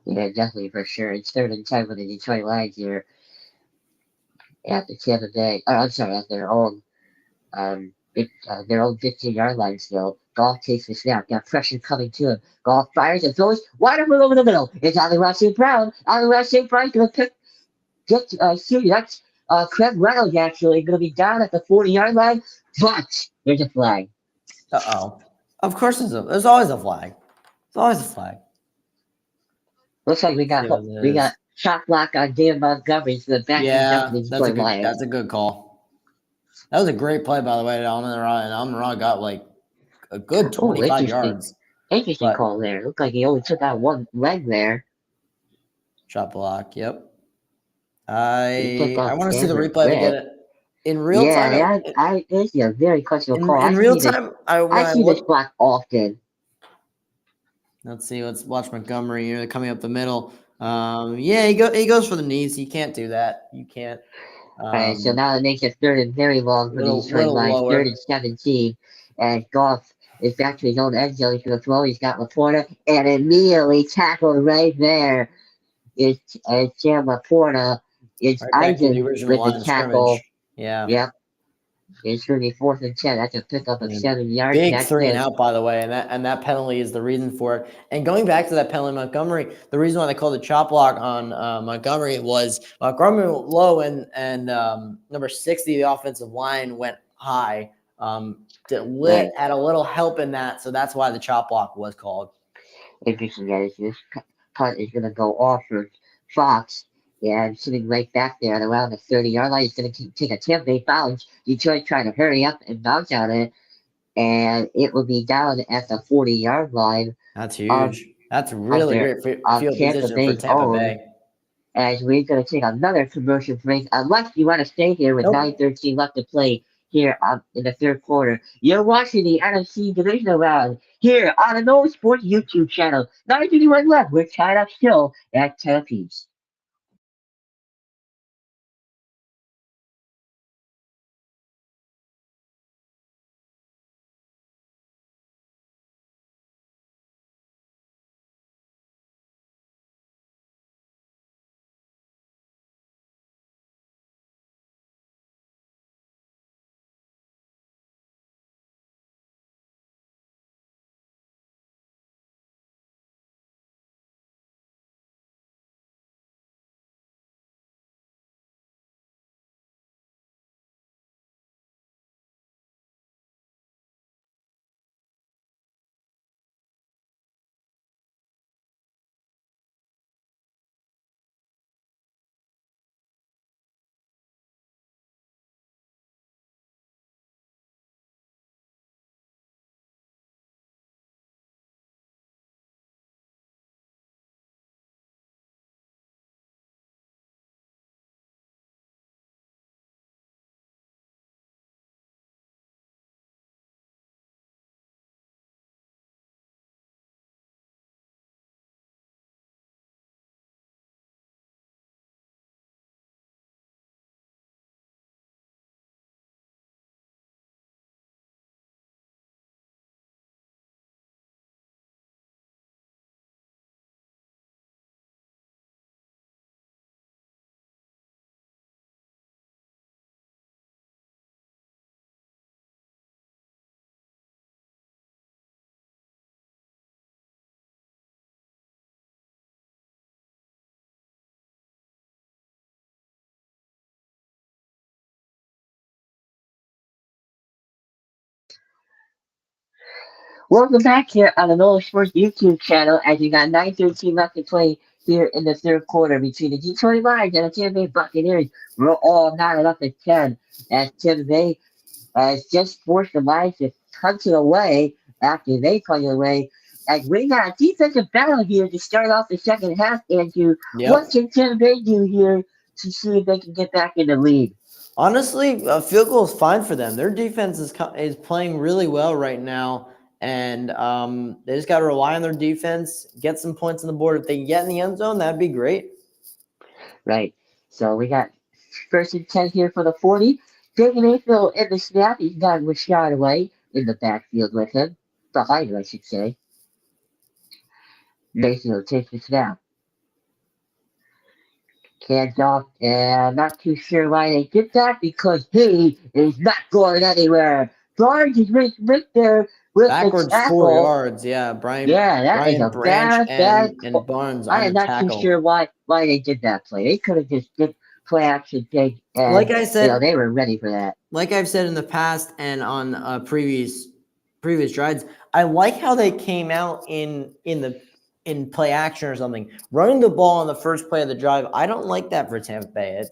Yeah, definitely for sure. It's 3rd and 10 with the Detroit Lions here at the Tampa Bay. I'm sorry, at their own 15-yard line still. Goff takes the snap. Got pressure coming to him. Goff fires and throws wide open over the middle. It's on the left St. Brown. On the left St. Brown's going to see, that's Craig Reynolds actually going to be down at the 40-yard line, but there's a flag. Uh-oh. Of course there's always a flag. There's always a flag. Looks like we See what it got is. shot block on David Montgomery, so the back Yeah, is Detroit Lions. that's a good call. That was a great play, by the way. Amon-Ra got like a good 25 yards. Interesting call there. Looked like he only took out one leg there. Shot block. Yep. I want to see the Stanford replay to get it in real time. Yeah, it's a very questionable call. In real time, I see this block often. Let's see. Let's watch Montgomery here coming up the middle. Yeah, he goes for the knees. You can't do that. You can't. All right, so now it makes it third and very long for the Detroit Lions. 3rd and 17, and Goff is back to his own end zone. He's going to throw. He's got Laporta, and immediately tackled right there. It's Sam Laporta. It's Eisen with the tackle. Yeah. Yep. It's going to be 4th and 10. That's a pickup of 7 yards. Big 3 and out, by the way, and that penalty is the reason for it. And going back to that penalty, Montgomery, the reason why they called it chop block on Montgomery was Montgomery went low and number 60, the offensive line, went high. Had a little help in that, so that's why the chop block was called. Interesting, guys. This punt is going to go off for Fox. And sitting right back there at around the 30-yard line, he's going to take a 10-base bounce. Detroit trying to hurry up and bounce on it, and it will be down at the 40-yard line. That's huge. That's really great field position for Tampa Bay. As we're going to take another commercial break, unless you want to stay here with 9:13 left to play here in the 3rd quarter. You're watching the NFC Divisional Round here on the No Sports YouTube channel. 9:31 left. We're tied up still at 10 apiece. Welcome back here on the Nola Sports YouTube channel as you got 9:13 left to play here in the 3rd quarter between the Detroit Lions and the Tampa Bay Buccaneers. We're all knotted up at 10 as Tampa Bay has just forced the Lions to punt it away after they punt it away. As we got a defensive battle here to start off the 2nd half, Andrew. What can Tampa Bay do here to see if they can get back in the lead? Honestly, a field goal is fine for them. Their defense is playing really well right now. And they just got to rely on their defense, get some points on the board. If they get in the end zone, that'd be great. Right. So we got 1st and 10 here for the 40. David Mayfield in the snap. He's got Rashad away in the backfield with him. Behind him, I should say. Mayfield takes the snap. Hands off, and not too sure why they did that because he is not going anywhere. Barnes is right there with the Backwards 4 yards. Yeah, Yeah, that is Brian a Branch bad and Barnes I on am the not too tackle. sure why they did that play. They could have just did play action take, Like and I said, they were ready for that. like I've said in the past and on previous drives, I like how they came out in play action or something, running the ball on the first play of the drive. I don't like that for Tampa Bay.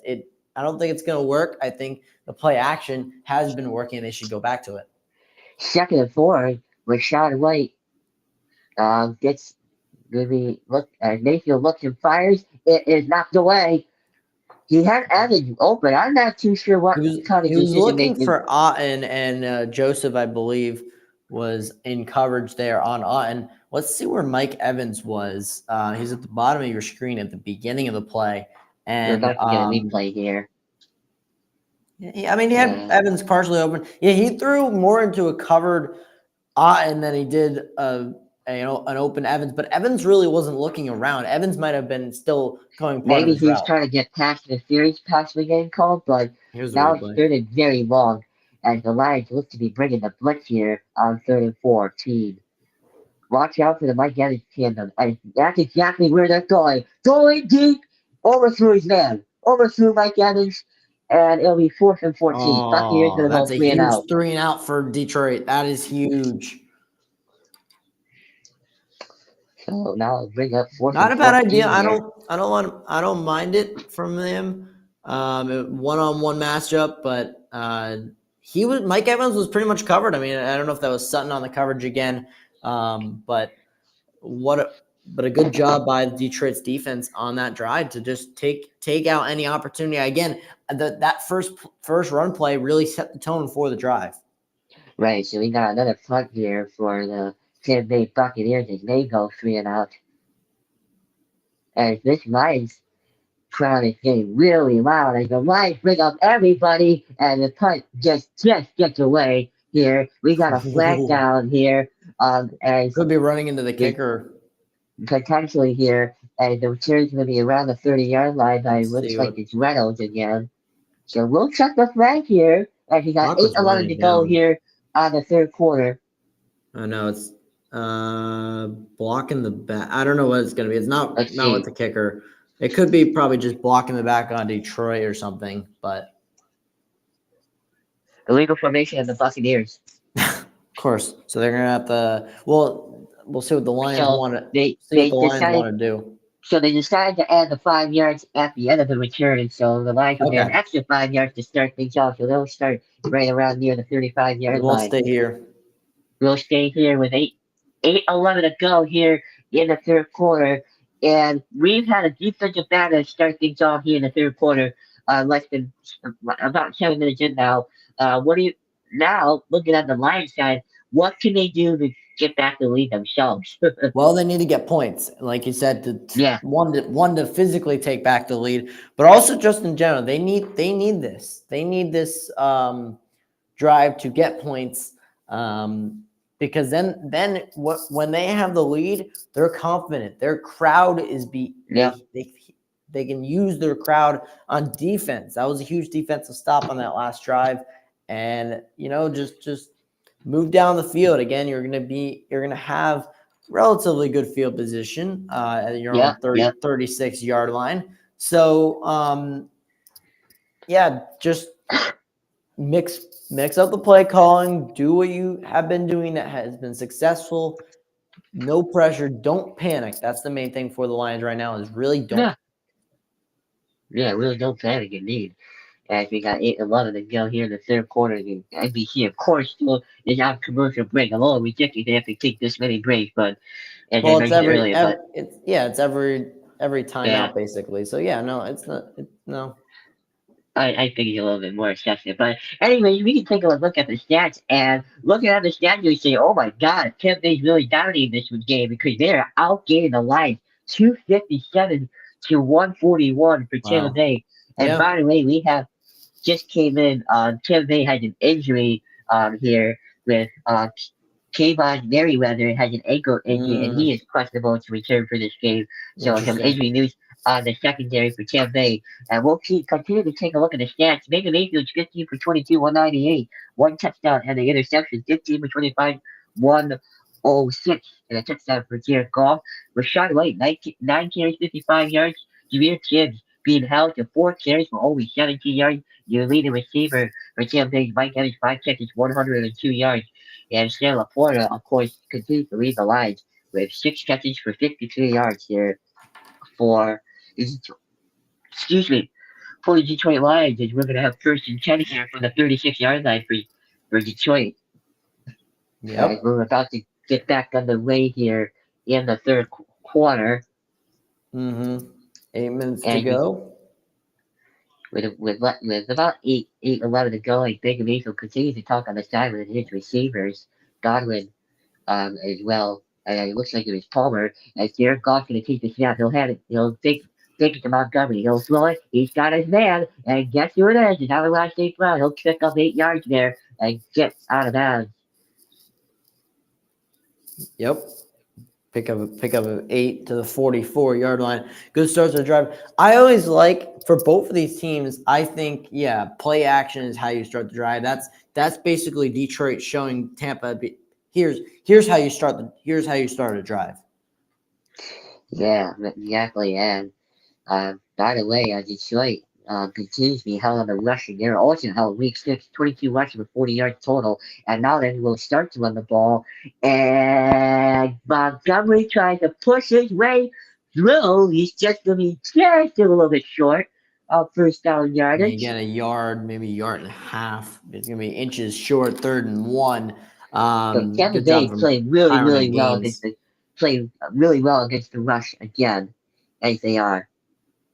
I don't think it's going to work. I think the play action has been working. They should go back to it. Second and 4, Rashad White gets maybe look Mayfield looks and fires. It is knocked away. He had Evans open. I'm not too sure what kind of He was decision looking making. for Otten, and Joseph, I believe, was in coverage there on Otten. Let's see where Mike Evans was. He's at the bottom of your screen at the beginning of the play. We're And about to get a replay here. I mean, he had Evans partially open. Yeah, he threw more into a covered Otten than he did an open Evans. But Evans really wasn't looking around. Evans might have been still going part of Maybe his he's route. trying to get past the series passing game call, but Here's the now it's replay. 3rd and very long, as the Lions look to be bringing the blitz here on 3rd and 14. Watch out for the Mike Evans tandem, and that's exactly where they're going. Going deep, overthrew his man, overthrew Mike Evans, and it'll be 4th and 14. Buccaneers Oh, gonna go that's a 3 and huge out. 3 and out for Detroit. That is huge. So now I'll bring up 4th Not a and bad 14 idea. here. I don't mind it from them. One-on-one matchup, but Mike Evans was pretty much covered. I mean, I don't know if that was Sutton on the coverage again, but a good job by Detroit's defense on that drive to just take out any opportunity. Again, that first run play really set the tone for the drive. Right, so we got another punt here for the Tampa Bay Buccaneers as they go 3 and out. As this Lions crowd is getting really loud as the Lions bring up everybody and the punt just gets away here. We got a flag down here as Could be running into the kicker. Potentially here, and the return's going to be around the 30-yard line. It looks like it's Reynolds again. So we'll check the flag here as we got 8:11 to go here on the 3rd quarter. I know it's blocking the back. I don't know what it's going to be. It's not with the kicker. It could be probably just blocking the back on Detroit or something, but illegal formation of the Buccaneers. Of course. So they're going to have to we'll see what the Lions want to do. So they decided to add the 5 yards at the end of the return. So the Lions will get an extra 5 yards to start things off. So they'll start right around near the 35-yard line. We'll stay here. We'll stay here with 8:11 to go here in the 3rd quarter. And we've had a defensive battle to start things off here in the 3rd quarter. Less than about 7 minutes in now. Now looking at the Lions side? What can they do to get back the lead themselves? Well, they need to get points, like you said, one to physically take back the lead, but also just in general, they need this. They need this drive to get points, because then when they have the lead, they're confident. Their crowd is they can use their crowd on defense. That was a huge defensive stop on that last drive, and just move down the field. Again, you're going to have relatively good field position at your own 36-yard line. So, just mix up the play calling. Do what you have been doing that has been successful. No pressure. Don't panic. That's the main thing for the Lions right now is really don't. Yeah, really don't panic indeed. As we got 8:11 to go here in the 3rd quarter. The NBC, of course, still is on commercial break. A little ridiculous they have to take this many breaks, but it's every timeout basically. So it's not. No. I think it's a little bit more excessive, but anyway, we can take a look at the stats. And looking at the stats, you say, "Oh my God, Tampa Bay's really dominating this game because they are outgaining the Lions 257 to 141 for Tampa Bay." And by the way, we have just came in. Tampa Bay has an injury here with Kayvon Merriweather has an ankle injury, and he is questionable to return for this game. So some injury news on the secondary for Tampa Bay. And we'll continue to take a look at the stats. Baker Mayfield's 15 for 22, 198, 1 touchdown and the interception, 15 for 25, 106 and a touchdown for Jared Goff. Rashad White, 9 carries, 55 yards. Jameer Gibbs being held to 4 carries for only 17 yards. Your leading receiver for Tampa Bay, Mike Evans, 5 catches, 102 yards. And Sam Laporta, of course, continues to lead the lines with 6 catches for 53 yards here for, excuse me, for the Detroit Lions. As we're going to have first and 10 here from the 36-yard line for Detroit. Yep. We're about to get back underway here in the third quarter. 8 minutes to And go. with about 11 to go, like Baker Mayfield continues to talk on the side with his receivers, Godwin, as well. And it looks like it was Palmer. As Jared Goff's going to take the snap, he'll have it. He'll take it to Montgomery. He'll throw it. He's got his man, and guess who it is? It's our last State Brown. He'll pick up 8 yards there and get out of bounds. Yep. Pick up an 8 to the 44-yard line. Good start to the drive. I always like, for both of these teams, I think, play action is how you start the drive. That's basically Detroit showing Tampa. Here's how you start a drive. Yeah, exactly. And by the way, Detroit continues to be held on the rushing. They're also held week 6, 22 rushing for 40 yards total. And now they will start to run the ball. And Montgomery tries to push his way through. He's just going to be just a little bit short of first down yardage. You get a yard, maybe a yard and a half. It's going to be inches short, 3rd and 1. So Tampa Bay played really well against the rush again, as they are.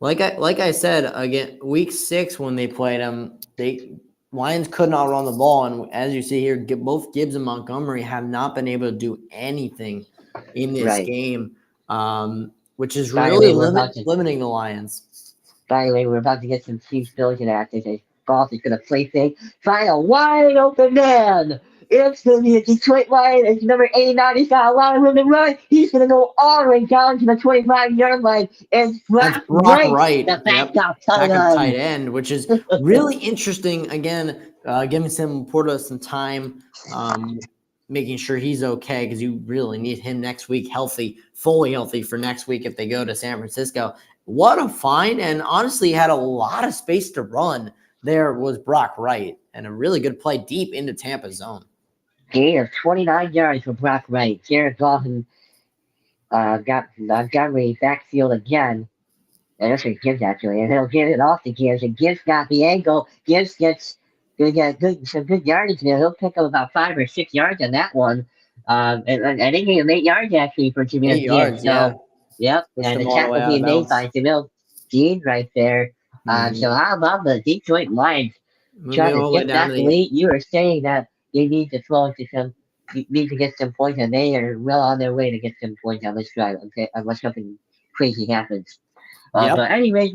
Like I said, again, week 6 when they played them, Lions could not run the ball, and as you see here, both Gibbs and Montgomery have not been able to do anything in this game, which is really limiting the Lions. By the way, we're about to get some Chiefs Bills in action. Goff is going to play fake, find a wide open man. It's going to be a Detroit Lion. It's number 89. He's got a lot of room to run. He's going to go all the way down to the 25-yard line. It's Brock Wright, the backup tight end, which is really interesting. Again, giving Sam Laporta some time, making sure he's okay, because you really need him next week fully healthy for next week if they go to San Francisco. What a find, and honestly had a lot of space to run. There was Brock Wright, and a really good play deep into Tampa's zone. Gain of 29 yards for Brock Wright. Jared Goff got Montgomery backfield again. And that's what Gibbs actually. And he'll get it off to Gibbs. And Gibbs got the angle. Gibbs gets some good yardage there. He'll pick up about 5 or 6 yards on that one. And I think he had 8 yards actually for Jameer Gibbs. Yep. And the tackle being made by Jamil Dean right there. So how about the Detroit Lions trying to get back the lead? You were saying that they need to get some points, and they are well on their way to get some points on this drive. Okay, unless something crazy happens. But anyways,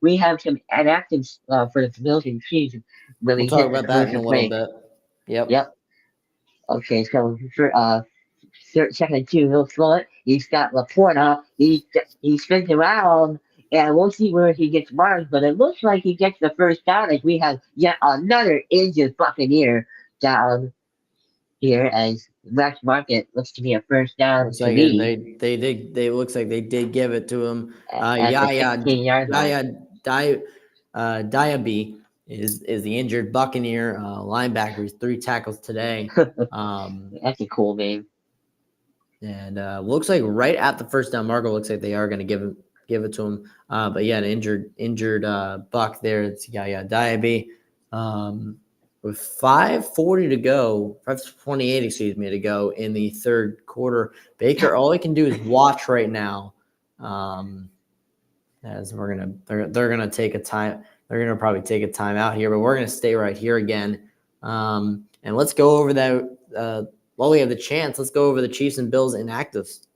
we have some inactives for the Bills and Chiefs. We'll talk about that in a little bit. Yep. Okay, so for 2nd and 2, he'll throw it. He's got Laporta. He spins around. And we'll see where he gets marked, but it looks like he gets the first down as we have yet another injured Buccaneer down here as Rex Market looks to be a first down to me. They looks like they did give it to him. Diaby is the injured Buccaneer linebacker. He's 3 tackles today. That's a cool name. And looks like right at the first down marker, looks like they are going to give it to him. But yeah, an injured Buck there. It's Diaby. With 5:40 to go, 5:28, to go in the third quarter. Baker, all he can do is watch right now. As they're gonna take a time. They're gonna probably take a time out here, but we're gonna stay right here again. And let's go over that. While we have the chance, let's go over the Chiefs and Bills inactives.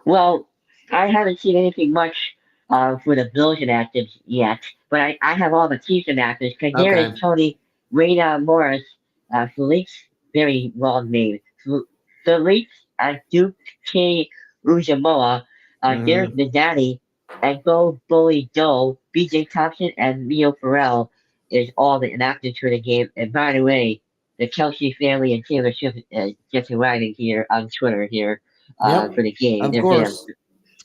Well, I haven't seen anything much for the Bills inactives yet, but I have all the Chiefs inactives because there is Tony Rayna Morris, Felix, very long name, Felix Duke K. Ujamoa, Derek Nadati, and Bo Bully Doe, BJ Thompson, and Leo Farrell is all the inactives for the game. And by the way, the Kelsey family and Taylor Swift just arriving here on Twitter here Yep, for the game. of There'll be a course.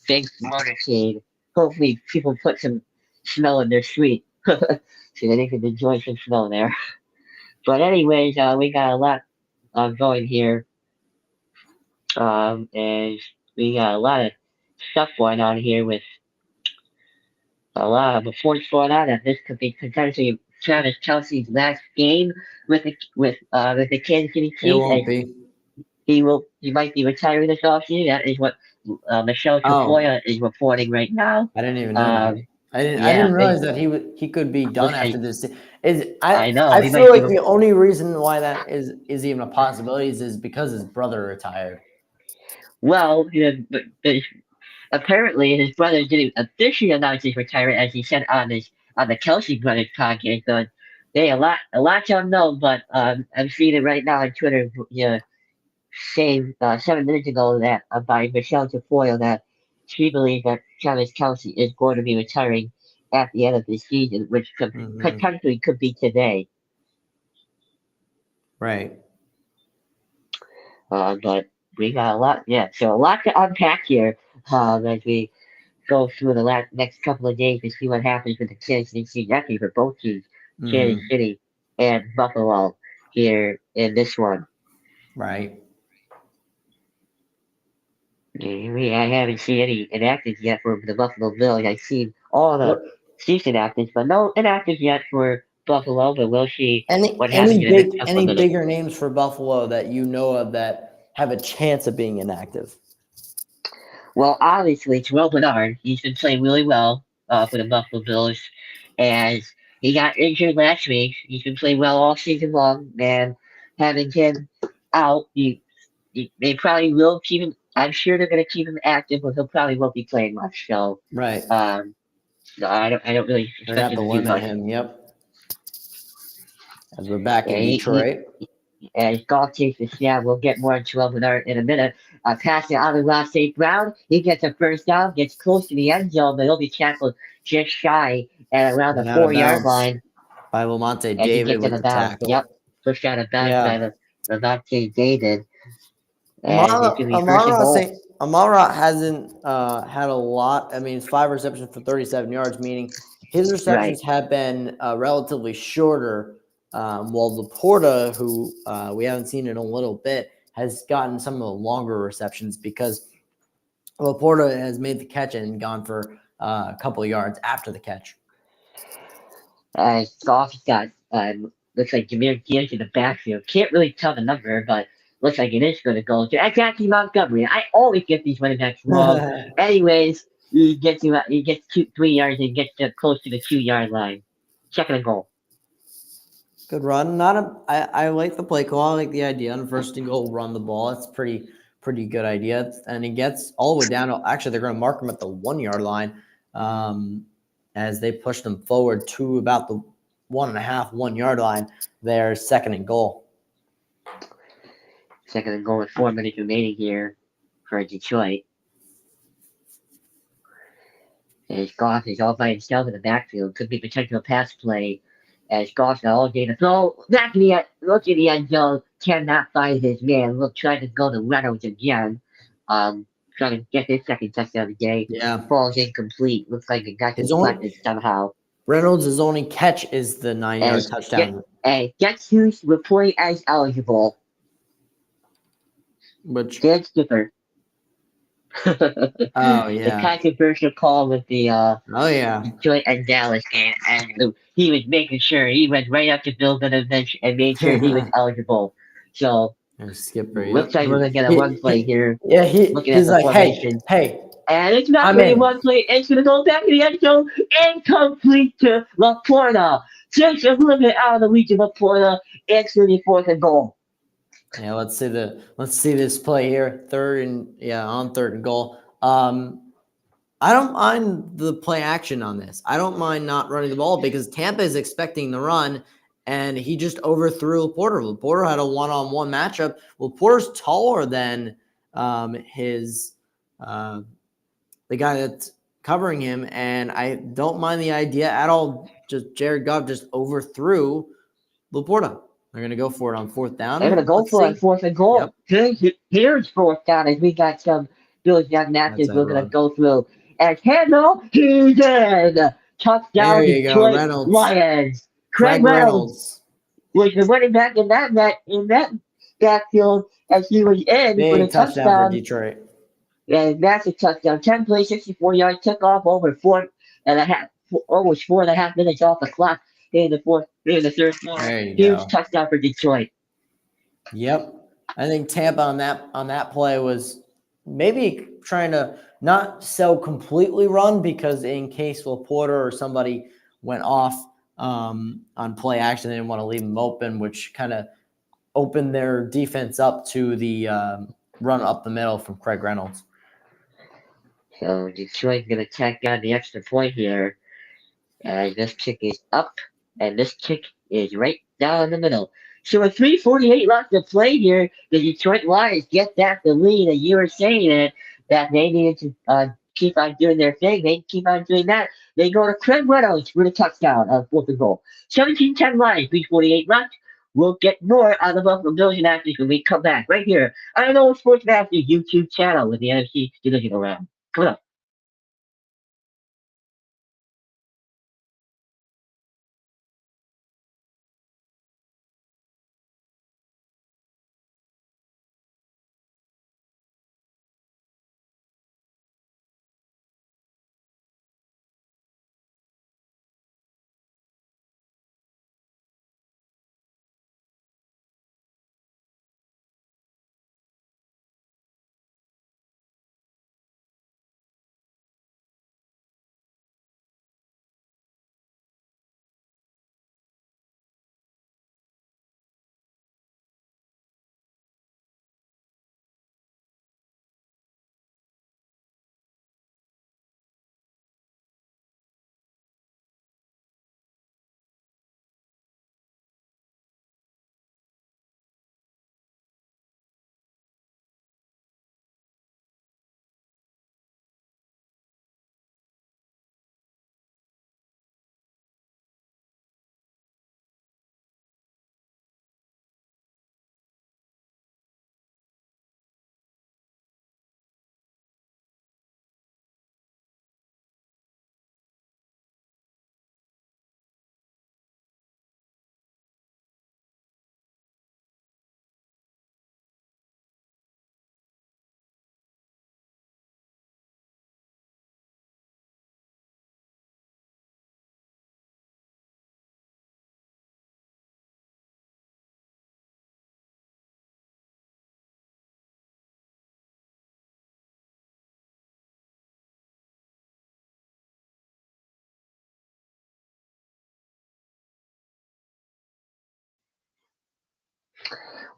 big motorcade. Hopefully, people put some snow in their street so that they can enjoy some snow there. But anyways, we got a lot going here, and we got a lot of stuff going on here with a lot of reports going on that this could be potentially Travis Kelsey's last game with the Kansas City It Chiefs, won't and be. he might be retiring this offseason. That is what Michelle Oh, Tafoya is reporting right now. I didn't even know that. Um, I yeah, didn't realize that he could be done looks after like this. Is I know I he feel might be. like the only reason why that is even a possibility is because his brother retired. Well, but apparently his brother didn't officially announce his retirement, as he said on the Kelsey brothers podcast. So they a lot don't know, but I'm seeing it right now on Twitter. Saying 7 minutes ago that by Michelle Tafoya that she believes that Travis Kelsey is going to be retiring at the end of the season, which could Hmm. potentially could be today. Right. But we got a lot, yeah. So a lot to unpack here as we go through the next couple of days to see what happens with the Kansas City Chiefs, actually for both teams, Kansas Hmm. City and Buffalo here in this one. Right. I haven't seen any inactives yet for the Buffalo Bills. I've seen all the What season inactives, but no inactives yet for Buffalo. But we'll see what happens any in the next big couple of any minutes. bigger names for Buffalo that you know of that have a chance of being inactive? Well, obviously, Terrell Bernard, he's been playing really well for the Buffalo Bills, and he got injured last week. He's been playing well all season long, and having him out, they probably will keep him. I'm sure they're going to keep him active, but he'll probably won't be playing much. So, Right. um, no, I don't really They're gonna expect have him to to do limit much. him. Yep. As we're back in Yeah, he, Detroit. as golf takes the snap, we'll get more into Bernard in a minute. Passing out of last St. Brown, he gets a first down, gets close to the end zone, but he'll be tackled just shy at around the And out of 4 yard bounds line by Lamonte as he David gets in with the the bounds. Yep, tackle. pushed out of bounds by Yeah. the Devontae David, and it's gonna be first and Amara goal. St. Amara hasn't had a lot. I mean, it's 5 receptions for 37 yards, meaning his Right. receptions have been relatively shorter. While Laporta, who we haven't seen in a little bit, has gotten some of the longer receptions because Laporta has made the catch and gone for a couple of yards after the catch. Goff got looks like Jameer Gibbs in the backfield. Can't really tell the number, but looks like it is going to go to Jackie Montgomery. I always get these running backs wrong. Anyways, he gets 3 yards and gets close to the 2 yard line. Second and goal. Good run. I like the play call. I like the idea. On first and goal, run the ball. It's pretty good idea. And he gets all the way down. Actually, they're going to mark him at the 1 yard line as they push them forward to about the 1.5 yard line. Their second and goal. Second and goal with 4 minutes remaining here for Detroit. As Goff is all by himself in the backfield. Could be potential pass play as Goff's got all day to throw. Back in the look in the end zone. Cannot find his man. Look, trying to go to Reynolds again. Trying to get his second touchdown of the day. Yeah. Falls incomplete. Looks like it got His only deflected somehow. Reynolds' only catch is the 9 yard As touchdown. gets who's reported as eligible. Which Dan Skipper. oh The yeah. controversial call with the Oh yeah. Detroit and Dallas game, and he was making sure he went right up to Bill Benovich and made sure he was eligible. So Skipper, looks yep. like we're gonna get a run play here. Yeah, Looking at he's the like, formation, hey, and it's not I'm gonna be in. one play. It's gonna go back to the end zone, incomplete to Laporta. Just a little bit out of the reach of Laporta. It's gonna be fourth and goal. Yeah, let's see this play here. On third and goal. I don't mind the play action on this. I don't mind not running the ball because Tampa is expecting the run, and he just overthrew Laporta. Laporta had a one-on-one matchup. Laporta's taller than his the guy that's covering him, and I don't mind the idea at all. Just Jared Goff just overthrew Laporta. They're going to go for it on fourth down. They're going to go Let's for it see. on fourth and goal. Yep. Here's fourth down as we got some Bills young actors That's we're a going to run. go through. And handle, he's in. Touchdown, There you go, Detroit Reynolds. Lions. Craig Reynolds. Was the running back in that backfield as he was in for the Big touchdown for touchdown. Detroit. And massive touchdown. 10 plays, 64 yards, took off over almost 4.5 minutes off the clock in the third quarter. There you Huge go. touchdown for Detroit. Yep. I think Tampa on that play was maybe trying to not sell completely run, because in case Laporta or somebody went off on play action, they didn't want to leave them open, which kind of opened their defense up to the run up the middle from Craig Reynolds. So Detroit's going to tack down the extra point here. And this kick is up, and this kick is right down the middle. So with 3:48 left to play here, the Detroit Lions get back the lead. And you were saying it, that they needed to keep on doing their thing. They keep on doing that. They go to Craig Reynolds for the touchdown on fourth and goal. 17-10 Lions, 3:48 left. We'll get more out of the Buffalo Bills and Actors when we come back right here on the Noah Sports Masters YouTube channel with the NFC Divisional Round. Coming up.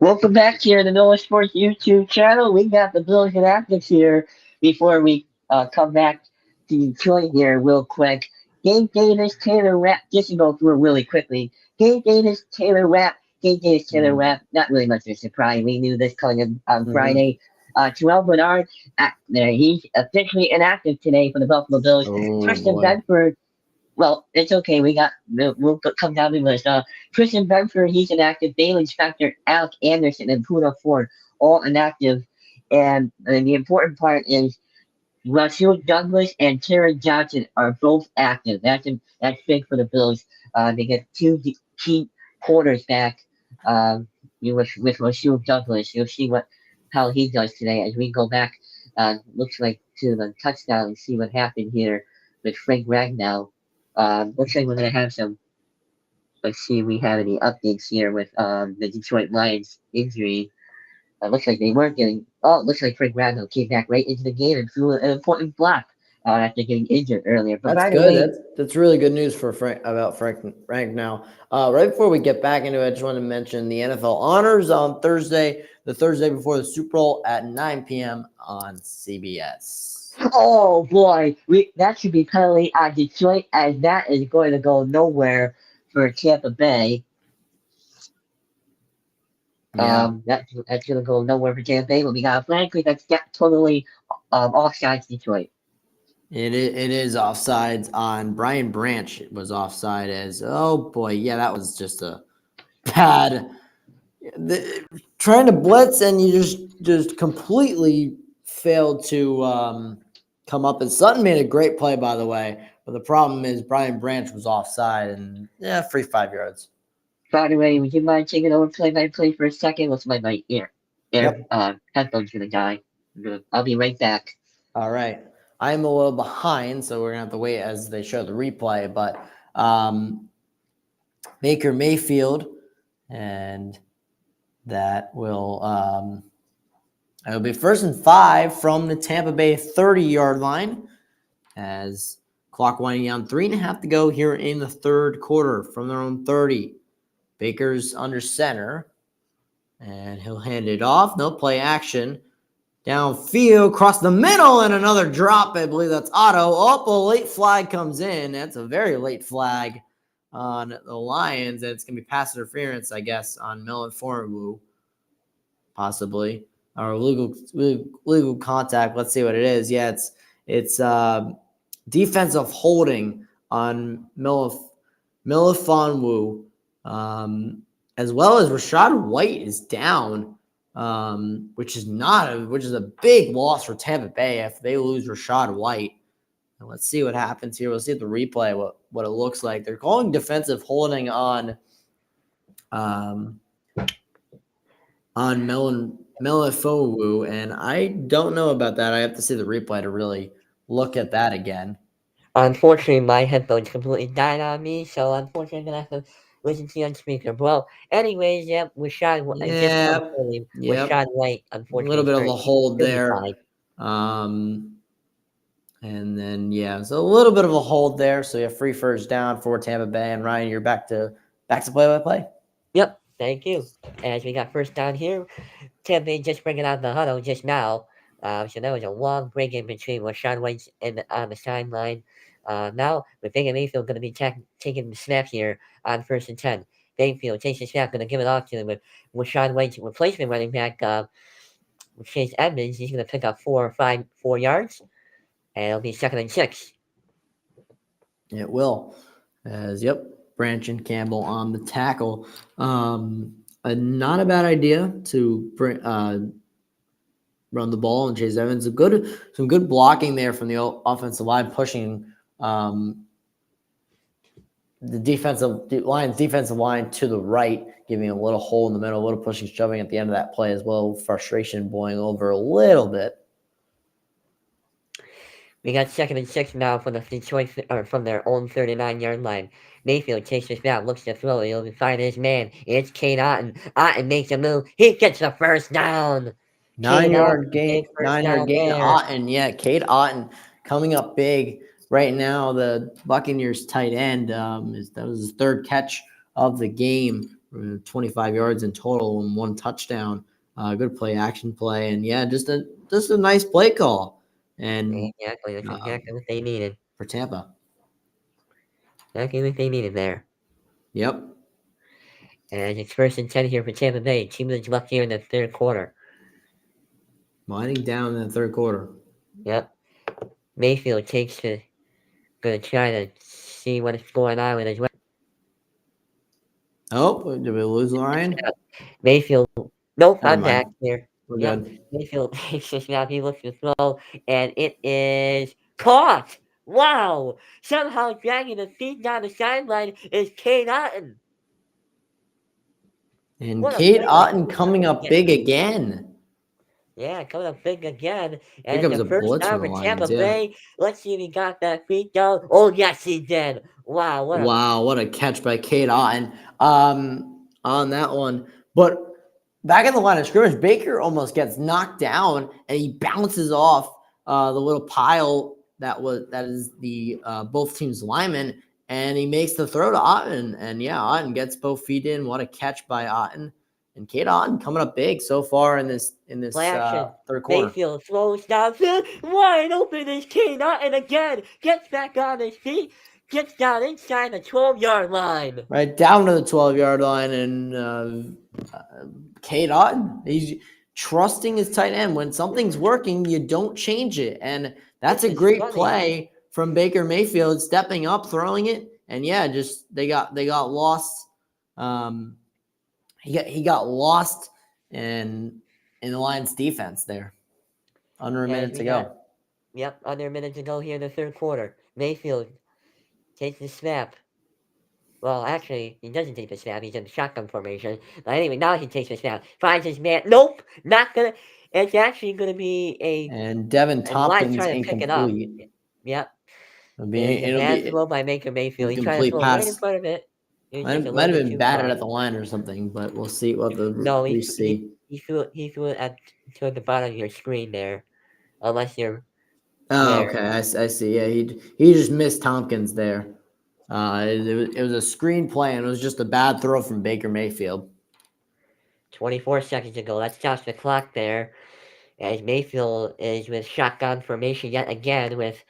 Welcome back here to the Noah Sports YouTube channel. We got the Bills and Actives here before we come back to Detroit here real quick. Gabe Davis, Taylor Rapp, just to go through really quickly. Gabe Davis, Taylor Rapp, not really much of a surprise. We knew this coming on Friday. Terrell Bernard, he's officially inactive today for the Buffalo Bills. Tristan Bedford, well, it's okay. We'll come down to this. Christian Benford, he's inactive. Bailey Spector, Alec Anderson, and Puna Ford, all inactive. And the important part is Russell Douglas and Terry Johnson are both active. That's big for the Bills. They get two key quarters back. With Russell Douglas, you'll see how he does today as we go back. Looks like to the touchdown and see what happened here with Frank Ragnow. Looks like we're gonna have some. Let's see if we have any updates here with the Detroit Lions injury. Looks like they weren't getting. Oh, it looks like Frank Ragnow came back right into the game and threw an important block after getting injured earlier. But that's good. That's really good news for Frank now. Right before we get back into it, I just want to mention the NFL honors on Thursday, the Thursday before the Super Bowl at 9 p.m. on CBS. Oh boy, that should be penalty on Detroit, as that is going to go nowhere for Tampa Bay. Yeah. That's gonna go nowhere for Tampa Bay, but we got a flag because that's totally offsides Detroit. It is offsides on Brian Branch. It was offside as, oh boy, yeah, that was just a bad. Trying to blitz and you just completely failed to come up. And Sutton made a great play, by the way. But the problem is Brian Branch was offside and free 5 yards. By the way, would you mind taking over play-by-play for a second? What's my Yep. headphone's gonna die. I'll be right back. All right. I'm a little behind, so we're gonna have to wait as they show the replay. But Baker Mayfield, and that will it'll be 1st and 5 from the Tampa Bay 30-yard line as clock winding down. 3.5 to go here in the third quarter from their own 30. Baker's under center, and he'll hand it off. No play action. Downfield, across the middle, and another drop. I believe that's Otto. A late flag comes in. That's a very late flag on the Lions, and it's going to be pass interference, I guess, on Melon Formu, possibly, or legal contact. Let's see what it is. Yeah, it's defensive holding on Melifonwu, as well as Rachaad White is down, which is a big loss for Tampa Bay if they lose Rachaad White. And let's see what happens here. We'll see at the replay what it looks like. They're calling defensive holding on Melifonwu, and I don't know about that. I have to see the replay to really look at that again. Unfortunately, my headphones completely died on me, so unfortunately, I'm gonna have to listen to you on speaker. Well, anyways, Rachaad White, Rachaad White, A unfortunately, little bit of a hold there. 35. And then so a little bit of a hold there. So you have free first down for Tampa Bay, and Ryan, you're back to play-by-play. Yep, thank you. As we got first down here, Tampa Bay just bringing out the huddle just now. So that was a long break in between Rachaad White on the sideline. Now, with Baker Mayfield going to be taking the snap here on 1st and 10. Mayfield takes the snap, going to give it off to him with Rachaad White's replacement running back, Chase Edmonds. He's going to pick up 4 yards, and it'll be 2nd and 6. It will. Branch and Campbell on the tackle. Not a bad idea to run the ball, and Chase Evans. Some good blocking there from the offensive line, pushing the Lions defensive line to the right, giving a little hole in the middle, a little pushing, shoving at the end of that play as well. Frustration boiling over a little bit. We got 2nd and 6 now from from their own 39-yard line. Mayfield takes the snap, looks to throw. He'll find his man. It's Cade Otton. Otton makes a move. He gets the first down. 9-yard gain. 9-yard gain to Otton. Yeah, Cade Otton coming up big right now. The Buccaneers tight end that was his 3rd catch of the game. 25 yards in total and 1 touchdown. Good action play, and just a nice play call. And exactly what they needed for Tampa. Exactly what they needed there. Yep. And it's 1st and 10 here for Tampa Bay. 2 minutes left here in the third quarter. Winding down in the third quarter. Yep. Mayfield gonna try to see what's going on with his weapon. Oh, did we lose Ryan? Mayfield. Nope, I'm back here. We're good. Mayfield takes the snap. He looks to throw, and it is caught. Wow! Somehow dragging the feet down the sideline is Cade Otton. And Cade Otton coming up big again. Yeah, coming up big again. And here comes a first blitz down for for the Tampa Lions, Bay. Let's see if he got that feet down. Oh, yes, he did. Wow. What a catch by Cade Otton on that one. But back in the line of scrimmage, Baker almost gets knocked down, and he bounces off the little pile that is the both teams' linemen, and he makes the throw to Otton. And Otton gets both feet in. What a catch by Otton. And Cade Otton coming up big so far in this third quarter. Mayfield slows down, wide open is Cade Otton again. Gets back on his feet, gets down inside the 12-yard line. Right down to the 12-yard line, and Cade Otton, he's trusting his tight end. When something's working, you don't change it, and that's a great play from Baker Mayfield, stepping up, throwing it, and they got lost. he got lost in the Lions defense there. Under a As minute we to got, go. yep, under a minute to go here in the third quarter. Mayfield takes the snap. Well, actually, he doesn't take the snap. He's in shotgun formation. But anyway, now he takes the snap. Finds his man. Nope, not gonna. It's actually gonna be a. And Devin And the Lions Tompkins trying to pick it up. incomplete. Yep. It'll It be is a it'll bad be throw by Baker Mayfield. He tried to incomplete throw right in pass. front of it. It was just a Might little have bit been too batted far. at the line or something, but we'll see what the No, we see. he threw it at toward the bottom of your screen there. Unless you're Oh, there. okay. I see. Yeah, he just missed Tompkins there. It was a screen play, and it was just a bad throw from Baker Mayfield. 24 seconds ago. That stops the clock there. As Mayfield is with shotgun formation yet again with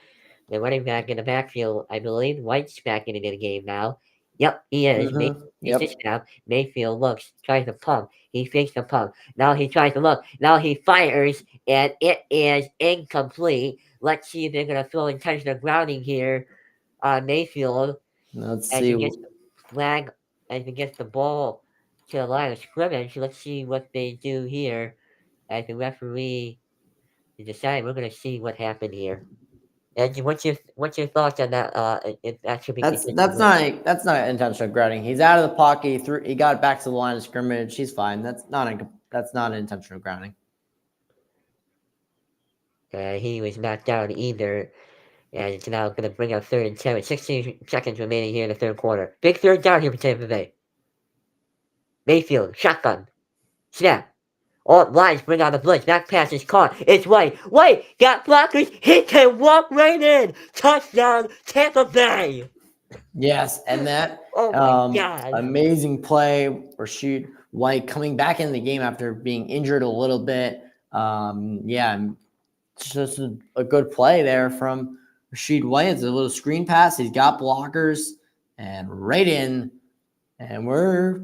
the running back in the backfield. I believe White's back into the game now. Yep, he is. Mayfield takes the Yep. snap. Mayfield looks, tries to pump. He fakes the pump. Now he tries to look. Now he fires, and it is incomplete. Let's see if they're going to throw intentional grounding here on Mayfield Let's as see. he gets the flag, as he gets the ball to the line of scrimmage. Let's see what they do here as the referee decide. We're going to see what happened here. And what's your thoughts on that? If that should be That's considered. that's not intentional grounding. He's out of the pocket. He got back to the line of scrimmage. He's fine. That's not intentional grounding. He was not down either. And it's now going to bring up 3rd and 10 with 16 seconds remaining here in the third quarter. Big third down here for Tampa Bay. Mayfield, shotgun, snap. All lines bring out the blitz. Back pass is caught. It's White. White got blockers. He can walk right in. Touchdown, Tampa Bay. Yes, and that Oh my God. amazing play, Rashid White coming back in the game after being injured a little bit. Yeah, it's just a good play there from Rashid White. It's a little screen pass. He's got blockers and right in, and we're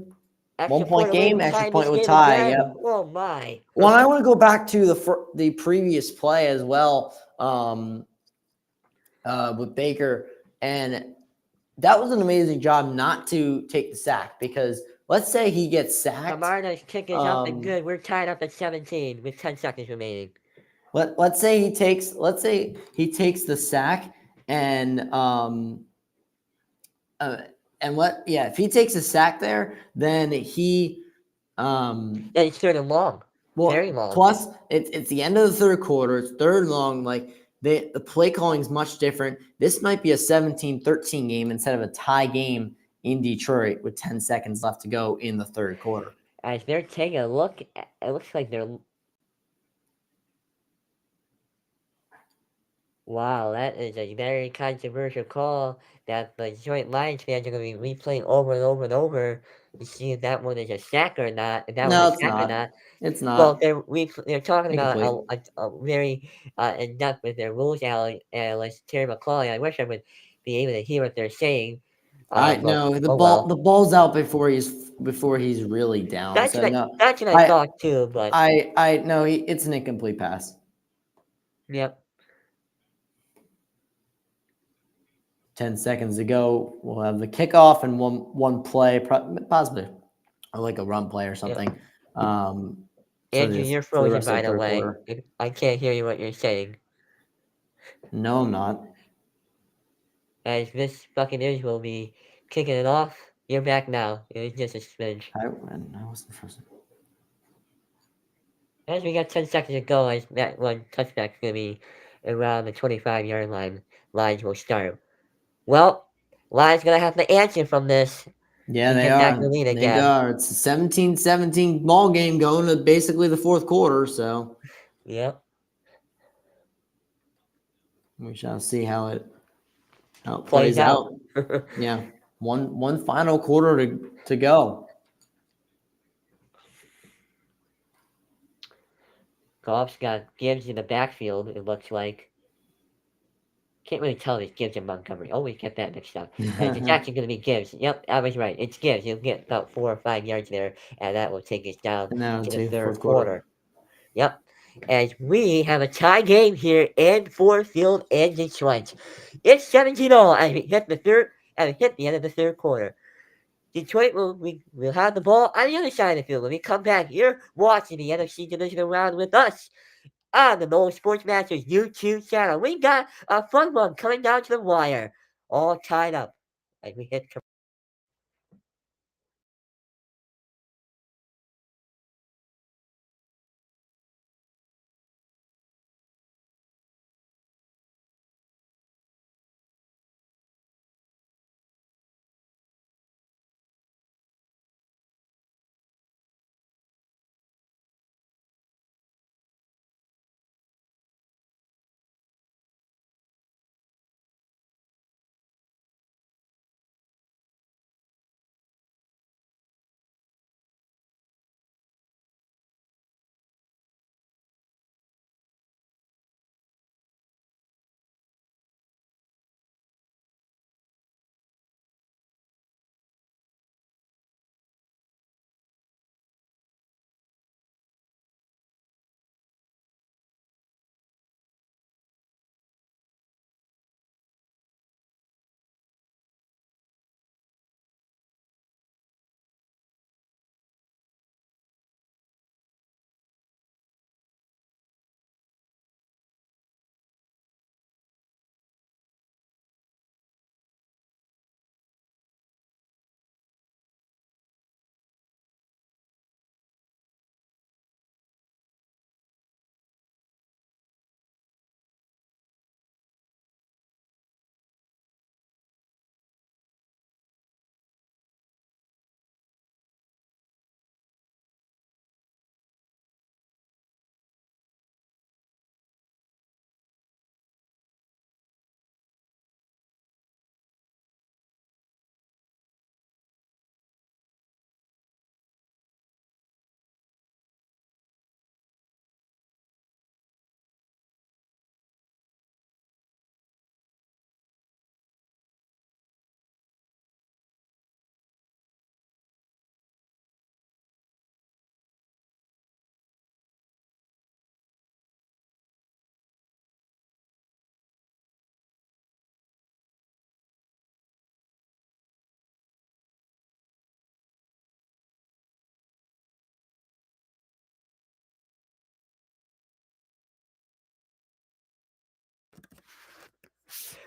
Extra 1 point point away game, from extra tying point this with game tie. again. Yep. Oh my. Well, I want to go back to the previous play as well with Baker, and that was an amazing job not to take the sack because let's say he gets sacked. Camarda's kick is up and good. We're tied up at 17 with 10 seconds remaining. Let's say he takes the sack and if he takes a sack there, then he And it's third and long. well, Very long. plus it's the end of the third quarter. It's third and long. Like the play calling is much different. This might be a 17-13 game instead of a tie game in Detroit with 10 seconds left to go in the third quarter. As they're taking a look, it looks like they're. Wow, that is a very controversial call that the Detroit Lions fans are going to be replaying over and over and over to see if that one is a sack or not. If that No, was a it's sack or not. not. It's Well, not. they're talking about Incomplete. a very in depth with their rules analyst Terry McCauley. I wish I would be able to hear what they're saying. I But know oh well. the ball's out before he's really down. That's So what no, that's what I thought too. But I know it's an incomplete pass. yep. 10 seconds to go. We'll have the kickoff and one play, possibly like a run play or something. Andrew, you're for the frozen, rest of by the the third way. quarter. I can't hear you what you're saying. No, I'm not. As this Buccaneers will be kicking it off. You're back now. It was just a smidge. I wasn't frozen. As we got 10 seconds to go, as that one touchback's going to be around the 25-yard line. Lions will start. Well, Lions going to have to answer from this. Yeah, to they get back are. the lead They again. are. It's a 17-17 ball game going to basically the fourth quarter. So Yep. we shall see how it Plays plays out. Yeah, one final quarter to go. Goff's got Gibbs in the backfield, it looks like. Can't really tell if it's Gibbs or Montgomery. Always get that mixed up. It's actually going to be Gibbs. Yep, I was right. It's Gibbs. He'll get about 4 or 5 yards there, and that will take us down And now to to the the third fourth quarter. quarter. Yep. As we have a tie game here in Ford Field in Detroit. It's 17-0 as we hit the end of the third quarter. Detroit will have the ball on the other side of the field. When we come back, you're watching the NFC Divisional Round with us on the Noel Sports Masters YouTube channel. We got a fun one coming down to the wire, all tied up. And we hit.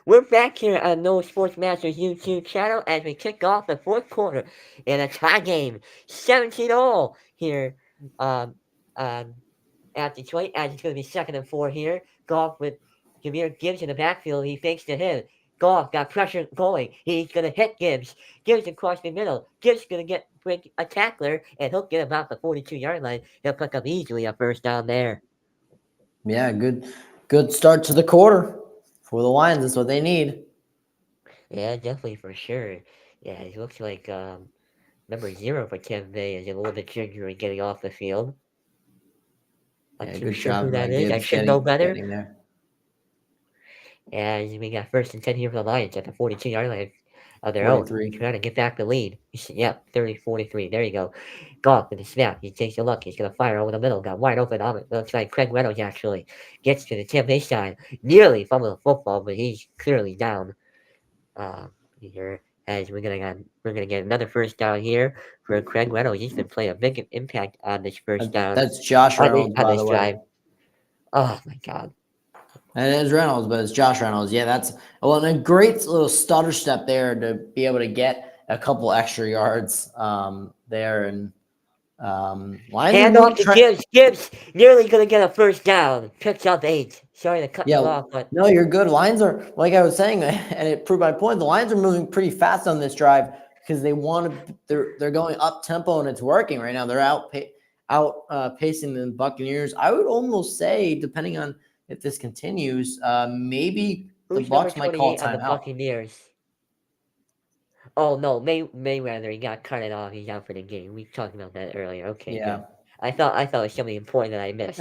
We're back here on No Sports Masters YouTube channel as we kick off the fourth quarter in a tie game, 17-all here um, um, at Detroit. As it's going to be 2nd and 4 here. Goff with Jameer Gibbs in the backfield. He fakes to him. Goff got pressure going. He's going to hit Gibbs. Gibbs across the middle. Gibbs going to break a tackler, and he'll get about the 42-yard line. He'll pick up easily a first down there. Yeah, good start to the quarter for the Lions. That's what they need. Yeah, definitely for sure. Yeah, it looks like number 0 for Tampa Bay is a little bit junior and getting off the field. Not Yeah, too good sure who job, that is. I Gibbs should know better. getting there. And we got 1st and 10 here for the Lions at the 42-yard line of their 43. own. Trying to get back the lead. Yep, 30-43. There you go. Goff with the snap. He takes a look. He's going to fire over the middle. Got wide open on it. Looks like Craig Reynolds actually gets to the Tampa Bay side. Nearly fumbled the football, but he's clearly down. Here as we're gonna get another first down here for Craig Reynolds. He's been playing a big impact on this first down. That's Josh Reynolds, on by this the drive. way. Oh my god. And it is Reynolds, but it's Josh Reynolds. Yeah, that's a great little stutter step there to be able to get a couple extra yards there. And Lions Hand off to Gibbs. Gibbs nearly gonna get a first down. Picks up 8. Sorry to cut you off, but no, you're good. Lions are, like I was saying, and it proved my point. The Lions are moving pretty fast on this drive because they want to. They're going up tempo and it's working right now. They're pacing the Buccaneers. I would almost say, depending on if this continues, maybe who's the Bucs might call on the timeout. Buccaneers? Oh no, Mayweather. He got cut it off. He's out for the game. We talked about that earlier. Okay, Yeah. good. I thought it was something important that I missed.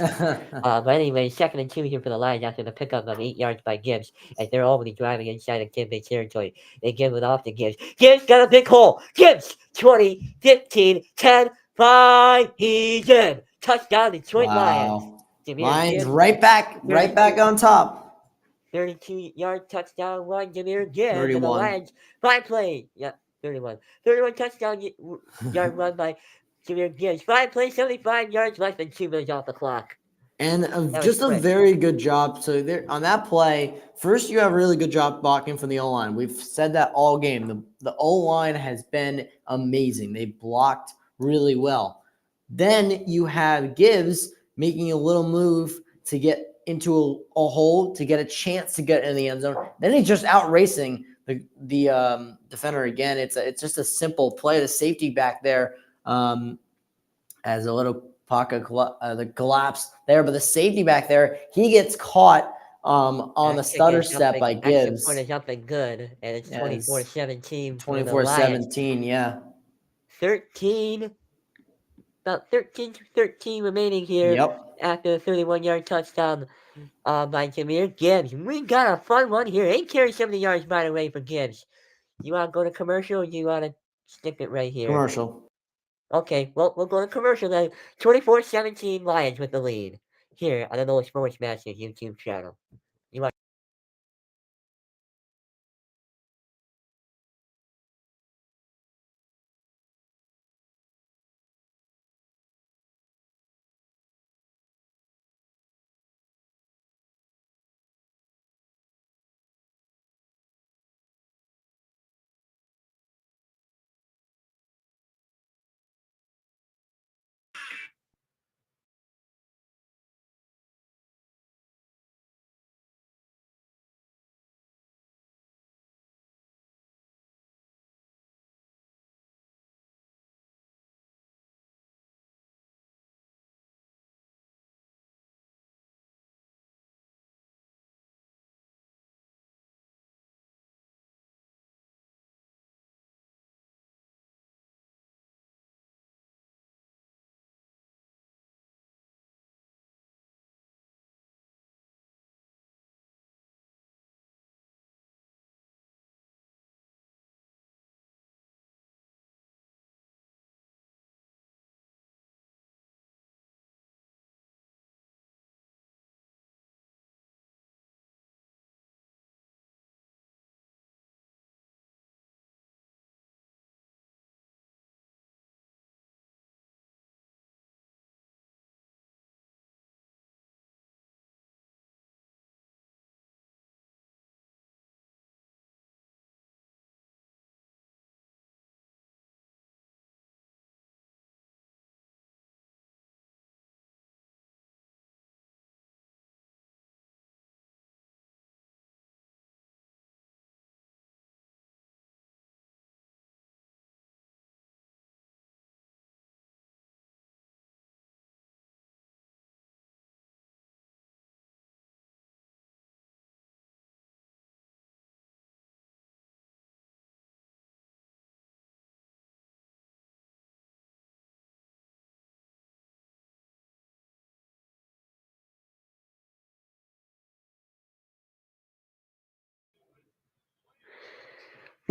But anyway, 2nd and 2 here for the Lions after the pickup of 8 yards by Gibbs, as they're already driving inside of Tampa Bay territory. They give it off to Gibbs. Gibbs got a big hole. Gibbs 20, 15, 10, 5. He's in. Touchdown Detroit Lions. Lions Gibbs, right back on top. 32-yard touchdown run. Jameer Gibbs and the 31. Lions. 5 plays. Yep. 31. 31 touchdown yard run by Jameer Gibbs. 5 plays, 75 yards, less than 2 minutes off the clock. And was just a quick. very good job. So there on that play, first you have a really good job blocking from the O-line. We've said that all game. The O-line has been amazing. They blocked really well. Then you have Gibbs making a little move to get into a hole to get a chance to get in the end zone. Then he's just out racing the defender again. It's just a simple play. The safety back there as a little pocket the collapse there, but the safety back there, he gets caught on the stutter step by Gibbs. Point is up and good, and it's 24-17. 24-17, yeah. 13, about 13 remaining here. Yep. After a 31-yard touchdown by Jameer Gibbs. We got a fun one here. 8 carries, 70 yards, by the way, for Gibbs. You want to go to commercial, or do you want to stick it right here? Commercial. Okay, well, we'll go to commercial then. 24-17 Lions with the lead here on the Noah Sports Masters YouTube channel. You want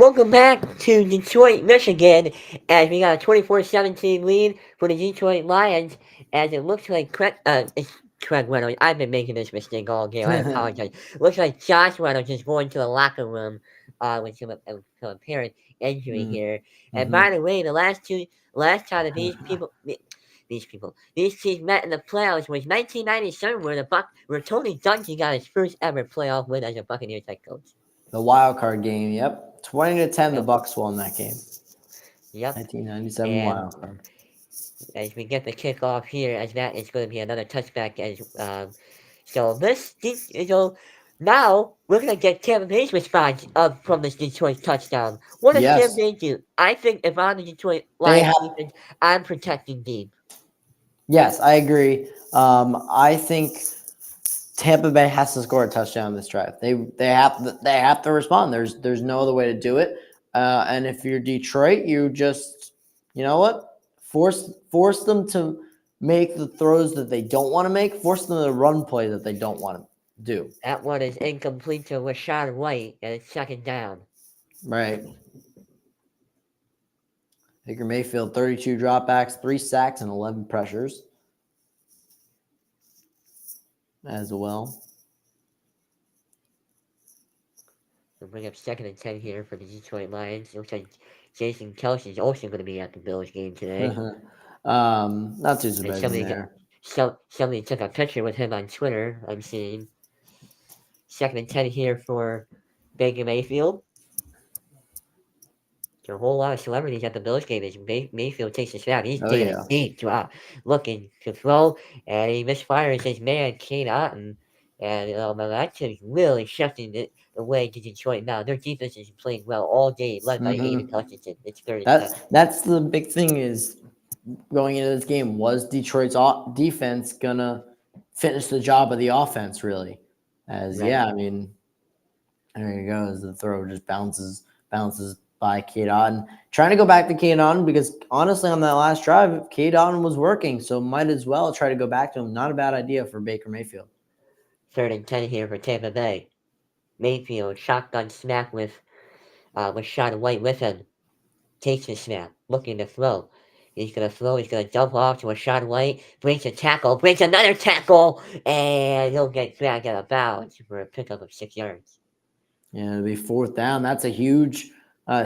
Welcome back to Detroit, Michigan, as we got a 24-17 lead for the Detroit Lions, as it looks like it's Craig Reynolds. I've been making this mistake all game. I apologize. Looks like Josh Reynolds is going to the locker room with some apparent injury here. And by the way, the last time that these teams met in the playoffs was 1997, where Tony Dungy got his first ever playoff win as a Buccaneers head coach. The wild card game, yep. 20-10, the Bucs won that game. Yep. 1997 wild card. As we get the kickoff here, as that is going to be another touchback. Now we're going to get Tampa Bay's response from this Detroit touchdown. What does Tampa Bay do? I think if I'm the Detroit Lions defense, I'm protecting deep. Yes, I agree. I think Tampa Bay has to score a touchdown in this drive. They have to respond. There's no other way to do it. And if you're Detroit, you just force them to make the throws that they don't want to make. Force them to run play that they don't want to do. That one is incomplete to Rashad White, and it's second down. Right. Baker Mayfield, 32 dropbacks, 3 sacks, and 11 pressures as well. We'll bring up 2nd and 10 here for the Detroit Lions. It looks like Jason Kelsey's also going to be at the Bills game today. Not too And surprising there. somebody took a picture with him on Twitter, I'm seeing. 2nd and 10 here for Baker Mayfield. There are a whole lot of celebrities at the Bills game as Mayfield takes a snap. He's Oh taking yeah. a deep drop, looking to throw, and he misfires his man, Kane Otten. And that team's really shifting the way to Detroit now. Their defense is playing well all day, led by Aiden hmm Hutchinson. It's 3rd and 10. That's the big thing is going into this game. Was Detroit's defense gonna finish the job of the offense? Really? As Right. yeah, I mean, there you go. As the throw just bounces by Cade Otton. Trying to go back to Cade Otton because honestly, on that last drive, Cade Otton was working, so might as well try to go back to him. Not a bad idea for Baker Mayfield. 3rd and 10 here for Tampa Bay. Mayfield shotgun snap with Sean White with him. Takes the snap, looking to throw. He's going to throw. He's going to dump off to Sean White. Breaks a tackle. Breaks another tackle. And he'll get dragged out of bounds for a pickup of 6 yards. Yeah, it'll be 4th down. That's a huge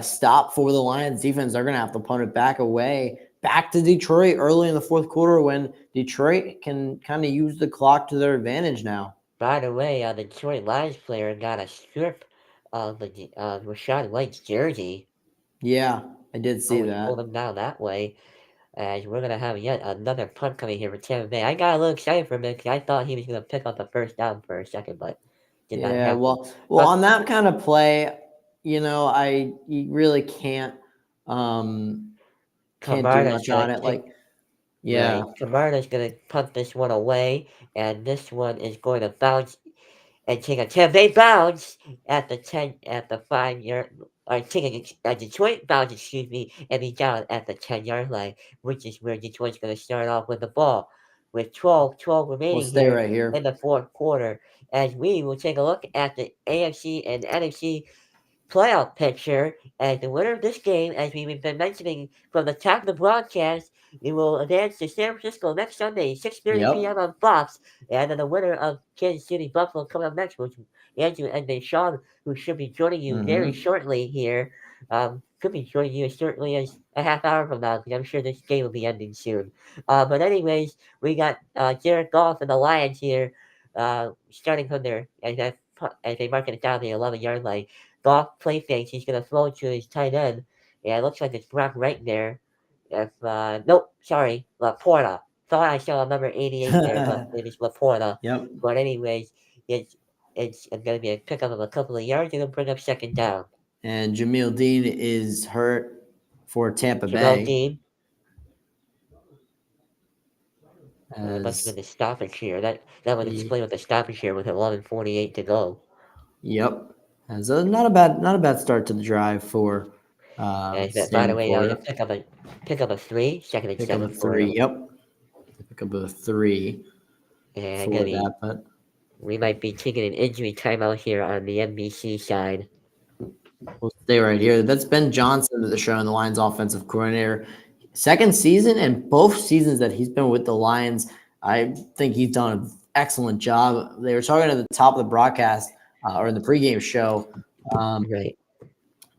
stop for the Lions defense. They're going to have to punt it back away, back to Detroit early in the 4th quarter when Detroit can kind of use the clock to their advantage now. By the way, the Detroit Lions player got a strip of Rashad White's jersey. Yeah, I did see He that. pulled him down that way. And we're going to have yet another punt coming here for Tampa Bay. I got a little excited for him because I thought he was going to pick up the 1st down for a second, but did not Yeah, happen. well, on that kind of play, you really can't do Camarda's much on gonna it. Like, yeah, Right. Camarda's gonna punt this one away, and this one is going to bounce and take a 10 bounce at the 5 yard, or take a Detroit bounce, excuse me, and be down at the 10 yard line, which is where Detroit's gonna start off with the ball, with 12 we'll remaining stay here right here. in the 4th quarter, as we will take a look at the AFC and NFC playoff picture, and the winner of this game, as we've been mentioning from the top of the broadcast, it will advance to San Francisco next Sunday, 6:30 Yep. p.m. on Fox, and then the winner of Kansas City Buffalo coming up next, which Andrew and then Sean, who should be joining you very shortly here, could be joining you as shortly as a half hour from now, because I'm sure this game will be ending soon. But anyways, we got Jared Goff and the Lions here, starting from there as they mark it down the 11-yard line. Goff play fakes. He's going to throw it to his tight end. Yeah, it looks like it's Brock right there. Nope, sorry, Laporta. Thought I saw number 88 there, but it is Laporta. Yep. But anyways, it's going to be a pickup of a couple of yards. Going to bring up 2nd down. And Jamil Dean is hurt for Tampa Jamel Bay. Dean. Must have been the stoppage here. That would explain what the stoppage here with 11:48 to go. Yep. As not a bad start to the drive for By the way, now pick up a 3, 2nd and 7 for him. Yep. Pick up a 3 And for that, but we might be taking an injury timeout here on the NBC side. we'll stay right here. That's Ben Johnson that they're showing, the Lions offensive coordinator. 2nd season, and both seasons that he's been with the Lions, I think he's done an excellent job. They were talking at the top of the broadcast or in the pregame show Right.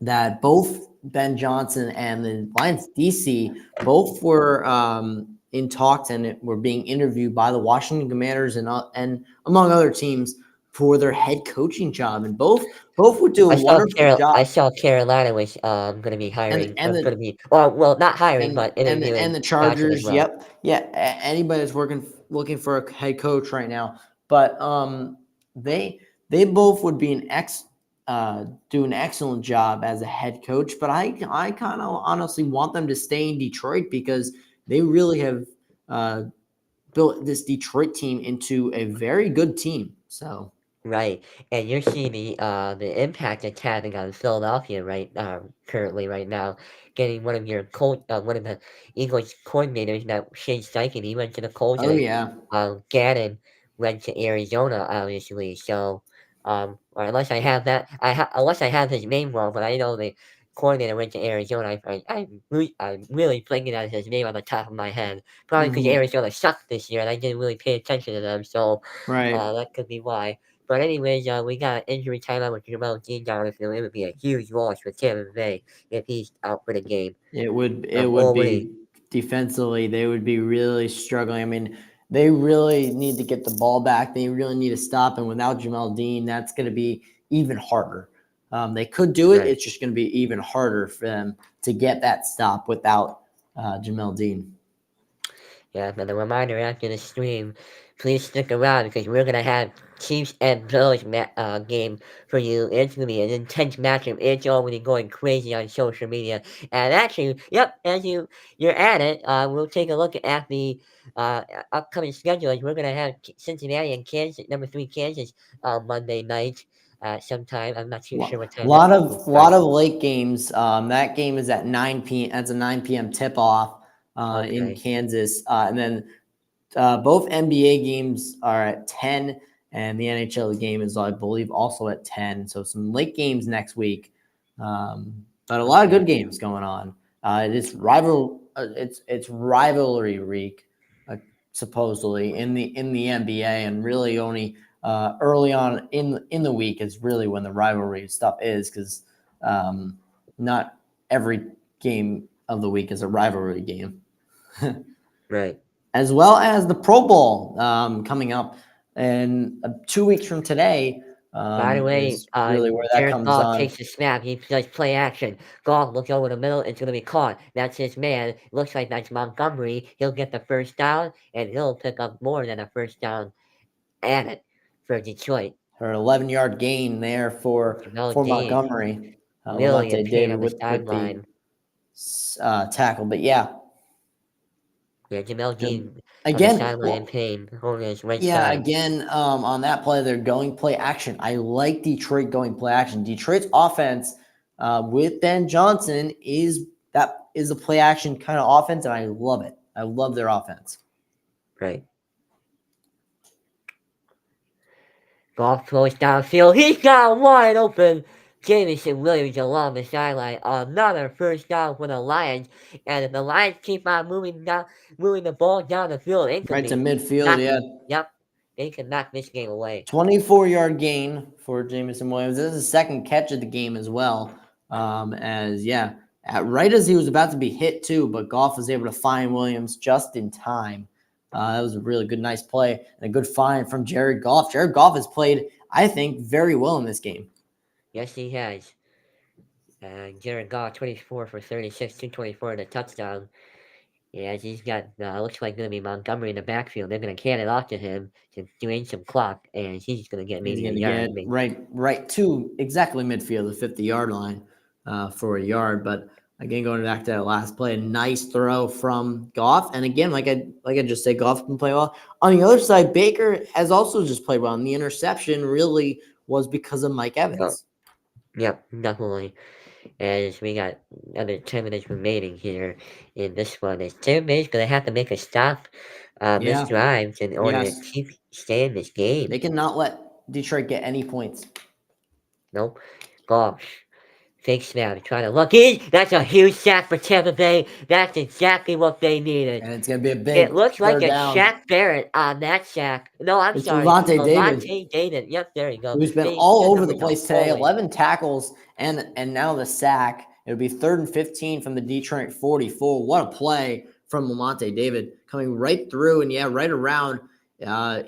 that both Ben Johnson and the Lions DC both were in talks and were being interviewed by the Washington Commanders and among other teams for their head coaching job, and both would do a wonderful job. I saw Carolina was going to be hiring. And going to be not hiring, but interviewing. And the Chargers. Well. Yep, yeah. Anybody that's looking for a head coach right now, but they both would be do an excellent job as a head coach. But I kind of honestly want them to stay in Detroit because they really have built this Detroit team into a very good team. So. Right, and you're seeing the impact it's having on Philadelphia currently right now, getting one of the Eagles coordinators, that Shane Steichen, he went to the Colts. Oh yeah. Gannon went to Arizona, obviously. So, or unless I have unless I have his name wrong, but I know the coordinator went to Arizona. I'm really blanking out his name on the top of my head. Probably because Arizona sucked this year, and I didn't really pay attention to them. So, right. That could be why. But anyways, we got an injury timeout with Jamel Dean down the field. It would be a huge loss for Tampa Bay if he's out for the game. It would Already. be defensively, they would be really struggling. I mean, they really need to get the ball back. They really need to stop. And without Jamel Dean, that's going to be even harder. They could do it. Right. It's just going to be even harder for them to get that stop without Jamel Dean. Yeah, and a reminder after the stream, please stick around because we're gonna have Chiefs and Bills game for you. It's gonna be an intense matchup. It's already going crazy on social media. And actually, yep, as you're at it, we'll take a look at the upcoming schedules. We're gonna have Cincinnati and Kansas, number 3 Kansas, Monday night. Sometime I'm not too sure what time. Lot of late games. That game is at 9 p.m. That's a 9 p.m. tip off in Okay. Kansas, and then both NBA games are at 10, and the NHL game is, I believe, also at 10. So some late games next week, but a lot of good games going on. It's rivalry week, supposedly in the NBA, and really only early on in the week is really when the rivalry stuff is, because not every game of the week is a rivalry game. Right. As well as the Pro Bowl coming up in 2 weeks from today. By the way, Is really where that Jared comes Goff on. takes the snap. He does play action. Goff looks over the middle. It's going to be caught. That's his man. Looks like that's Montgomery. He'll get the first down, and he'll pick up more than a first down at it for Detroit. Her 11-yard gain there for Montgomery. Really in Lavonte pain David on the with sideline. the tackle. But yeah, Yeah, Jamel Dean on the again, sideline in pain, holding his right yeah, side. again, on that play, they're going play action. I like Detroit going play action. Detroit's offense with Ben Johnson is a play action kind of offense, and I love it. I love their offense. Right. Goff throws downfield. He's got wide open. Jamison Williams along the sideline. Another first down for the Lions. And if the Lions keep on moving the ball down the field, it could Right be to midfield, yeah. Yep. They can knock this game away. 24-yard gain for Jamison Williams. This is his second catch of the game as well. Right as he was about to be hit too, but Goff was able to find Williams just in time. That was a really good, nice play and a good find from Jared Goff. Jared Goff has played, I think, very well in this game. Yes, he has. Jared Goff, 24 for 36, 224 and a touchdown. Yeah, he's got, looks like going to be Montgomery in the backfield. They're going to can it off to him to drain some clock, and he's going to get maybe a yard. Right to exactly midfield, the 50-yard line for a yard. But again, going back to that last play, a nice throw from Goff. And again, like I just said, Goff can play well. On the other side, Baker has also just played well. And the interception really was because of Mike Evans. Yep, definitely. As we got another 10 minutes remaining here in this one. Is Tampa Bay's going to have to make a stop this drive in order to stay in this game. They cannot let Detroit get any points. Nope. Gosh. Fake snap. Trying to look in. That's a huge sack for Tampa Bay. That's exactly what they needed. And it's going to be a big It looks like a down. Shaq Barrett on that sack. No, I'm sorry. Lavonte David. Yep, there you go. Who's been all over the place today. 11 tackles and now the sack. It'll be 3rd and 15 from the Detroit 44. What a play from Lavonte David coming right through and right around. So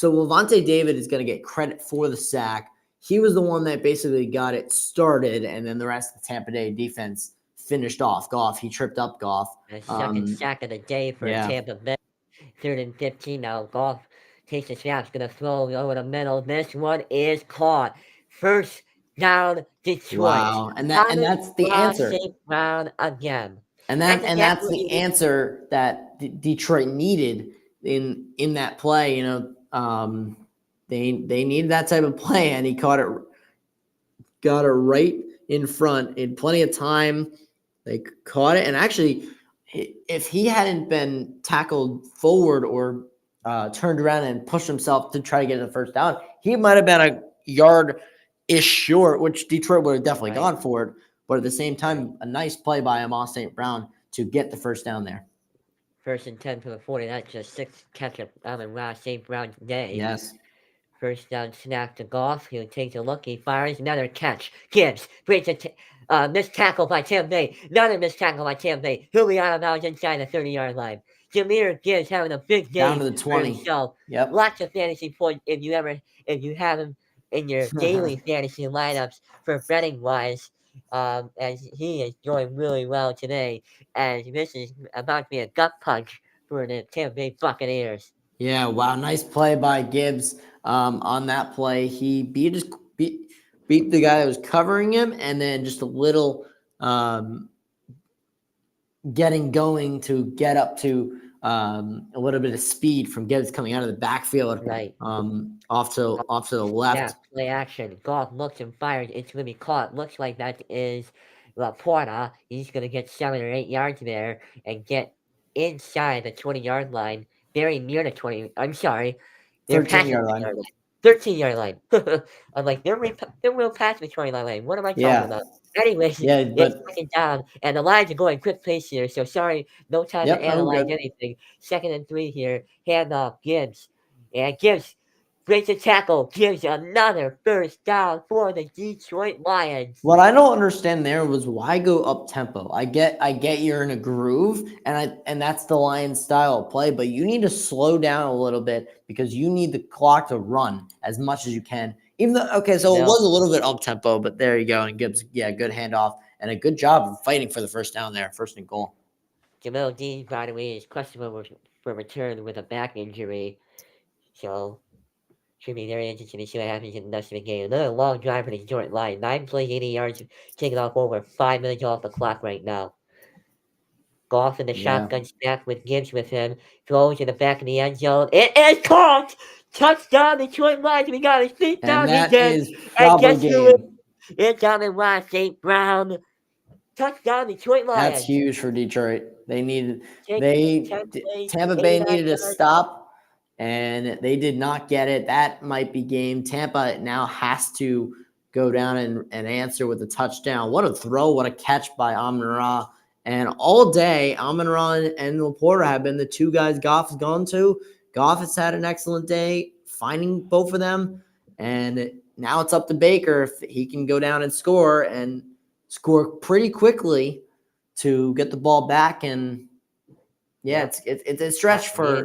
Lavonte David is going to get credit for the sack. He was the one that basically got it started, and then the rest of the Tampa Bay defense finished off Goff. He tripped up Goff. The second sack of the day for Tampa Bay. 3rd and 15 now. Goff takes the snap. Going to throw over the middle. This one is caught. First down, Detroit. Wow, and that's the answer. St. Brown again. And that's the answer that Detroit needed in that play. They needed that type of play, and he got it right in front in plenty of time. They caught it, and actually, if he hadn't been tackled forward or turned around and pushed himself to try to get the first down, he might have been a yard-ish short, which Detroit would have definitely gone for it. But at the same time, a nice play by Amon St. Brown to get the first down there. 1st and 10 for the 40. That's just 6th catch of Amon St. Brown today. Yes. First down snap to Goff. He'll take a look. He fires another catch. Gibbs breaks missed tackle by Tim Bay. Another missed tackle by Tim Bay. He'll be out of bounds inside the 30-yard line. Jameer Gibbs having a big Down game to the for 20. himself. Yep. Lots of fantasy points if you have him in your daily fantasy lineups for betting wise. As he is doing really well today, as this is about to be a gut punch for the Tampa Bay Buccaneers. Yeah, wow, nice play by Gibbs on that play. He beat the guy that was covering him, and then just a little getting going to get up to a little bit of speed from Gibbs coming out of the backfield, Right. off to the left. Yeah, play action. Goff looks and fires. It's going to be caught. Looks like that is Laporta. He's going to get 7 or 8 yards there and get inside the 20-yard line, very near the 20. I'm sorry. They're 13-yard passing the line. 13-yard line. I'm like, they're real past the 20-yard line. What am I talking Yeah. about? Anyways, Yeah, it's but second down, and the Lions are going quick pace here, so sorry, no time Yep, to no, analyze good. anything. 2nd and 3 here. Hand off, Gibbs. And Gibbs breaks a tackle, gives another first down for the Detroit Lions. what I don't understand there was why go up tempo. I get you're in a groove, and that's the Lions style of play, but you need to slow down a little bit because you need the clock to run as much as you can. Even though, okay, so it was a little bit up tempo, but there you go. And Gibbs, yeah, good handoff and a good job of fighting for the first down there, 1st and goal. Jamel Dean, by the way, is questionable for return with a back injury, so should be very interesting to see what happens in the rest of the game. Another long drive for the Detroit Lions. 9 plays, 80 yards, taking off over 5 minutes off the clock right now. Goff in the shotgun snap with Gibbs with him. Throws in the back of the end zone. It is caught! Touchdown, Detroit Lions. We got his feet down And that again. is And probably guess who? game. It's on the line, St. Brown. Touchdown, Detroit Lions. That's huge for Detroit. Tampa Tampa Bay needed to stop, and they did not get it. That might be game. Tampa now has to go down and answer with a touchdown. What a throw, what a catch by Amon-Ra. And all day, Amon-Ra and Laporta have been the two guys Goff has gone to. Goff has had an excellent day finding both of them. And now it's up to Baker if he can go down and score pretty quickly to get the ball back. And it's a stretch for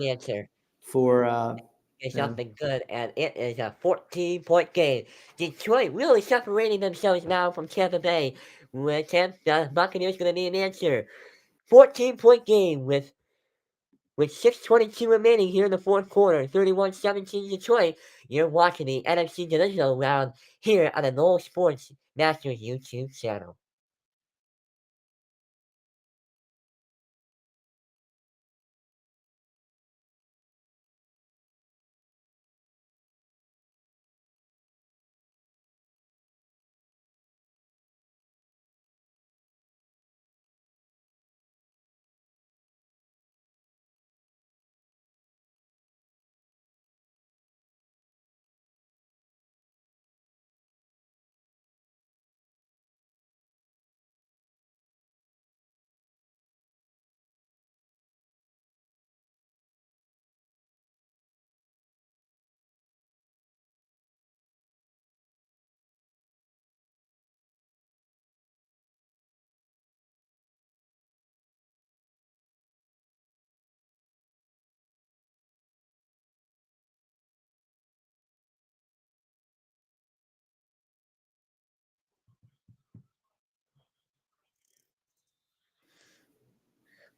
it's something good, and it is a 14-point game. Detroit really separating themselves now from Tampa Bay. With the Buccaneers going to need an answer. 14-point game with 6:22 remaining here in the fourth quarter. 31-17 Detroit. You're watching the NFC Divisional round here on the Noel Sports Masters YouTube channel.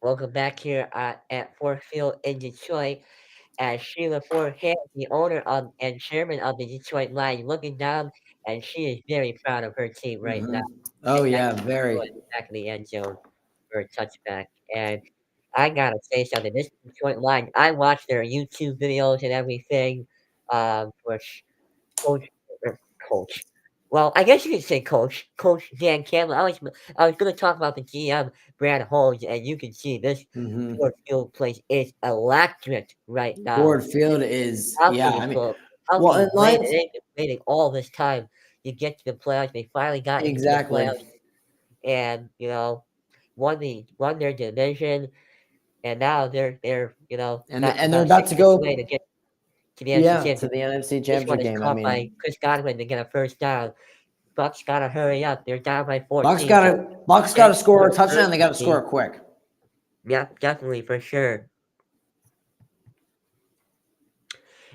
Welcome back here at Ford Field in Detroit. As Sheila Ford Hamp, the owner of and chairman of the Detroit Lions, looking down, and she is very proud of her team right now. Oh, yeah, very. Back in the end zone for a touchback. And I gotta say something. This Detroit Lions, I watch their YouTube videos and everything. For coach. Well, I guess you could say Coach Dan Campbell. I was gonna talk about the GM Brad Holmes, and you can see this Ford Field place is electric right now. Ford Field is, waiting all this time to get to the playoffs. They finally got into the playoffs, and won their division, and now they're and they're about to go to the NFC Yeah, to Championship. the NFC This one Championship is game. I caught by mean, Chris Godwin to get a first down. Bucs gotta hurry up. They're down by Bucks 14. gotta score a touchdown. They gotta urgency. score it quick. Yep, definitely, for sure.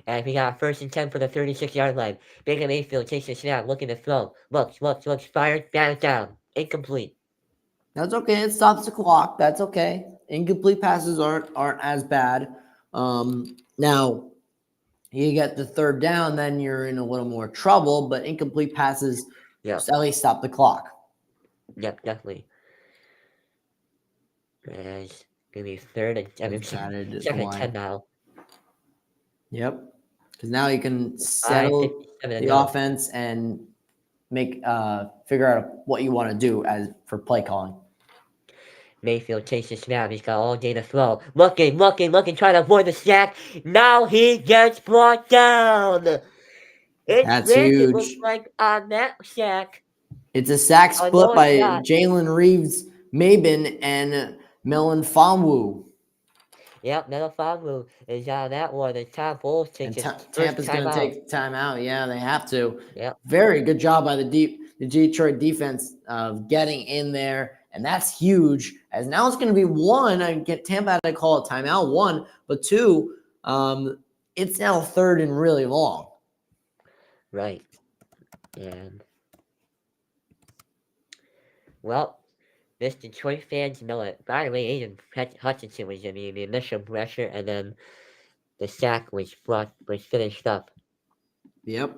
And we got 1st and 10 for the 36-yard line. Baker Mayfield takes the snap, looking to throw. Looks, fired, batted down. Incomplete. That's okay. It stops the clock. That's okay. Incomplete passes aren't as bad. Now you get the 3rd down, then you're in a little more trouble. But incomplete passes Yep, at least stop the clock. yep, definitely. And it's gonna be 3rd and It's batted 2nd and away. 10 now. Yep. Because now you can settle 5:57 to the go. offense and make figure out what you want to do as for play calling. Mayfield takes the snap. He's got all day to throw. Looking, trying to avoid the sack. Now he gets brought down. It's That's rigged, it looks huge. like, on that sack. It's a sack Oh, split no, by it's not. Jalen Reeves, Mabin, and Melon Famwu. Yep, Melifonwu is on that one. And Tom Bowles And takes his first Tampa's going to timeout. take time out. Yeah, they have to. Yep. Very good job by the Detroit defense of getting in there. And that's huge. As now it's going to be 1. I get Tampa had to call a timeout, 1. But 2, it's now 3rd and really long. Right. And, well, this Detroit fans know it. By the way, Aiden Hutchinson was in the initial pressure, and then the sack was finished up. Yep.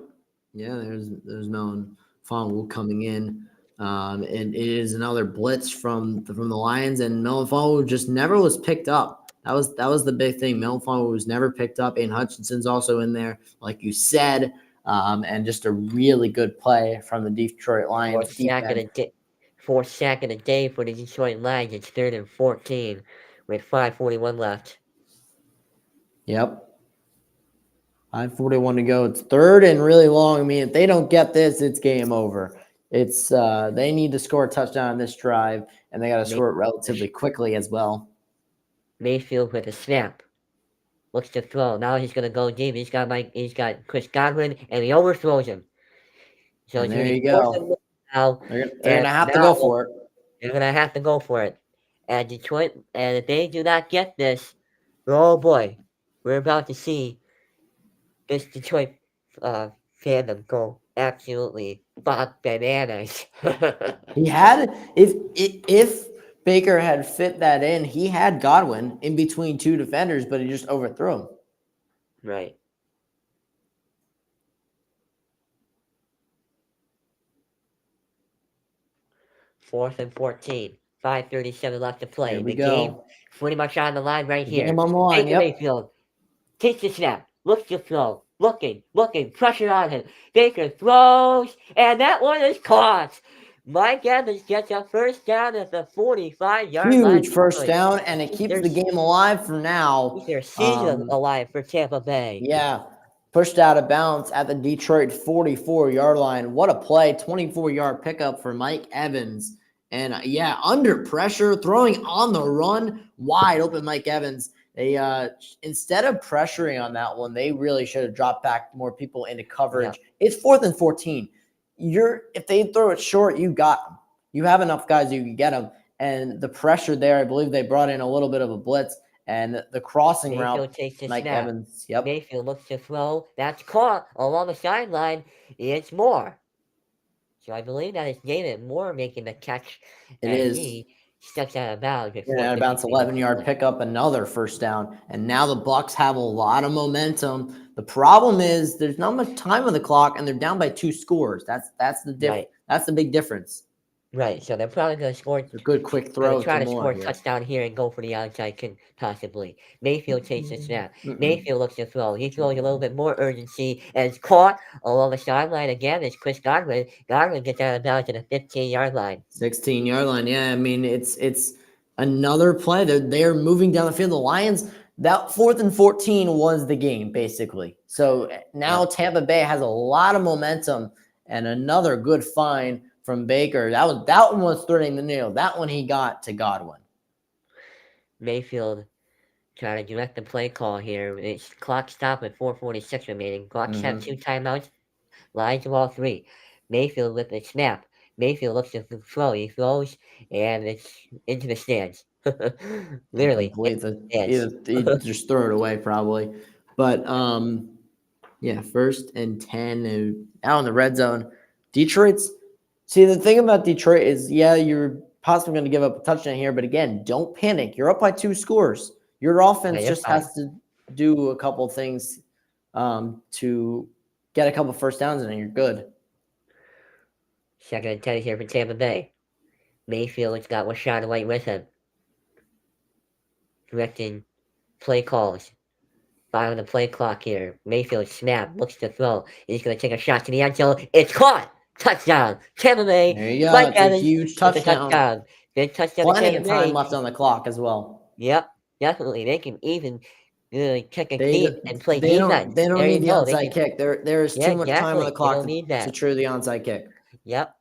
Yeah, there's Melon Famwu coming in. And it is another blitz from the Lions, and Melon Famwu just never was picked up. That was the big thing. Melon Famwu was never picked up. Aiden Hutchinson's also in there, like you said, and just a really good play from the Detroit Lions defense. Fourth sack of the day for the Detroit Lions. It's 3rd and 14 with 5:41 left. Yep. 5:41 to go. It's 3rd and really long. I mean, if they don't get this, it's game over. It's they need to score a touchdown on this drive, and they got to score it relatively quickly as well. Mayfield with a snap. Looks to throw. Now he's gonna go deep. He's got Chris Godwin, and he overthrows him. So And it's there gonna you be go. now. They're gonna have to go for it. They're gonna have to go for it. And Detroit, and if they do not get this, oh boy, we're about to see this Detroit fandom go absolutely bananas. He had if Baker had fit that in, he had Godwin in between 2 defenders, but he just overthrew him. Right. Fourth and 14. 5:37 left to play. There we The go. game pretty much on the line right here. Game on the line. Baker Yep. Mayfield takes the snap. Looks to throw. Looking. Pressure on him. Baker throws. And that one is caught. Mike Evans gets a first down at the 45-yard line. Huge first down, and it keeps the game alive for now. Keeps their season alive for Tampa Bay. Yeah. Pushed out of bounds at the Detroit 44-yard line. What a play. 24-yard pickup for Mike Evans. And, under pressure, throwing on the run, wide open Mike Evans. They instead of pressuring on that one, they really should have dropped back more people into coverage. Yeah. It's 4th and 14. If they throw it short, you got them. You have enough guys you can get them. And the pressure there, I believe they brought in a little bit of a blitz. And the crossing Mayfield route, takes the Mike snap. Evans. Yep. Mayfield looks to throw. That's caught along the sideline. It's Moore. So I believe that is David Moore making the catch. It is. He steps out of bounds. Out of bounds, 11-yard pickup, another first down. And now the Bucs have a lot of momentum. The problem is there's not much time on the clock, and they're down by 2 scores. That's the That's the big difference. Right, so they're probably going to score. A good quick throw. Try to score a touchdown here and go for the outside, possibly. Mayfield takes the snap. Mayfield looks to throw. He throws a little bit more urgency and is caught along the sideline again. It's Chris Godwin. Godwin gets out of bounds at the 15-yard line. 16-yard line. Yeah, I mean it's another play. They're moving down the field. The Lions. That 4th and 14 was the game basically. So now Tampa Bay has a lot of momentum and another good find from Baker. That one was threading the needle. That one he got to Godwin. Mayfield trying to direct the play call here. It's clock stop with 4:46 remaining. Bucs have 2 timeouts. Lions of all 3. Mayfield with the snap. Mayfield looks to throw. He throws, and it's into the stands. Literally, Complete the stands. either just throw it away probably. But yeah, 1st and 10 and out in the red zone. Detroit's see the thing about Detroit is you're possibly going to give up a touchdown here, but again, don't panic. You're up by 2 scores. Your offense you're just fine. has to do a couple things to get a couple first downs and you're good. 2nd and 10 here for Tampa Bay. Mayfield's got Rashad White with him. Directing play calls. 5 on the play clock here. Mayfield snap, looks to throw. He's going to take a shot to the end zone. It's caught! Touchdown! Tampa Bay. There you go. Mike It's a Evans huge with a touchdown. touchdown. Big touchdown to Plenty Tampa of time Bay. left on the clock as well. Yep, definitely. They can even kick a They deep and play they defense. don't they don't There you need the go. They onside can, kick. There is yeah, too much time on the exactly. They clock don't need to that. true the onside kick. Yep.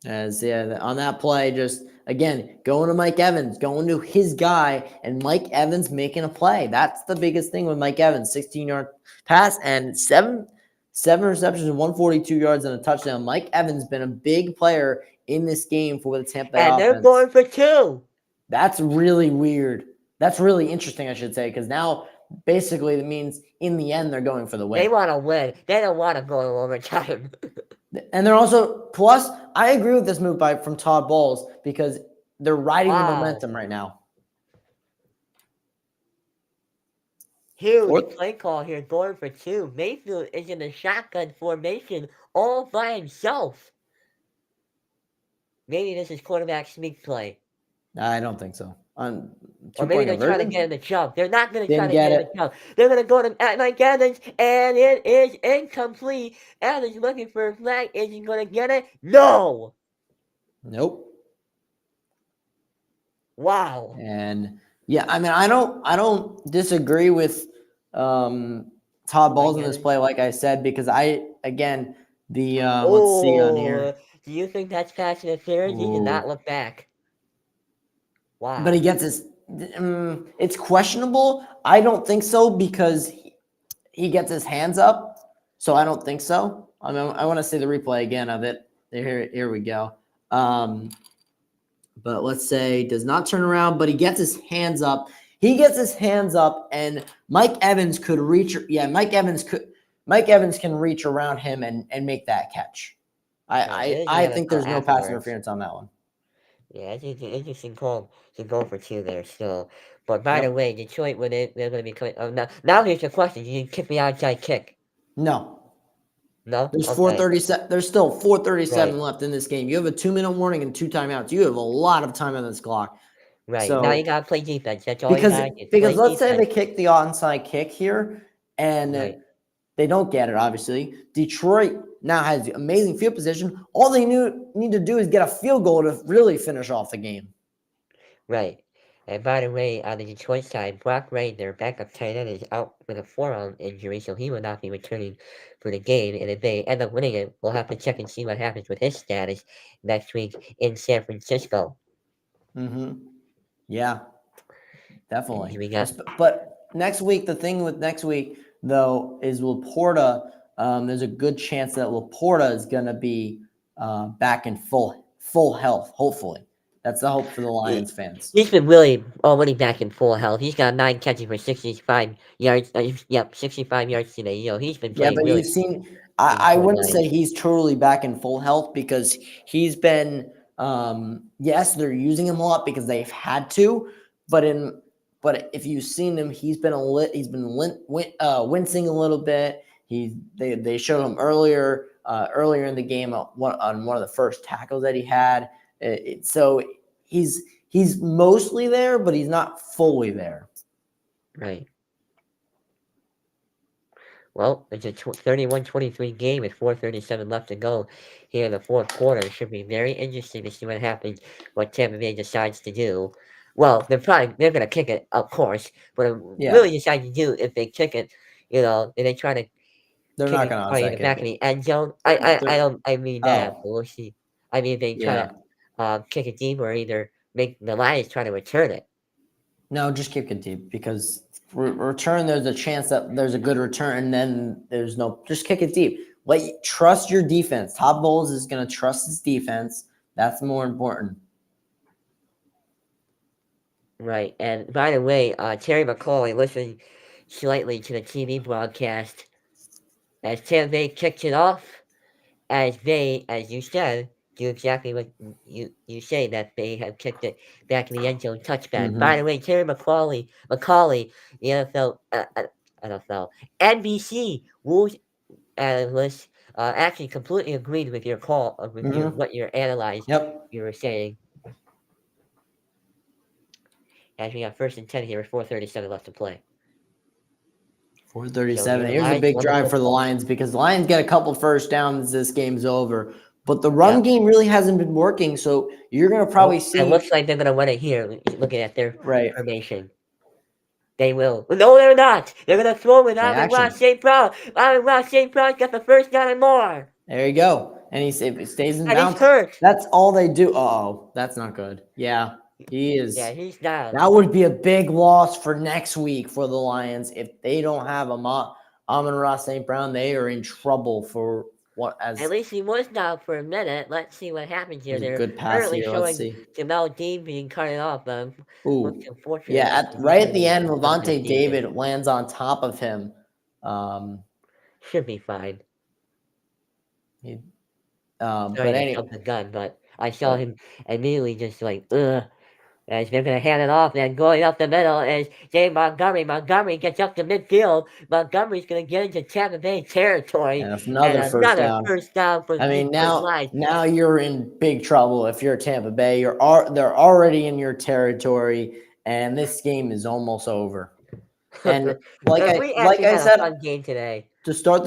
As on that play, just again going to Mike Evans, going to his guy, and Mike Evans making a play. That's the biggest thing with Mike Evans: 16-yard pass and seven receptions and 142 yards and a touchdown. Mike Evans been a big player in this game for the Tampa Bay And offense. they're going for 2. That's really weird. That's really interesting, I should say, because now basically it means in the end they're going for the win. They want to win. They don't want to go to overtime. And they're also plus. I agree with this move from Todd Bowles because they're riding the momentum right now. Huge play call here, going for 2. Mayfield is in a shotgun formation all by himself. Maybe this is quarterback sneak play. I don't think so. Or maybe they're trying to get him to jump. They're not going to try to get get him to jump. They're going to go to Mike Evans, and it is incomplete. Evans looking for a flag. Is he going to get it? No. Nope. Wow. And yeah, I mean, I don't disagree with Todd Bowles in this play, like I said, because let's see on here. Do you think that's pass interference? He did not look back. Wow. But he gets his. It's questionable. I don't think so because he gets his hands up. So I don't think so. I mean, I want to see the replay again of it. Here we go. But let's say does not turn around, but he gets his hands up. He gets his hands up, and Mike Evans could reach. Yeah, Mike Evans can reach around him and make that catch. I think there's no pass interference on that one. Yeah, it's an interesting call to go for 2 there still. But by the way, Detroit, they're going to be coming. Now here's the question: do you kick the onside kick? No. No. There's 4:37. There's still 4:37 left in this game. You have a 2-minute warning and 2 timeouts. You have a lot of time on this clock. Right. So, now you gotta play defense. That's all you gotta do. Because let's say they kick the onside kick here and they don't get it, obviously. Detroit now has amazing field position. All they need to do is get a field goal to really finish off the game. Right. And by the way, on the Detroit side, Brock Ray, their backup tight end, is out with a forearm injury, so he will not be returning for the game. And if they end up winning it, we'll have to check and see what happens with his status next week in San Francisco. Yeah, definitely. Got, but next week, the thing with next week, though, is Laporta. There's a good chance that Laporta is going to be back in full health, hopefully. That's the hope for the Lions fans. He's been really already back in full health. He's got 9 catches for 65 yards. 65 yards today. You know, he's been playing. Yeah, but you've seen. I wouldn't say he's truly back in full health because he's been. Yes, they're using him a lot because they've had to. But if you've seen him, he's been wincing a little bit. They showed him earlier in the game on one of the first tackles that he had. So he's mostly there, but he's not fully there. Right. Well, it's a 31-23 game with 4:37 left to go here in the fourth quarter. It should be very interesting to see what happens, what Tampa Bay decides to do. Well, they're going to kick it, of course, but really decide to do if they kick it, you know, and they try to they're not going to in the back of the end zone. I mean that, but we'll see. I mean, they try to kick it deep or either make the Lions try to return it. No, just kick it deep because return. There's a chance that there's a good return, and then there's no. Just kick it deep. Trust your defense. Todd Bowles is going to trust his defense. That's more important. Right. And by the way, Terry McCauley listened slightly to the TV broadcast as Tampa Bay kicked it off, as they, as you said, do exactly what you say, that they have kicked it back in the end zone touchback. By the way, Terry McCauley, the NFL, NBC rules analyst, actually completely agreed with your call, with what you're analyzing. Yep. You were saying. As we got 1st and 10 here with 4:37 left to play. 4:37. So Here's a big drive for the Lions because the Lions get a couple first downs. This game's over. But the run game really hasn't been working, so you're going to probably see. It looks like they're going to win it here, looking at their formation. They will. No, they're not. They're going to throw with Amon-Ra St. Brown. Amon-Ra St. Brown got the first down and more. There you go. And he stays in bounds. He's hurt. That's all they do. Uh-oh, that's not good. Yeah, he is. Yeah, he's down. That would be a big loss for next week for the Lions. If they don't have Amon-Ra St. Brown, they are in trouble for what? At least he was down for a minute. Let's see what happens here. They're good pass here. showing Jamal Dean being cut off. Ooh. Yeah, right at the end, Levante David lands on top of him. Should be fine. But anyway, the gun, but I saw him immediately just like, ugh. As they're going to hand it off, and going up the middle is Dave Montgomery. Montgomery gets up to midfield. Montgomery's going to get into Tampa Bay territory. And another first down for now you're in big trouble if you're Tampa Bay. They're already in your territory, and this game is almost over. And like I said, fun game today. To start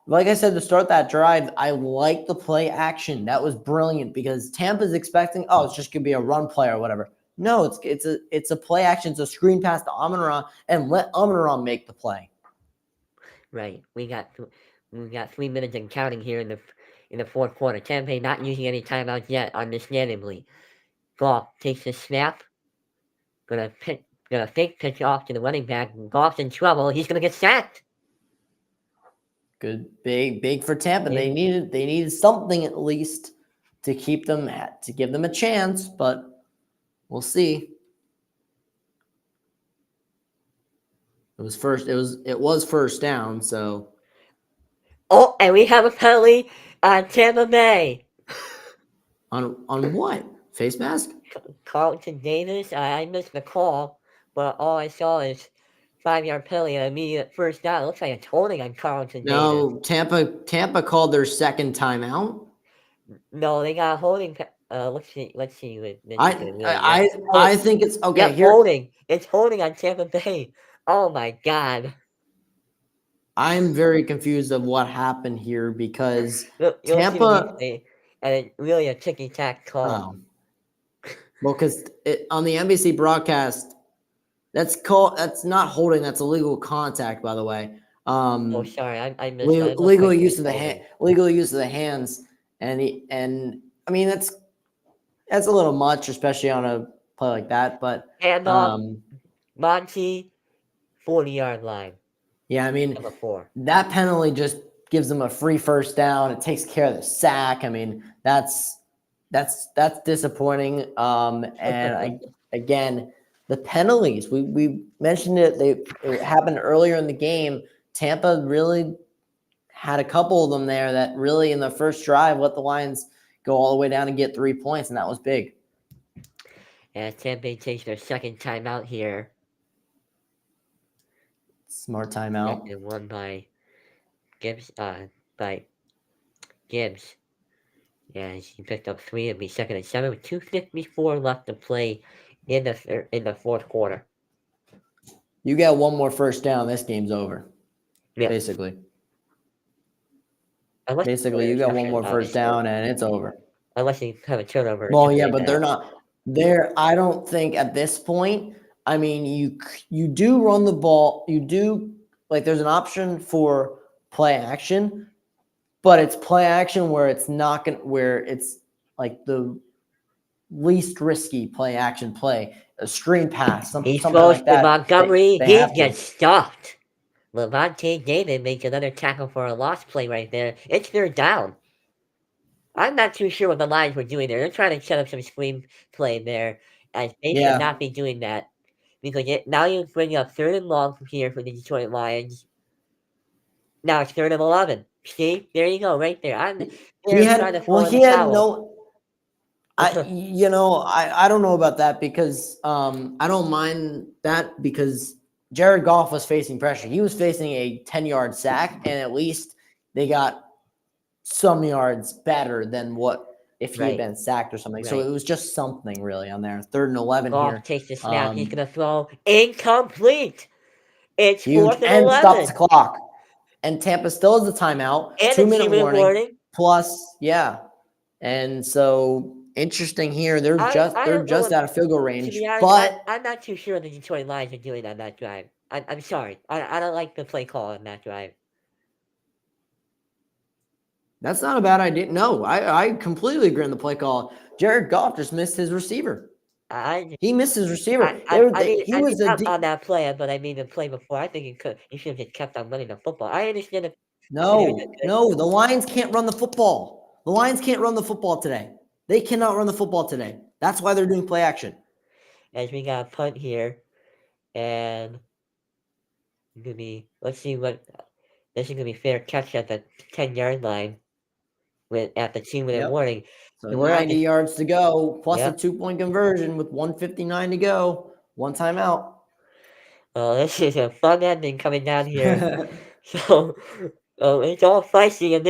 like I said, to start that drive, I like the play action. That was brilliant because Tampa's expecting, it's just gonna be a run play or whatever. No, it's a play action. It's a screen pass to Amon-Ra and let Amon-Ra make the play. Right. We got 3 minutes and counting here in the fourth quarter. Tampa not using any timeouts yet, understandably. Goff takes the snap. Gonna fake pitch off to the running back. Goff's in trouble. He's gonna get sacked. Good, big for Tampa. They needed something at least to keep them to give them a chance, but we'll see. It was first down, so. Oh, and we have a penalty on Tampa Bay. On what? Face mask? Carlton Davis. I missed the call, but all I saw is 5-yard penalty and immediate first down. It looks like it's holding on Carlton Davis. No, Tampa called their second timeout. No, they got a holding. Let's see. I think it's okay. Yeah, holding. It's holding on Tampa Bay. Oh my God. I'm very confused of what happened here because Tampa and it's really a ticky-tack call. Well, because on the NBC broadcast, that's not holding. That's illegal contact, by the way. Sorry, I missed. Legal use of the hands, and I mean that's a little much, especially on a play like that. But Monty, 40-yard line. Yeah, I mean that penalty just gives them a free first down. It takes care of the sack. I mean that's disappointing. And again, the penalties we mentioned it happened earlier in the game. Tampa really had a couple of them there that really in the first drive let the Lions go all the way down and get 3 points, and that was big. And Tampa takes their second timeout here. Smart timeout. And won by Gibbs. Gibbs. Yeah, he picked up 3. It'll be 2nd and 7 with 2:54 left to play in the fourth quarter. You get one more first down, this game's over. Yeah. Basically, you got one more first down and it's over. Unless you have a turnover. Well, yeah, but they're not there. I don't think at this point. I mean, you do run the ball. You do there's an option for play action, but it's play action where it's not where it's like the least risky play action play, a screen pass, He something throws like to that. Montgomery. They He have to. gets stopped. Levante David makes another tackle for a lost play right there. It's third down. I'm not too sure what the Lions were doing there. They're trying to set up some screen play there, as they should not be doing that. Because now you bring up 3rd and long from here for the Detroit Lions. Now it's 3rd and 11. See, there you go, right there. I'm trying to throw in the towel. I don't know about that because I don't mind that because Jared Goff was facing pressure. He was facing a 10-yard sack, and at least they got some yards better than what if he had been sacked or something. So it was just something really on there. 3rd and 11 Goff here. takes the snap. He's going to throw incomplete. It's Huge 4th and and 11. stops the clock. And Tampa still has a timeout. And 2-minute a 2-minute warning. Plus, yeah. And so interesting here. They're just out of field goal range. To be honest, but I'm not too sure the Detroit Lions are doing on that drive. I'm sorry. I don't like the play call on that drive. That's not a bad idea. No, I completely agree on the play call. Jared Goff just missed his receiver. He missed his receiver. He was on that play, but I mean the play before. I think he should have just kept on running the football. I understand it. No, the Lions can't run the football. The Lions can't run the football today. They cannot run the football today. That's why they're doing play action. As we got a punt here, and let's see what this is gonna be fair catch at the 10-yard line at the 2-minute warning. So 90 yards to go, plus a 2-point conversion with 1:59 to go. One timeout. Oh, this is a fun ending coming down here. So it's all feisty in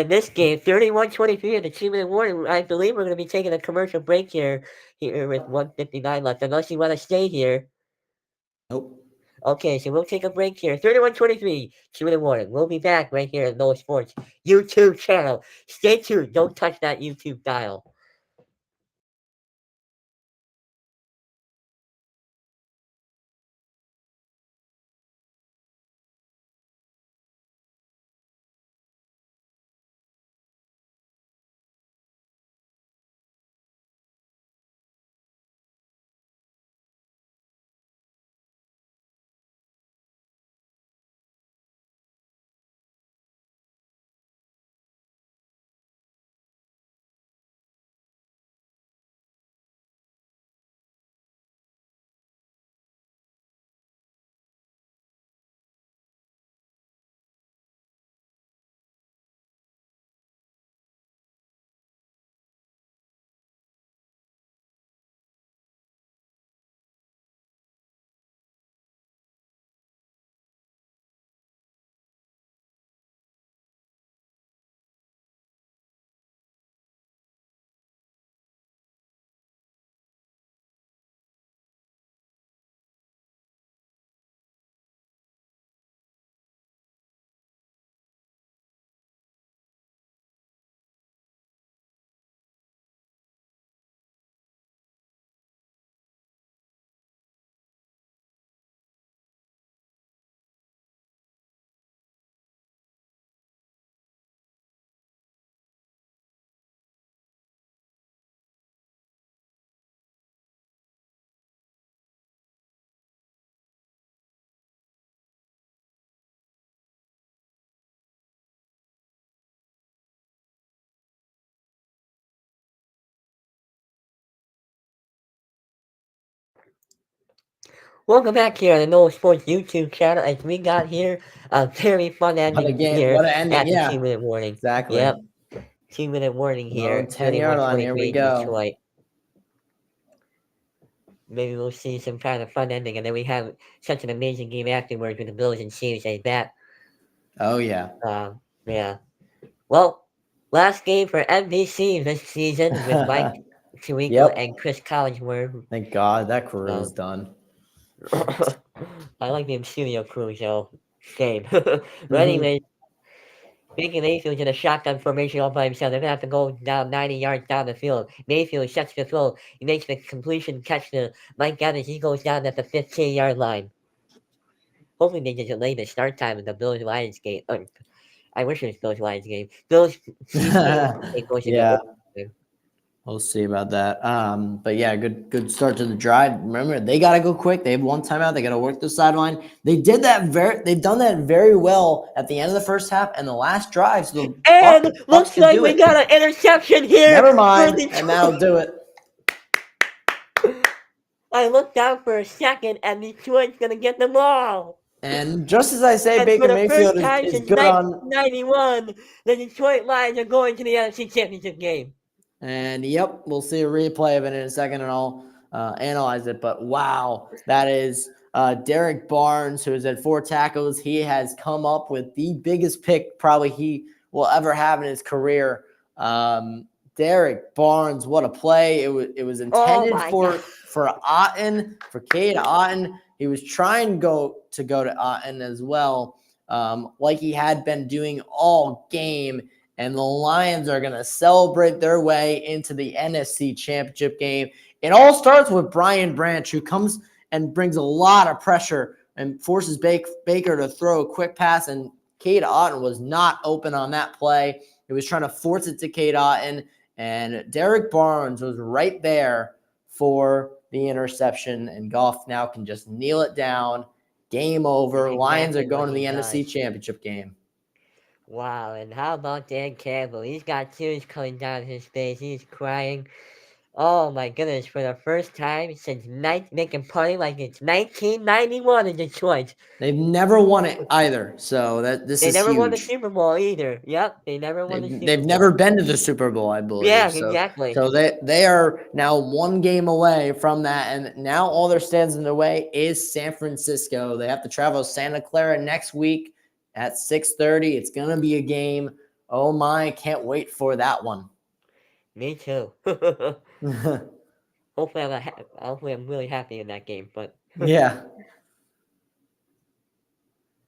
this game. 31-23 in the 2-minute warning. I believe we're going to be taking a commercial break here with 1:59 left, unless you want to stay here. Nope. Okay, so we'll take a break here. 31-23, 2-minute warning. We'll be back right here at Noah Sports YouTube channel. Stay tuned. Don't touch that YouTube dial. Welcome back here on the Noah Sports YouTube channel. As we got here a very fun ending here at the 2-minute warning. Exactly. Yep. 2-minute warning here. 10-yard line. Here we go. Detroit. Maybe we'll see some kind of fun ending, and then we have such an amazing game afterwards with the Bills and Chiefs like that. Oh yeah. Yeah. Well, last game for NBC this season with Mike Tirico and Chris Collinsworth. Thank God that crew is done. I like the studio crew, so same. But anyway, Baker Mayfield's in a shotgun formation all by himself. They're gonna have to go down 90 yards down the field. Mayfield sets the throw. He makes the completion catch to Mike Evans. He goes down at the 15-yard line. Hopefully they just delay the start time in the Bills Lions game. I wish it was Bills Lions game. Bills Chiefs game. Yeah. We'll see about that. But yeah, good start to the drive. Remember, they gotta go quick. They have one timeout. They gotta work the sideline. They've done that very well at the end of the first half and the last drive. So the And Bucs looks can like do we it. got an interception here. Never for mind, Detroit. and that'll do it. I looked down for a second, and Detroit's gonna get the ball. And just as I say, And for Baker the Mayfield first time is since good on. 1991, the Detroit Lions are going to the NFC Championship game. And yep, we'll see a replay of it in a second, and I'll analyze it. But wow, that is Derek Barnes, who is at 4 tackles. He has come up with the biggest pick probably he will ever have in his career. Derek Barnes, what a play! It was intended for Otten, for Cade Otten. He was trying to go to Otten as well, like he had been doing all game. And the Lions are going to celebrate their way into the NFC Championship game. It all starts with Brian Branch, who comes and brings a lot of pressure and forces Baker to throw a quick pass. And Cade Otton was not open on that play. He was trying to force it to Cade Otton. And Derek Barnes was right there for the interception. And Goff now can just kneel it down. Game over. Exactly Lions are going to what the he NFC does. Championship game. Wow, and how about Dan Campbell? He's got tears coming down his face. He's crying. Oh my goodness, for the first time since making party like it's 1991 in Detroit. They've never won it either, so this They is never won the huge. Super Bowl either. Yep, they never won the Super Bowl. They've never been to the Super Bowl, I believe. Yeah, so, exactly. So they are now one game away from that, and now all their stands in their way is San Francisco. They have to travel to Santa Clara next week at 6:30. It's gonna be a game. Oh my, can't wait for that one. Me too. Hopefully I'm really happy in that game, but yeah.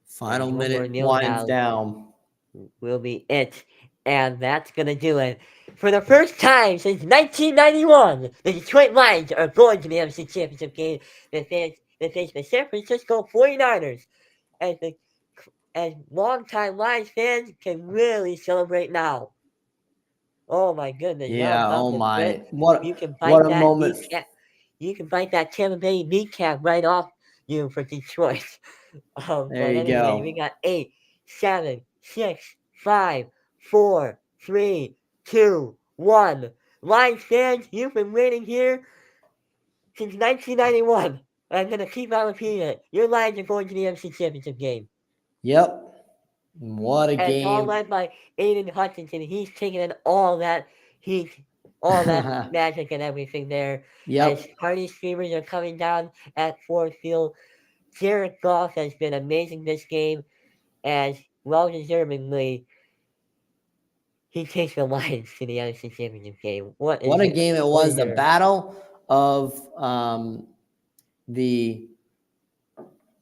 Final one more minute kneel winds down. will be it. And that's going to do it. For the first time since 1991, the Detroit Lions are going to the NFC Championship game. They face the San Francisco 49ers. As longtime Lions fans can really celebrate now. Oh my goodness. Yeah, oh my. You can What bite a that moment. kneecap. You can bite that Tampa Bay kneecap right off you for Detroit. But There you anyway, go. we got 8, 7, 6, 5, 4, 3, 2, 1. Lions fans, you've been waiting here since 1991. I'm going to keep on repeating it. Your Lions are going to the NFC Championship game. Yep. What a And it's all game. led by Aiden Hutchinson. He's taking in all that magic and everything there. Yep. As party streamers are coming down at Ford Field. Jared Goff has been amazing this game, as well-deservingly, he takes the Lions to the NFC Championship game. What a game it was. The battle of the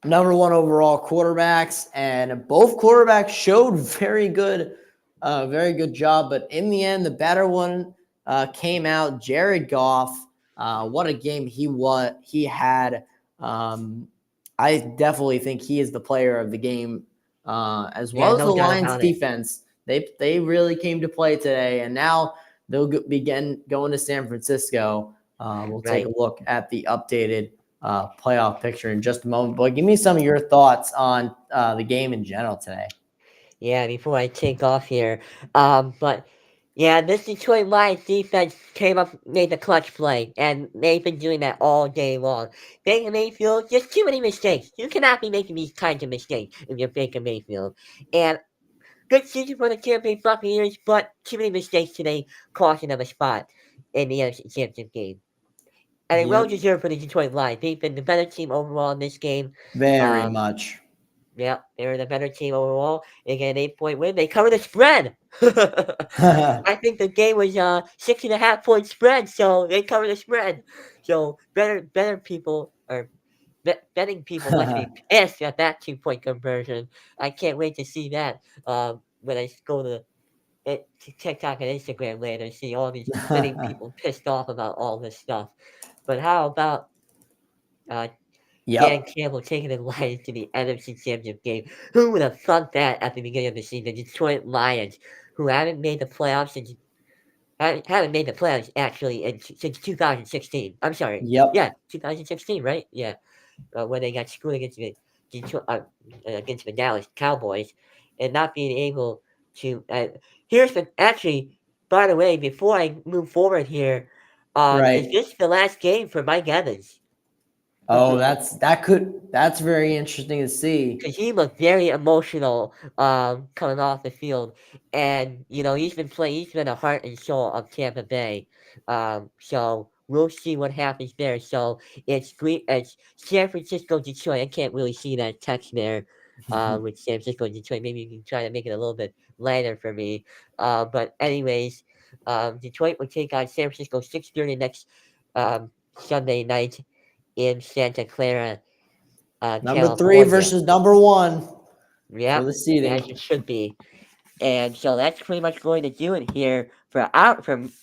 number 1 overall quarterbacks, and both quarterbacks showed very good job. But in the end, the better one came out. Jared Goff. What a game he had. I definitely think he is the player of the game, as well as the Lions defense. They really came to play today, and now they'll begin going to San Francisco. We'll take a look at the updated playoff picture in just a moment. But give me some of your thoughts on the game in general today. Yeah, before I take off here. But yeah, this Detroit Lions defense made the clutch play, and they've been doing that all day long. Baker Mayfield, just too many mistakes. You cannot be making these kinds of mistakes if you're Baker Mayfield. And good season for the Tampa Bay Buccaneers, but too many mistakes today, costing them a spot in the NFC Championship game. And it well-deserved for the Detroit Lions. They've been the better team overall in this game. Very much. Yeah, they were the better team overall. They get an 8-point win. They covered the spread. I think the game was 6.5-point spread, so they covered the spread. So better people or betting people must be pissed at that 2-point conversion. I can't wait to see that when I go to TikTok and Instagram later and see all these betting people pissed off about all this stuff. But how about Dan Campbell taking the Lions to the NFC Championship game? Who would have thought that at the beginning of the season? The Detroit Lions, who haven't made the playoffs since haven't made the playoffs actually since 2016. I'm sorry. Yep. Yeah, 2016, right? Yeah, when they got screwed against the against the Dallas Cowboys, and not being able to. Here's the actually. By the way, before I move forward here, is Right. this the last game for Mike Evans? Oh, that's very interesting to see. Because he looked very emotional coming off the field, and he's been the heart and soul of Tampa Bay. So we'll see what happens there. So it's San Francisco, Detroit. I can't really see that text there with San Francisco, Detroit. Maybe you can try to make it a little bit lighter for me. But anyways, Detroit will take on San Francisco 6:30 next Sunday night in Santa Clara. Number 3 California. versus number 1 for Yep, the seeding. as it should be. And so that's pretty much going to do it here for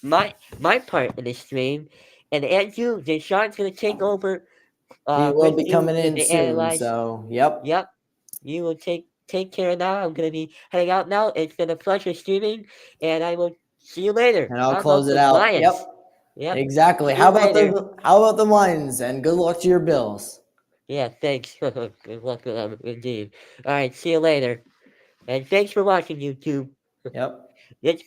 my part in the stream. And Andrew, Deshaun's going to take over He will with be you coming in to soon. analyze. So, yep. Yep, you will take care now. I'm going to be heading out now. It's been a pleasure streaming, and I will see you later. And I'll How close about it those out. Lions? Yep. Yep. Exactly. See you later. How about the Lions? And good luck to your Bills. Yeah, thanks. Good luck with them, indeed. All right, see you later. And thanks for watching, YouTube. Yep. It's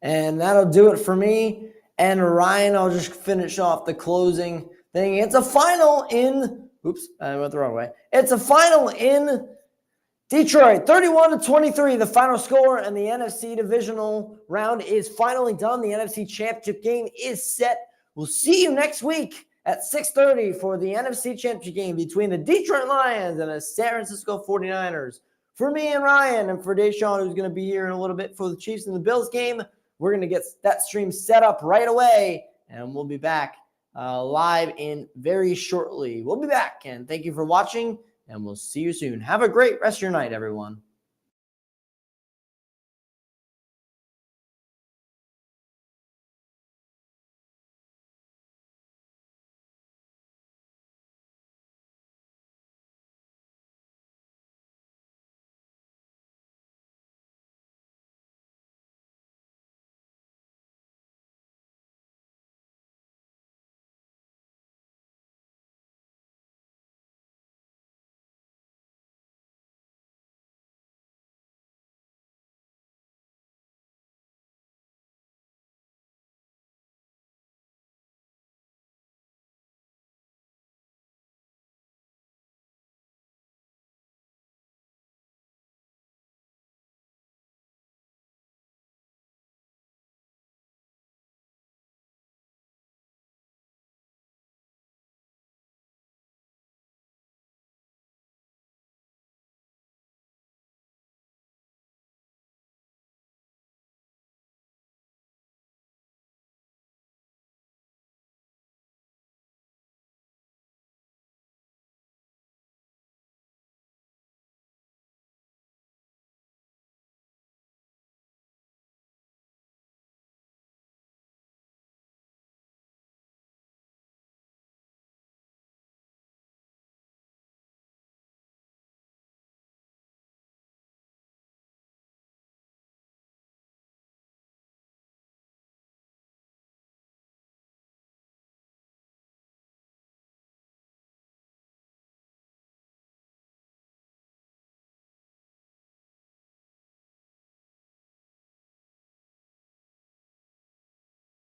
And that'll do it for me. And Ryan, I'll just finish off the closing thing. It's a final in. Oops, I went the wrong way. It's a final in Detroit, 31-23, the final score, and the NFC divisional round is finally done. The NFC Championship game is set. We'll see you next week at 6:30 for the NFC Championship game between the Detroit Lions and the San Francisco 49ers. For me and Ryan, and for Deshaun, who's going to be here in a little bit for the Chiefs and the Bills game, we're going to get that stream set up right away, and we'll be back live in very shortly. We'll be back, and thank you for watching. And we'll see you soon. Have a great rest of your night, everyone.